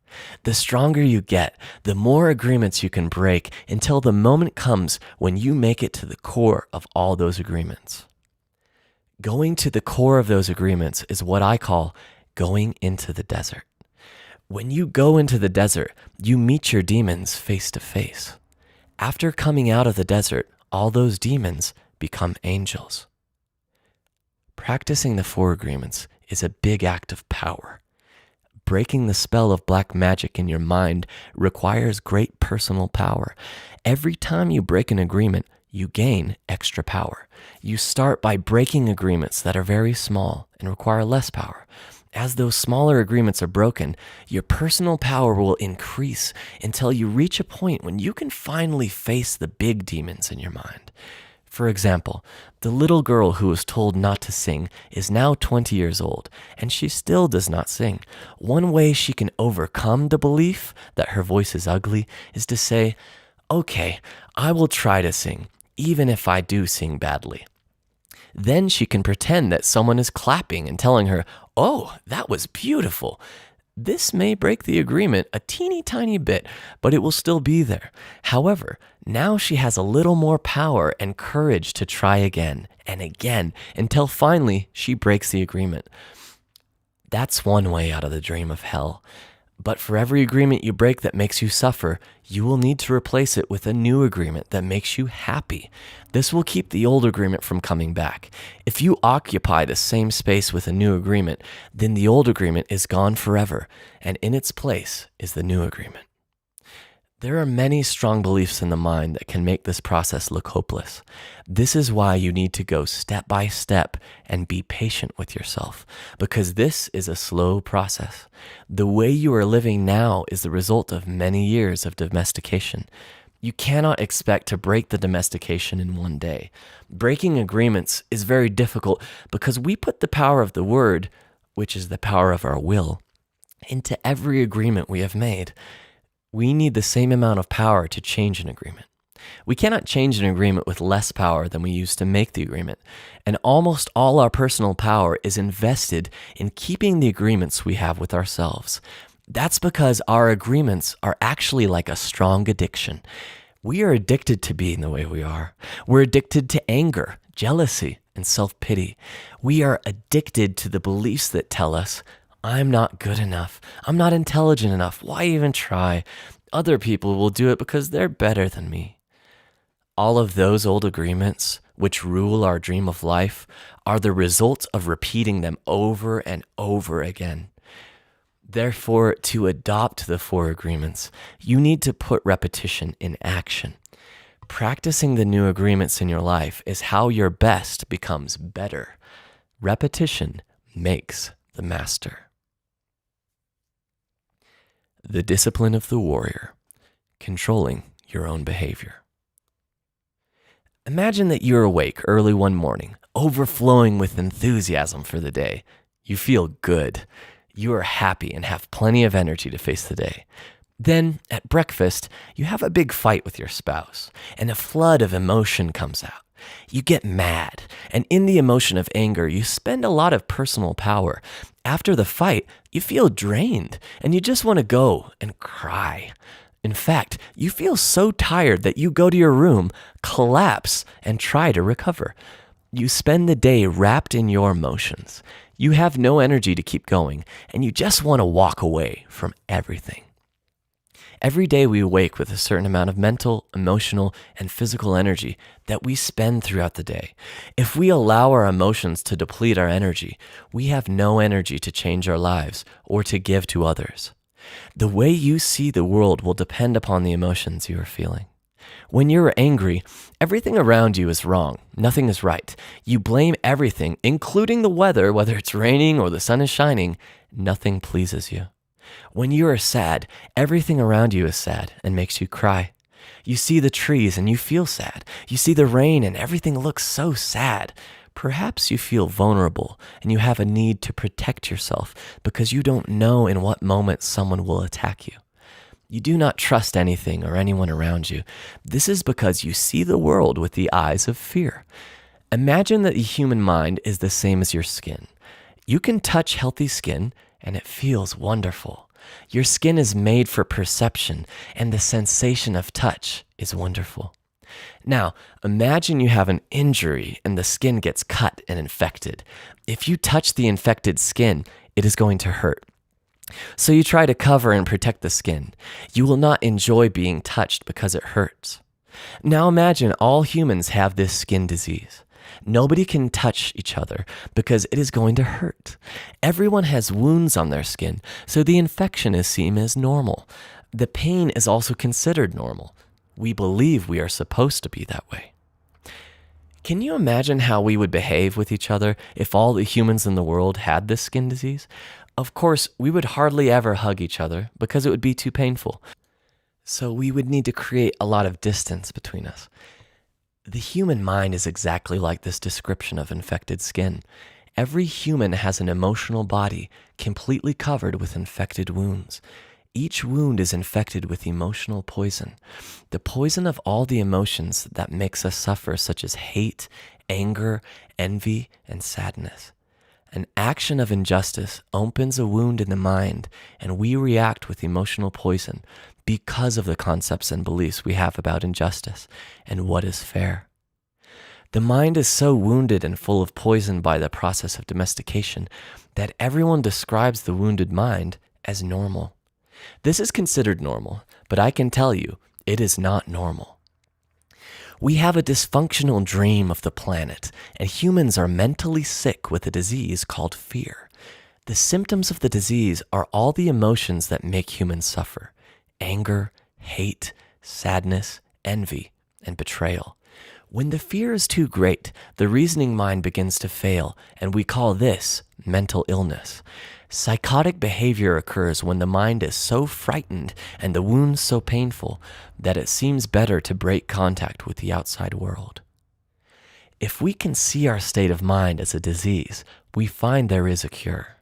The stronger you get, the more agreements you can break until the moment comes when you make it to the core of all those agreements. Going to the core of those agreements is what I call going into the desert. When you go into the desert, you meet your demons face to face. After coming out of the desert, all those demons become angels. Practicing the Four Agreements is a big act of power. Breaking the spell of black magic in your mind requires great personal power. Every time you break an agreement, you gain extra power. You start by breaking agreements that are very small and require less power. As those smaller agreements are broken, your personal power will increase until you reach a point when you can finally face the big demons in your mind. For example, the little girl who was told not to sing is now 20 years old, and she still does not sing. One way she can overcome the belief that her voice is ugly is to say, "Okay, I will try to sing, even if I do sing badly." Then she can pretend that someone is clapping and telling her, "Oh, that was beautiful." This may break the agreement a teeny tiny bit, but it will still be there. However, now she has a little more power and courage to try again and again until finally she breaks the agreement. That's one way out of the dream of hell. But for every agreement you break that makes you suffer, you will need to replace it with a new agreement that makes you happy. This will keep the old agreement from coming back. If you occupy the same space with a new agreement, then the old agreement is gone forever, and in its place is the new agreement. There are many strong beliefs in the mind that can make this process look hopeless. This is why you need to go step by step and be patient with yourself, because this is a slow process. The way you are living now is the result of many years of domestication. You cannot expect to break the domestication in one day. Breaking agreements is very difficult because we put the power of the word, which is the power of our will, into every agreement we have made. We need the same amount of power to change an agreement. We cannot change an agreement with less power than we used to make the agreement. And almost all our personal power is invested in keeping the agreements we have with ourselves. That's because our agreements are actually like a strong addiction. We are addicted to being the way we are. We're addicted to anger, jealousy, and self-pity. We are addicted to the beliefs that tell us, "I'm not good enough. I'm not intelligent enough. Why even try? Other people will do it because they're better than me." All of those old agreements, which rule our dream of life, are the result of repeating them over and over again. Therefore, to adopt the Four Agreements, you need to put repetition in action. Practicing the new agreements in your life is how your best becomes better. Repetition makes the master. The discipline of the warrior, controlling your own behavior. Imagine that you're awake early one morning, overflowing with enthusiasm for the day. You feel good. You are happy and have plenty of energy to face the day. Then, at breakfast, you have a big fight with your spouse, and a flood of emotion comes out. You get mad, and in the emotion of anger, you spend a lot of personal power. After the fight, you feel drained, and you just want to go and cry. In fact, you feel so tired that you go to your room, collapse, and try to recover. You spend the day wrapped in your emotions. You have no energy to keep going, and you just want to walk away from everything. Every day we wake with a certain amount of mental, emotional, and physical energy that we spend throughout the day. If we allow our emotions to deplete our energy, we have no energy to change our lives or to give to others. The way you see the world will depend upon the emotions you are feeling. When you're angry, everything around you is wrong. Nothing is right. You blame everything, including the weather, whether it's raining or the sun is shining. Nothing pleases you. When you are sad, everything around you is sad and makes you cry. You see the trees and you feel sad. You see the rain and everything looks so sad. Perhaps you feel vulnerable and you have a need to protect yourself because you don't know in what moment someone will attack you. You do not trust anything or anyone around you. This is because you see the world with the eyes of fear. Imagine that the human mind is the same as your skin. You can touch healthy skin and it feels wonderful. Your skin is made for perception and the sensation of touch is wonderful. Now, imagine you have an injury and the skin gets cut and infected. If you touch the infected skin, it is going to hurt. So you try to cover and protect the skin. You will not enjoy being touched because it hurts. Now imagine all humans have this skin disease. Nobody can touch each other because it is going to hurt. Everyone has wounds on their skin, so the infection is seen as normal. The pain is also considered normal. We believe we are supposed to be that way. Can you imagine how we would behave with each other if all the humans in the world had this skin disease? Of course, we would hardly ever hug each other because it would be too painful. So we would need to create a lot of distance between us. The human mind is exactly like this description of infected skin. Every human has an emotional body completely covered with infected wounds. Each wound is infected with emotional poison, the poison of all the emotions that makes us suffer, such as hate, anger, envy, and sadness. An action of injustice opens a wound in the mind, and we react with emotional poison because of the concepts and beliefs we have about injustice and what is fair. The mind is so wounded and full of poison by the process of domestication that everyone describes the wounded mind as normal. This is considered normal, but I can tell you, it is not normal. We have a dysfunctional dream of the planet, and humans are mentally sick with a disease called fear. The symptoms of the disease are all the emotions that make humans suffer: anger, hate, sadness, envy, and betrayal. When the fear is too great, the reasoning mind begins to fail, and we call this mental illness. Psychotic behavior occurs when the mind is so frightened and the wounds so painful that it seems better to break contact with the outside world. If we can see our state of mind as a disease, we find there is a cure.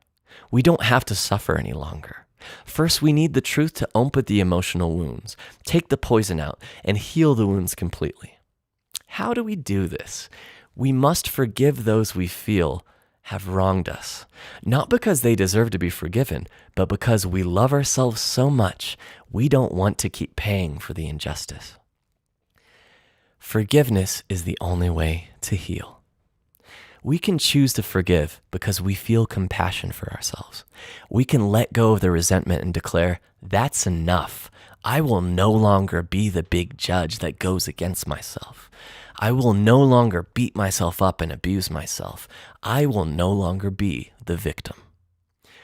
We don't have to suffer any longer. First, we need the truth to open the emotional wounds, take the poison out, and heal the wounds completely. How do we do this? We must forgive those we feel have wronged us, not because they deserve to be forgiven, but because we love ourselves so much, we don't want to keep paying for the injustice. Forgiveness is the only way to heal. We can choose to forgive because we feel compassion for ourselves. We can let go of the resentment and declare, "That's enough. I will no longer be the big judge that goes against myself. I will no longer beat myself up and abuse myself. I will no longer be the victim."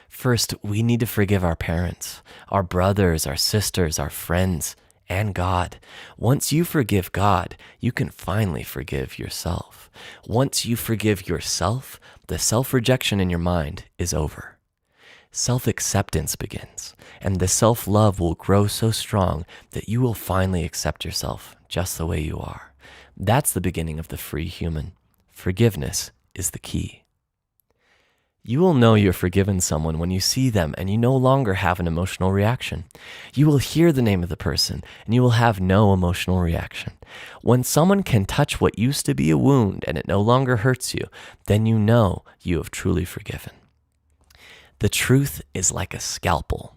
First, we need to forgive our parents, our brothers, our sisters, our friends, and God. Once you forgive God, you can finally forgive yourself. Once you forgive yourself, the self-rejection in your mind is over. Self-acceptance begins, and the self-love will grow so strong that you will finally accept yourself just the way you are. That's the beginning of the free human. Forgiveness is the key. You will know you're forgiven someone when you see them and you no longer have an emotional reaction. You will hear the name of the person and you will have no emotional reaction. When someone can touch what used to be a wound and it no longer hurts you, then you know you have truly forgiven. The truth is like a scalpel.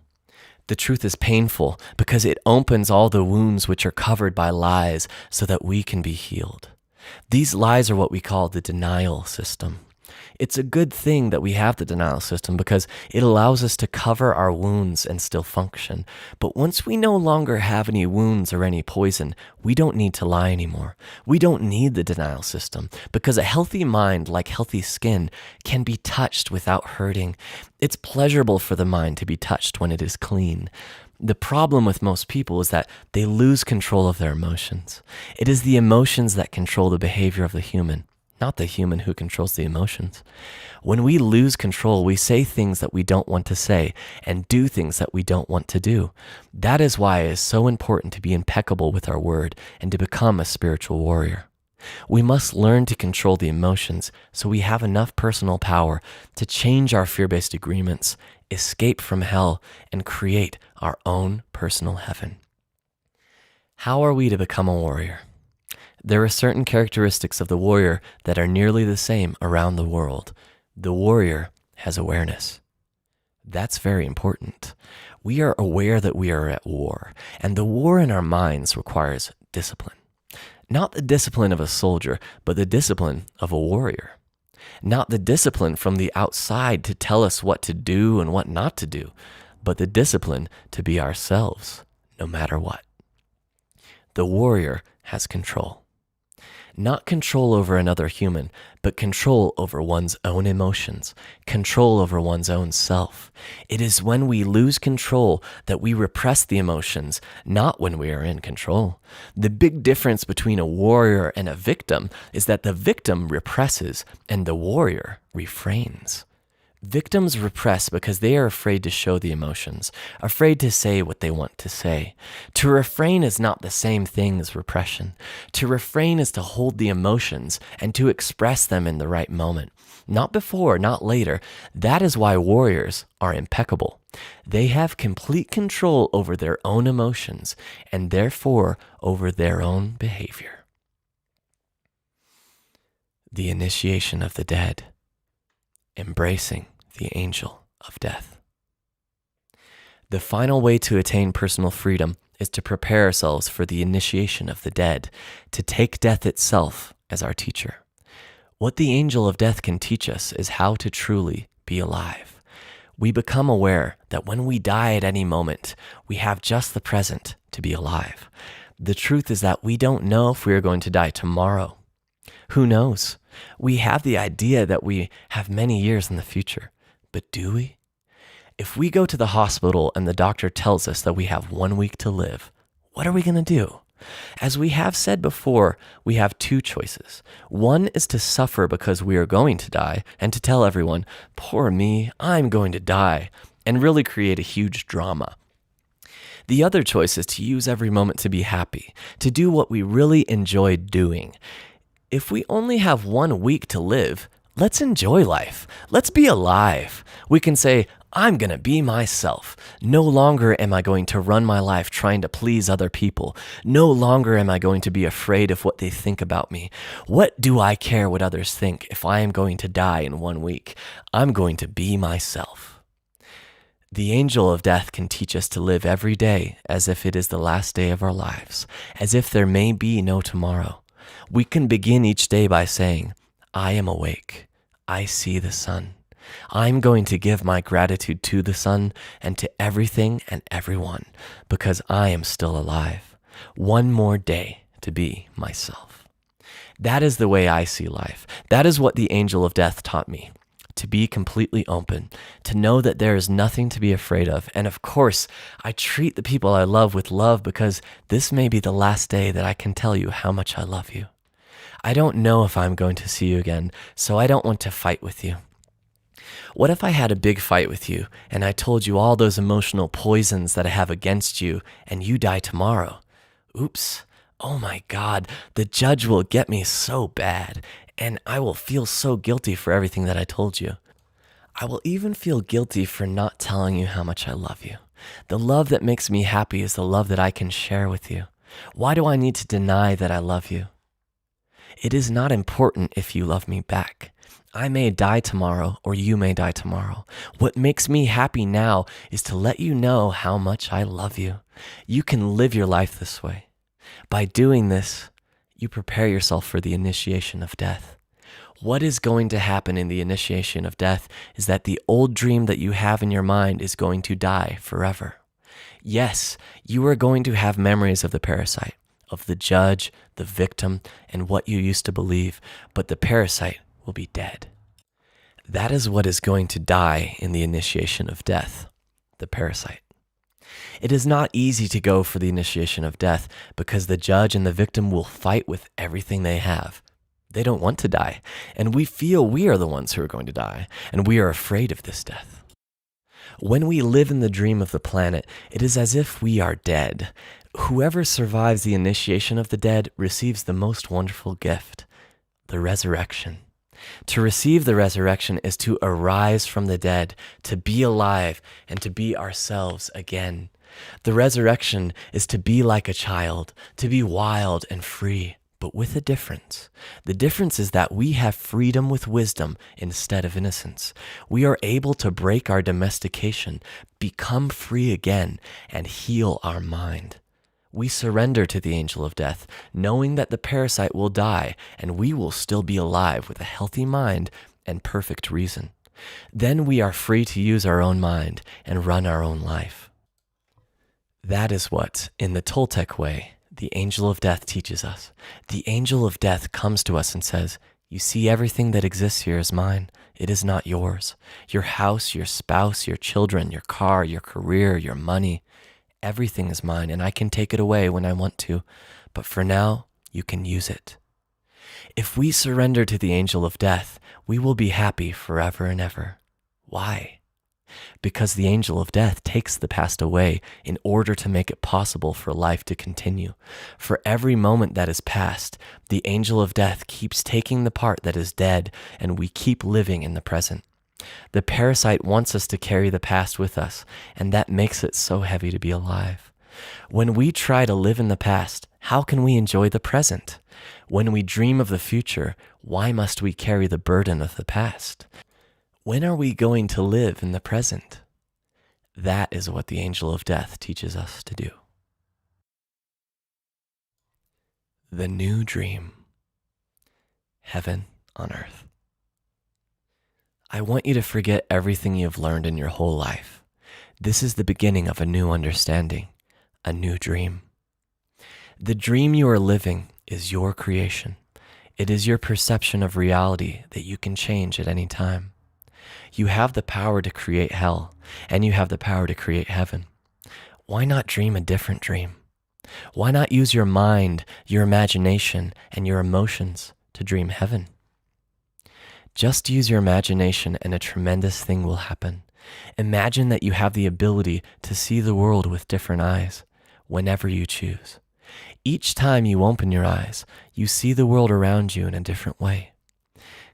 The truth is painful because it opens all the wounds which are covered by lies so that we can be healed. These lies are what we call the denial system. It's a good thing that we have the denial system because it allows us to cover our wounds and still function. But once we no longer have any wounds or any poison, we don't need to lie anymore. We don't need the denial system because a healthy mind, like healthy skin, can be touched without hurting. It's pleasurable for the mind to be touched when it is clean. The problem with most people is that they lose control of their emotions. It is the emotions that control the behavior of the human, not the human who controls the emotions. When we lose control, we say things that we don't want to say and do things that we don't want to do. That is why it is so important to be impeccable with our word and to become a spiritual warrior. We must learn to control the emotions so we have enough personal power to change our fear-based agreements, escape from hell, and create our own personal heaven. How are we to become a warrior? There are certain characteristics of the warrior that are nearly the same around the world. The warrior has awareness. That's very important. We are aware that we are at war, and the war in our minds requires discipline. Not the discipline of a soldier, but the discipline of a warrior. Not the discipline from the outside to tell us what to do and what not to do, but the discipline to be ourselves, no matter what. The warrior has control. Not control over another human, but control over one's own emotions, control over one's own self. It is when we lose control that we repress the emotions, not when we are in control. The big difference between a warrior and a victim is that the victim represses and the warrior refrains. Victims repress because they are afraid to show the emotions, afraid to say what they want to say. To refrain is not the same thing as repression. To refrain is to hold the emotions and to express them in the right moment. Not before, not later. That is why warriors are impeccable. They have complete control over their own emotions and therefore over their own behavior. The initiation of the dead. Embracing the angel of death. The final way to attain personal freedom is to prepare ourselves for the initiation of the dead, to take death itself as our teacher. What the angel of death can teach us is how to truly be alive. We become aware that when we die at any moment, we have just the present to be alive. The truth is that we don't know if we are going to die tomorrow. Who knows? We have the idea that we have many years in the future, but do we? If we go to the hospital and the doctor tells us that we have 1 week to live, what are we going to do? As we have said before, we have two choices. One is to suffer because we are going to die and to tell everyone, poor me, I'm going to die, and really create a huge drama. The other choice is to use every moment to be happy, to do what we really enjoy doing. If we only have 1 week to live, let's enjoy life. Let's be alive. We can say, I'm going to be myself. No longer am I going to run my life trying to please other people. No longer am I going to be afraid of what they think about me. What do I care what others think if I am going to die in 1 week? I'm going to be myself. The angel of death can teach us to live every day as if it is the last day of our lives, as if there may be no tomorrow. We can begin each day by saying, I am awake. I see the sun. I'm going to give my gratitude to the sun and to everything and everyone because I am still alive. 1 more day to be myself. That is the way I see life. That is what the angel of death taught me. To be completely open, to know that there is nothing to be afraid of. And of course, I treat the people I love with love because this may be the last day that I can tell you how much I love you. I don't know if I'm going to see you again, so I don't want to fight with you. What if I had a big fight with you and I told you all those emotional poisons that I have against you and you die tomorrow? Oops. Oh my God, the judge will get me so bad and I will feel so guilty for everything that I told you. I will even feel guilty for not telling you how much I love you. The love that makes me happy is the love that I can share with you. Why do I need to deny that I love you? It is not important if you love me back. I may die tomorrow or you may die tomorrow. What makes me happy now is to let you know how much I love you. You can live your life this way. By doing this, you prepare yourself for the initiation of death. What is going to happen in the initiation of death is that the old dream that you have in your mind is going to die forever. Yes, you are going to have memories of the parasite, of the judge, the victim, and what you used to believe, but the parasite will be dead. That is what is going to die in the initiation of death, the parasite. It is not easy to go for the initiation of death because the judge and the victim will fight with everything they have. They don't want to die, and we feel we are the ones who are going to die, and we are afraid of this death. When we live in the dream of the planet, it is as if we are dead. Whoever survives the initiation of the dead receives the most wonderful gift, the resurrection. To receive the resurrection is to arise from the dead, to be alive, and to be ourselves again. The resurrection is to be like a child, to be wild and free, but with a difference. The difference is that we have freedom with wisdom instead of innocence. We are able to break our domestication, become free again, and heal our mind. We surrender to the angel of death, knowing that the parasite will die and we will still be alive with a healthy mind and perfect reason. Then we are free to use our own mind and run our own life. That is what, in the Toltec way, the angel of death teaches us. The angel of death comes to us and says, "You see, everything that exists here is mine. It is not yours. Your house, your spouse, your children, your car, your career, your money, everything is mine, and I can take it away when I want to. But for now, you can use it." If we surrender to the angel of death, we will be happy forever and ever. Why? Because the angel of death takes the past away in order to make it possible for life to continue. For every moment that is past, the angel of death keeps taking the part that is dead, and we keep living in the present. The parasite wants us to carry the past with us, and that makes it so heavy to be alive. When we try to live in the past, how can we enjoy the present? When we dream of the future, why must we carry the burden of the past? When are we going to live in the present? That is what the angel of death teaches us to do. The new dream. Heaven on earth. I want you to forget everything you've learned in your whole life. This is the beginning of a new understanding, a new dream. The dream you are living is your creation. It is your perception of reality that you can change at any time. You have the power to create hell, and you have the power to create heaven. Why not dream a different dream? Why not use your mind, your imagination, and your emotions to dream heaven? Just use your imagination and a tremendous thing will happen. Imagine that you have the ability to see the world with different eyes whenever you choose. Each time you open your eyes, you see the world around you in a different way.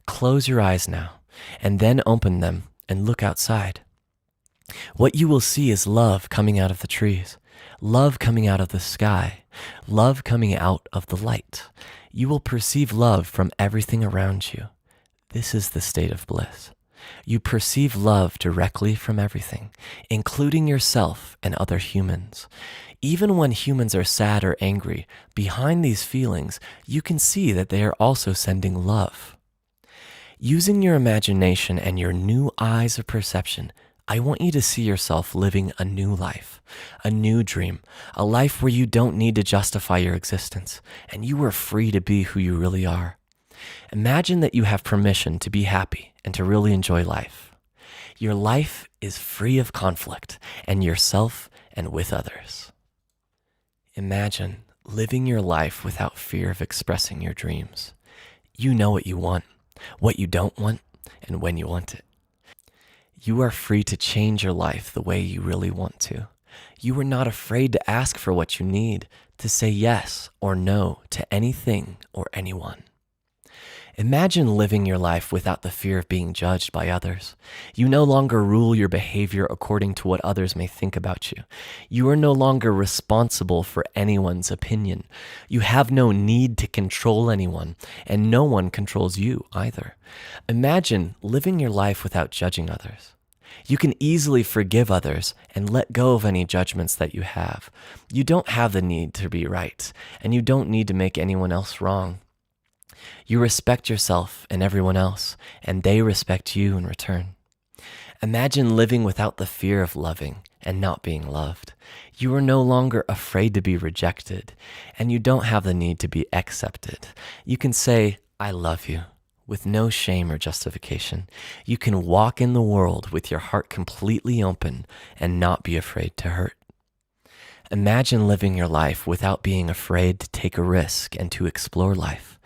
Close your eyes now, and then open them and look outside. What you will see is love coming out of the trees, love coming out of the sky, love coming out of the light. You will perceive love from everything around you. This is the state of bliss. You perceive love directly from everything, including yourself and other humans. Even when humans are sad or angry, behind these feelings, you can see that they are also sending love. Using your imagination and your new eyes of perception, I want you to see yourself living a new life, a new dream, a life where you don't need to justify your existence, and you are free to be who you really are. Imagine that you have permission to be happy and to really enjoy life. Your life is free of conflict and yourself and with others. Imagine living your life without fear of expressing your dreams. You know what you want, what you don't want, and when you want it. You are free to change your life the way you really want to. You are not afraid to ask for what you need, to say yes or no to anything or anyone. Imagine living your life without the fear of being judged by others. You no longer rule your behavior according to what others may think about you. You are no longer responsible for anyone's opinion. You have no need to control anyone, and no one controls you either. Imagine living your life without judging others. You can easily forgive others and let go of any judgments that you have. You don't have the need to be right, and you don't need to make anyone else wrong. You respect yourself and everyone else, and they respect you in return. Imagine living without the fear of loving and not being loved. You are no longer afraid to be rejected, and you don't have the need to be accepted. You can say, I love you, with no shame or justification. You can walk in the world with your heart completely open and not be afraid to hurt. Imagine living your life without being afraid to take a risk and to explore life.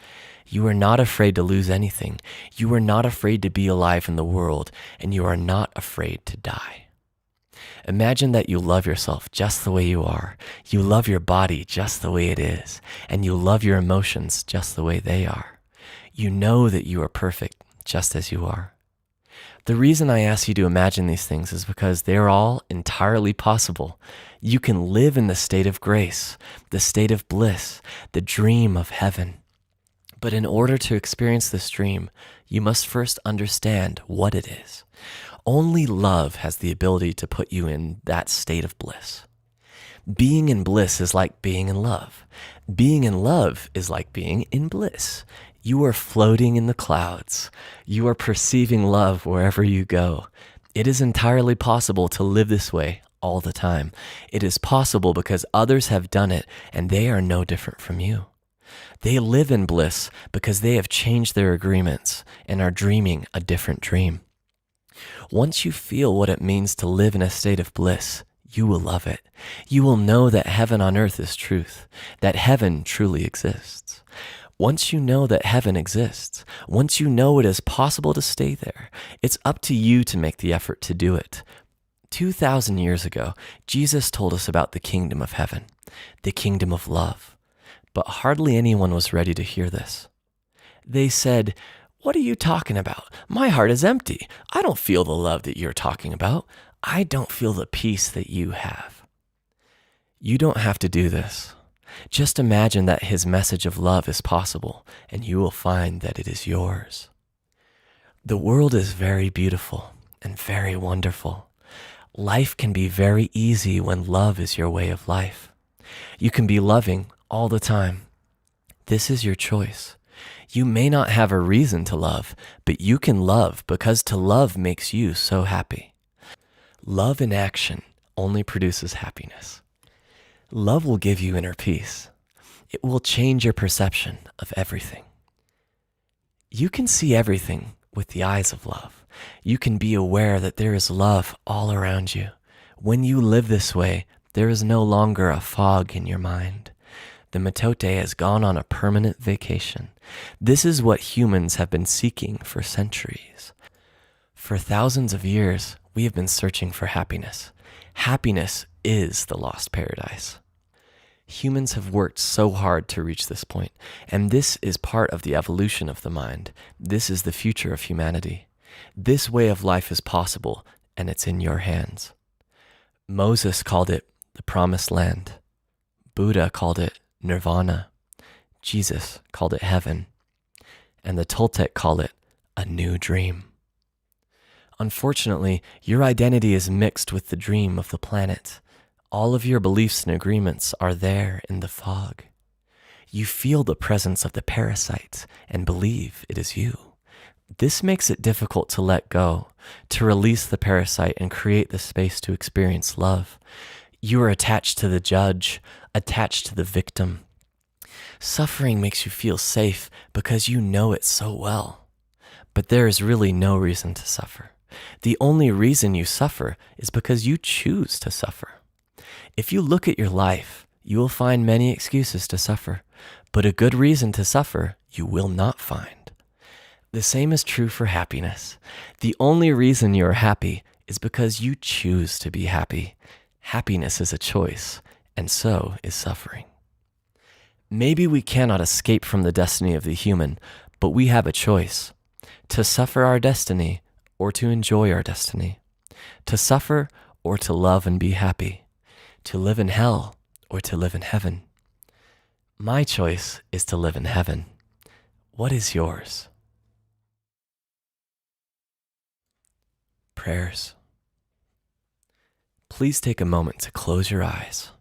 You are not afraid to lose anything. You are not afraid to be alive in the world, and you are not afraid to die. Imagine that you love yourself just the way you are. You love your body just the way it is, and you love your emotions just the way they are. You know that you are perfect just as you are. The reason I ask you to imagine these things is because they are all entirely possible. You can live in the state of grace, the state of bliss, the dream of heaven. But in order to experience this dream, you must first understand what it is. Only love has the ability to put you in that state of bliss. Being in bliss is like being in love. Being in love is like being in bliss. You are floating in the clouds. You are perceiving love wherever you go. It is entirely possible to live this way all the time. It is possible because others have done it, and they are no different from you. They live in bliss because they have changed their agreements and are dreaming a different dream. Once you feel what it means to live in a state of bliss, you will love it. You will know that heaven on earth is truth, that heaven truly exists. Once you know that heaven exists, once you know it is possible to stay there, it's up to you to make the effort to do it. 2,000 years ago, Jesus told us about the kingdom of heaven, the kingdom of love. But hardly anyone was ready to hear this. They said, "What are you talking about? My heart is empty. I don't feel the love that you're talking about. I don't feel the peace that you have." You don't have to do this. Just imagine that his message of love is possible, and you will find that it is yours. The world is very beautiful and very wonderful. Life can be very easy when love is your way of life. You can be loving all the time. This is your choice. You may not have a reason to love, but you can love because to love makes you so happy. Love in action only produces happiness. Love will give you inner peace. It will change your perception of everything. You can see everything with the eyes of love. You can be aware that there is love all around you. When you live this way, there is no longer a fog in your mind. The mitote has gone on a permanent vacation. This is what humans have been seeking for centuries. For thousands of years, we have been searching for happiness. Happiness is the lost paradise. Humans have worked so hard to reach this point, and this is part of the evolution of the mind. This is the future of humanity. This way of life is possible, and it's in your hands. Moses called it the promised land. Buddha called it nirvana. Jesus called it heaven. And the Toltec called it a new dream. Unfortunately, your identity is mixed with the dream of the planet. All of your beliefs and agreements are there in the fog. You feel the presence of the parasite and believe it is you. This makes it difficult to let go, to release the parasite and create the space to experience love. You are attached to the judge, attached to the victim. Suffering makes you feel safe because you know it so well. But there is really no reason to suffer. The only reason you suffer is because you choose to suffer. If you look at your life, you will find many excuses to suffer, but a good reason to suffer you will not find. The same is true for happiness. The only reason you are happy is because you choose to be happy. Happiness is a choice, and so is suffering. Maybe we cannot escape from the destiny of the human, but we have a choice: to suffer our destiny or to enjoy our destiny, to suffer or to love and be happy, to live in hell or to live in heaven. My choice is to live in heaven. What is yours? Prayers. Please take a moment to close your eyes,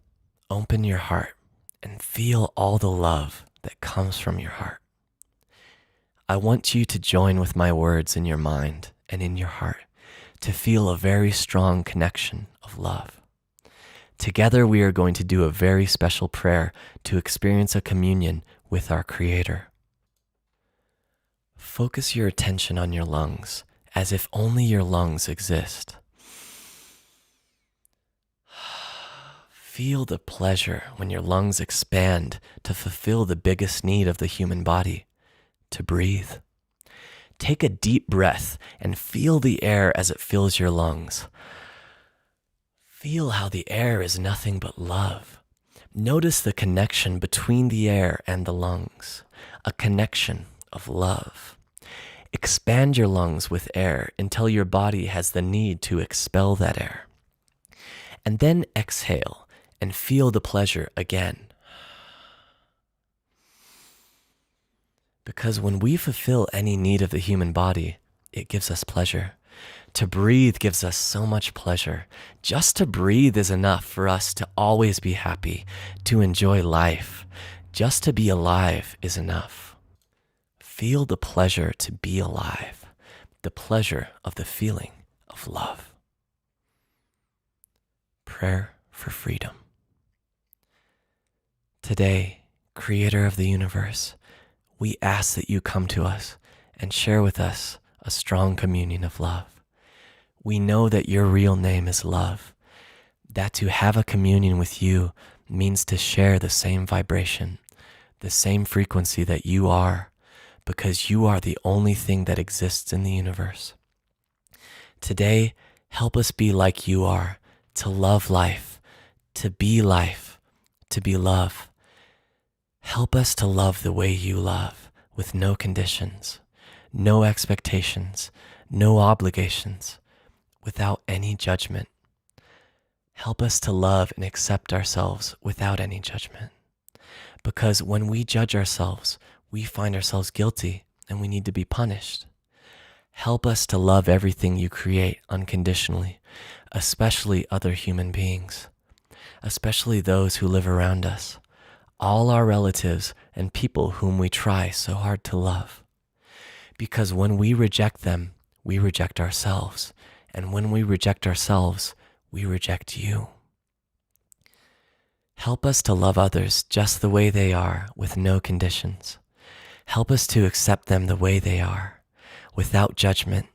open your heart, and feel all the love that comes from your heart. I want you to join with my words in your mind and in your heart to feel a very strong connection of love. Together, we are going to do a very special prayer to experience a communion with our Creator. Focus your attention on your lungs as if only your lungs exist. Feel the pleasure when your lungs expand to fulfill the biggest need of the human body, to breathe. Take a deep breath and feel the air as it fills your lungs. Feel how the air is nothing but love. Notice the connection between the air and the lungs, a connection of love. Expand your lungs with air until your body has the need to expel that air. And then exhale and feel the pleasure again. Because when we fulfill any need of the human body, it gives us pleasure. To breathe gives us so much pleasure. Just to breathe is enough for us to always be happy, to enjoy life. Just to be alive is enough. Feel the pleasure to be alive, the pleasure of the feeling of love. Prayer for freedom. Today, Creator of the universe, we ask that you come to us and share with us a strong communion of love. We know that your real name is love, that to have a communion with you means to share the same vibration, the same frequency that you are, because you are the only thing that exists in the universe. Today, help us be like you are, to love life, to be love. Help us to love the way you love, with no conditions, no expectations, no obligations, without any judgment. Help us to love and accept ourselves without any judgment. Because when we judge ourselves, we find ourselves guilty and we need to be punished. Help us to love everything you create unconditionally, especially other human beings, especially those who live around us, all our relatives and people whom we try so hard to love. Because when we reject them, we reject ourselves. And when we reject ourselves, we reject you. Help us to love others just the way they are, with no conditions. Help us to accept them the way they are, without judgment.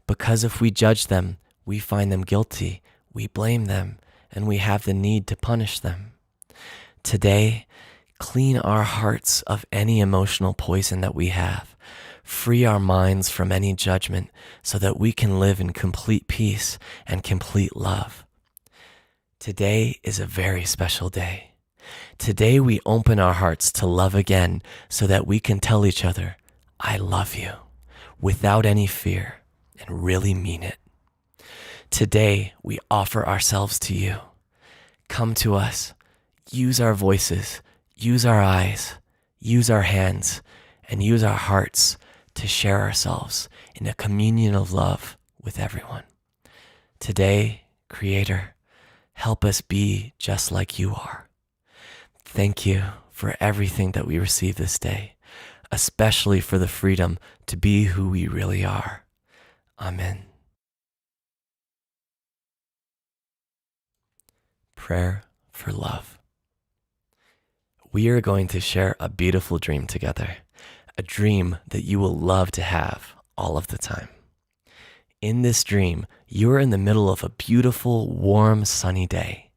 Because if we judge them, we find them guilty, we blame them, and we have the need to punish them. Today, clean our hearts of any emotional poison that we have. Free our minds from any judgment so that we can live in complete peace and complete love. Today is a very special day. Today we open our hearts to love again so that we can tell each other, I love you, without any fear, and really mean it. Today we offer ourselves to you. Come to us, use our voices, use our eyes, use our hands, and use our hearts to share ourselves in a communion of love with everyone. Today, Creator, help us be just like you are. Thank you for everything that we receive this day, especially for the freedom to be who we really are. Amen. Prayer for love. We are going to share a beautiful dream together. A dream that you will love to have all of the time. In this dream, you're in the middle of a beautiful, warm, sunny day.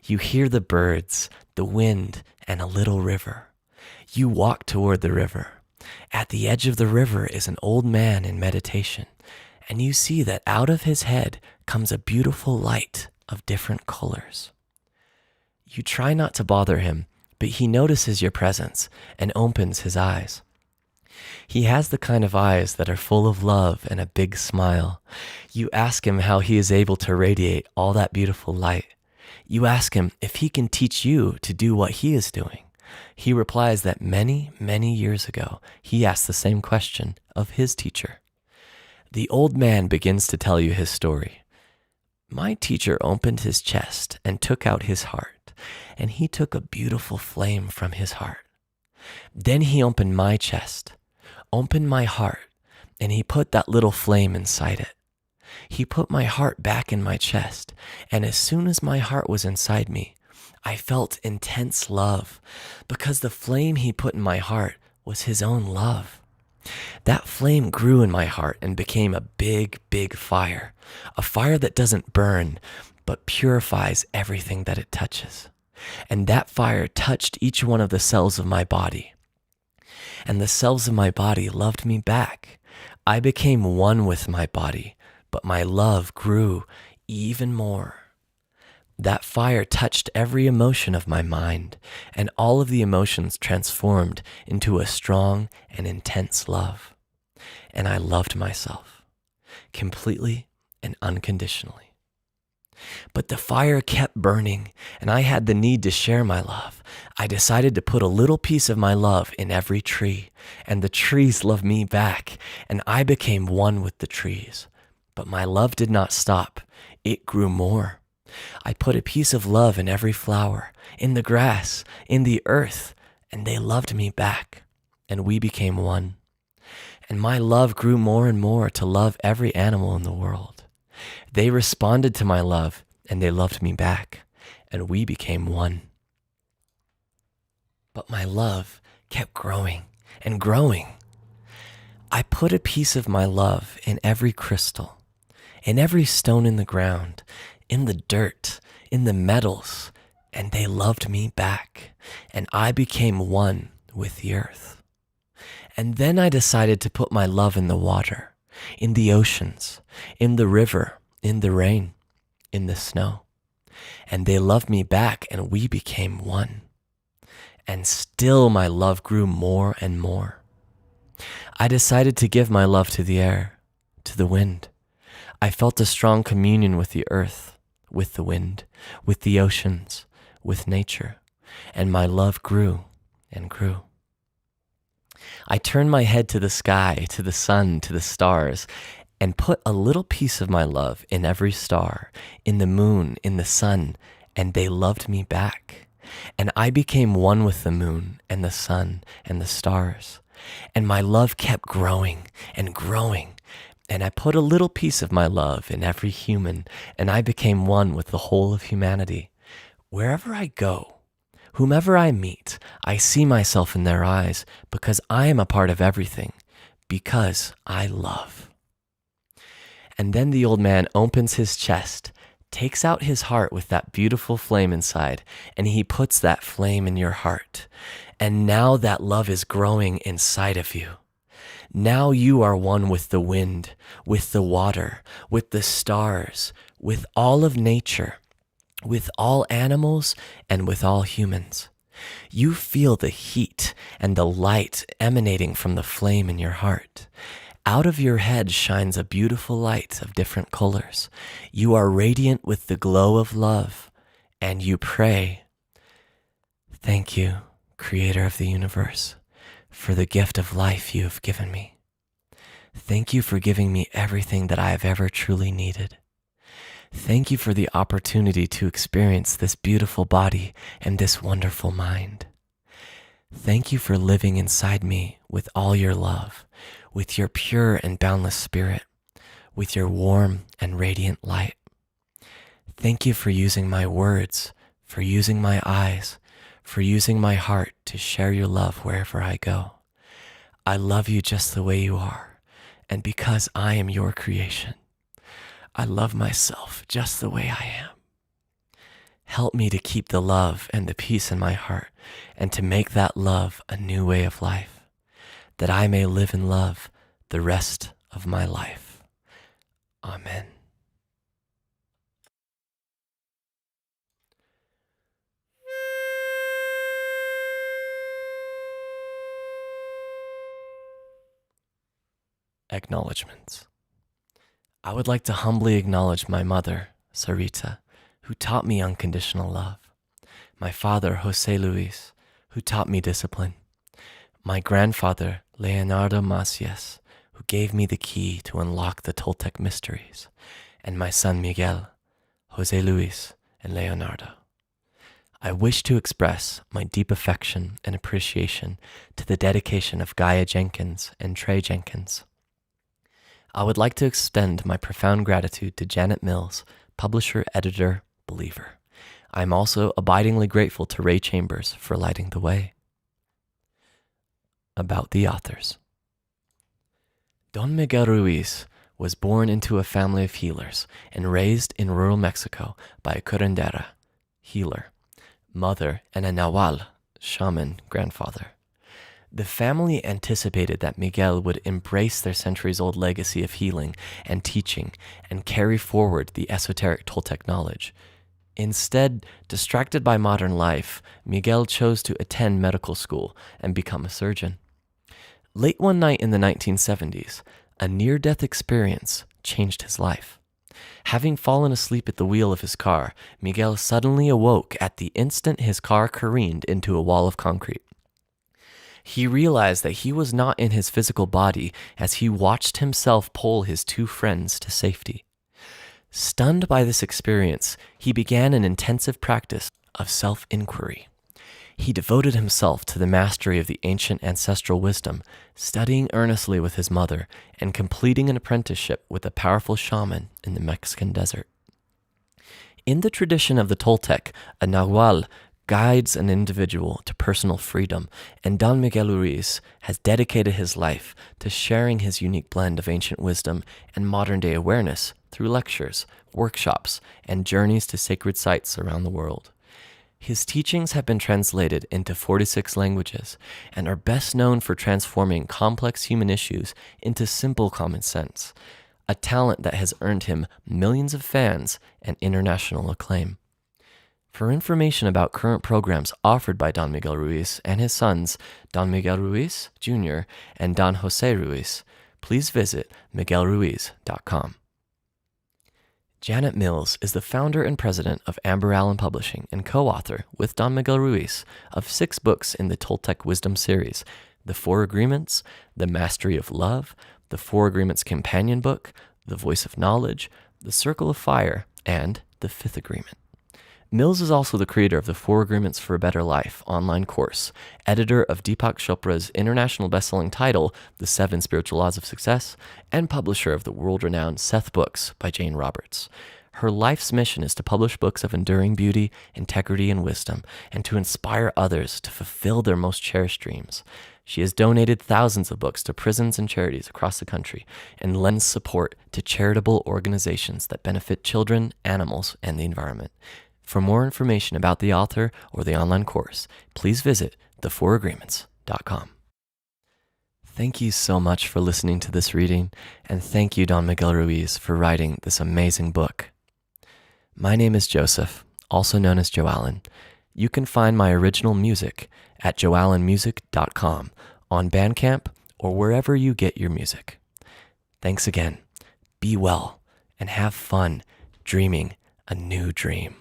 You hear the birds, the wind, and a little river. You walk toward the river. At the edge of the river is an old man in meditation, and you see that out of his head comes a beautiful light of different colors. You try not to bother him, but he notices your presence and opens his eyes. He has the kind of eyes that are full of love and a big smile. You ask him how he is able to radiate all that beautiful light. You ask him if he can teach you to do what he is doing. He replies that many, many years ago, he asked the same question of his teacher. The old man begins to tell you his story. My teacher opened his chest and took out his heart, and he took a beautiful flame from his heart. Then he opened my chest, opened my heart and he put that little flame inside it. He put my heart back in my chest, and as soon as my heart was inside me, I felt intense love because the flame he put in my heart was his own love. That flame grew in my heart and became a big, big fire, a fire that doesn't burn, but purifies everything that it touches. And that fire touched each one of the cells of my body. And the cells of my body loved me back. I became one with my body, but my love grew even more. That fire touched every emotion of my mind, and all of the emotions transformed into a strong and intense love. And I loved myself completely and unconditionally. But the fire kept burning, and I had the need to share my love. I decided to put a little piece of my love in every tree, and the trees loved me back, and I became one with the trees. But my love did not stop. It grew more. I put a piece of love in every flower, in the grass, in the earth, and they loved me back, and we became one. And my love grew more and more to love every animal in the world. They responded to my love, and they loved me back, and we became one. But my love kept growing and growing. I put a piece of my love in every crystal, in every stone in the ground, in the dirt, in the metals, and they loved me back, and I became one with the earth. And then I decided to put my love in the water, in the oceans, in the river, in the rain, in the snow. And they loved me back, and we became one. And still my love grew more and more. I decided to give my love to the air, to the wind. I felt a strong communion with the earth, with the wind, with the oceans, with nature, and my love grew and grew. I turned my head to the sky, to the sun, to the stars, and put a little piece of my love in every star, in the moon, in the sun, and they loved me back. And I became one with the moon and the sun and the stars, and my love kept growing and growing. And I put a little piece of my love in every human, and I became one with the whole of humanity. Wherever I go, whomever I meet, I see myself in their eyes because I am a part of everything, because I love. And then the old man opens his chest, takes out his heart with that beautiful flame inside, and he puts that flame in your heart. And now that love is growing inside of you. Now you are one with the wind, with the water, with the stars, with all of nature, with all animals, and with all humans. You feel the heat and the light emanating from the flame in your heart. Out of your head shines a beautiful light of different colors. You are radiant with the glow of love, and you pray, "Thank you, Creator of the universe, for the gift of life you have given me. Thank you for giving me everything that I have ever truly needed. Thank you for the opportunity to experience this beautiful body and this wonderful mind. Thank you for living inside me with all your love, with your pure and boundless spirit, with your warm and radiant light. Thank you for using my words, for using my eyes, for using my heart to share your love wherever I go. I love you just the way you are, and because I am your creation, I love myself just the way I am. Help me to keep the love and the peace in my heart, and to make that love a new way of life, that I may live in love the rest of my life. Amen." Acknowledgements. I would like to humbly acknowledge my mother, Sarita, who taught me unconditional love, my father, Jose Luis, who taught me discipline, my grandfather, Leonardo Macias, who gave me the key to unlock the Toltec mysteries, and my son, Miguel, Jose Luis, and Leonardo. I wish to express my deep affection and appreciation to the dedication of Gaia Jenkins and Trey Jenkins. I would like to extend my profound gratitude to Janet Mills, publisher, editor, believer. I am also abidingly grateful to Ray Chambers for lighting the way. About the authors. Don Miguel Ruiz was born into a family of healers and raised in rural Mexico by a curandera, healer, mother, and a Nahual, shaman, grandfather. The family anticipated that Miguel would embrace their centuries-old legacy of healing and teaching and carry forward the esoteric Toltec knowledge. Instead, distracted by modern life, Miguel chose to attend medical school and become a surgeon. Late one night in the 1970s, a near-death experience changed his life. Having fallen asleep at the wheel of his car, Miguel suddenly awoke at the instant his car careened into a wall of concrete. He realized that he was not in his physical body as he watched himself pull his two friends to safety. Stunned by this experience, he began an intensive practice of self-inquiry. He devoted himself to the mastery of the ancient ancestral wisdom, studying earnestly with his mother and completing an apprenticeship with a powerful shaman in the Mexican desert. In the tradition of the Toltec, a Nahual guides an individual to personal freedom, and Don Miguel Ruiz has dedicated his life to sharing his unique blend of ancient wisdom and modern-day awareness through lectures, workshops, and journeys to sacred sites around the world. His teachings have been translated into 46 languages and are best known for transforming complex human issues into simple common sense, a talent that has earned him millions of fans and international acclaim. For information about current programs offered by Don Miguel Ruiz and his sons, Don Miguel Ruiz Jr. and Don Jose Ruiz, please visit miguelruiz.com. Janet Mills is the founder and president of Amber Allen Publishing and co-author with Don Miguel Ruiz of 6 books in the Toltec Wisdom series, The Four Agreements, The Mastery of Love, The Four Agreements Companion Book, The Voice of Knowledge, The Circle of Fire, and The Fifth Agreement. Mills is also the creator of the 4 Agreements for a Better Life online course, editor of Deepak Chopra's international best-selling title, The 7 Spiritual Laws of Success, and publisher of the world-renowned Seth Books by Jane Roberts. Her life's mission is to publish books of enduring beauty, integrity, and wisdom, and to inspire others to fulfill their most cherished dreams. She has donated thousands of books to prisons and charities across the country and lends support to charitable organizations that benefit children, animals, and the environment. For more information about the author or the online course, please visit thefouragreements.com. Thank you so much for listening to this reading, and thank you, Don Miguel Ruiz, for writing this amazing book. My name is Joseph, also known as Joe Allen. You can find my original music at joeallenmusic.com, on Bandcamp, or wherever you get your music. Thanks again. Be well, and have fun dreaming a new dream.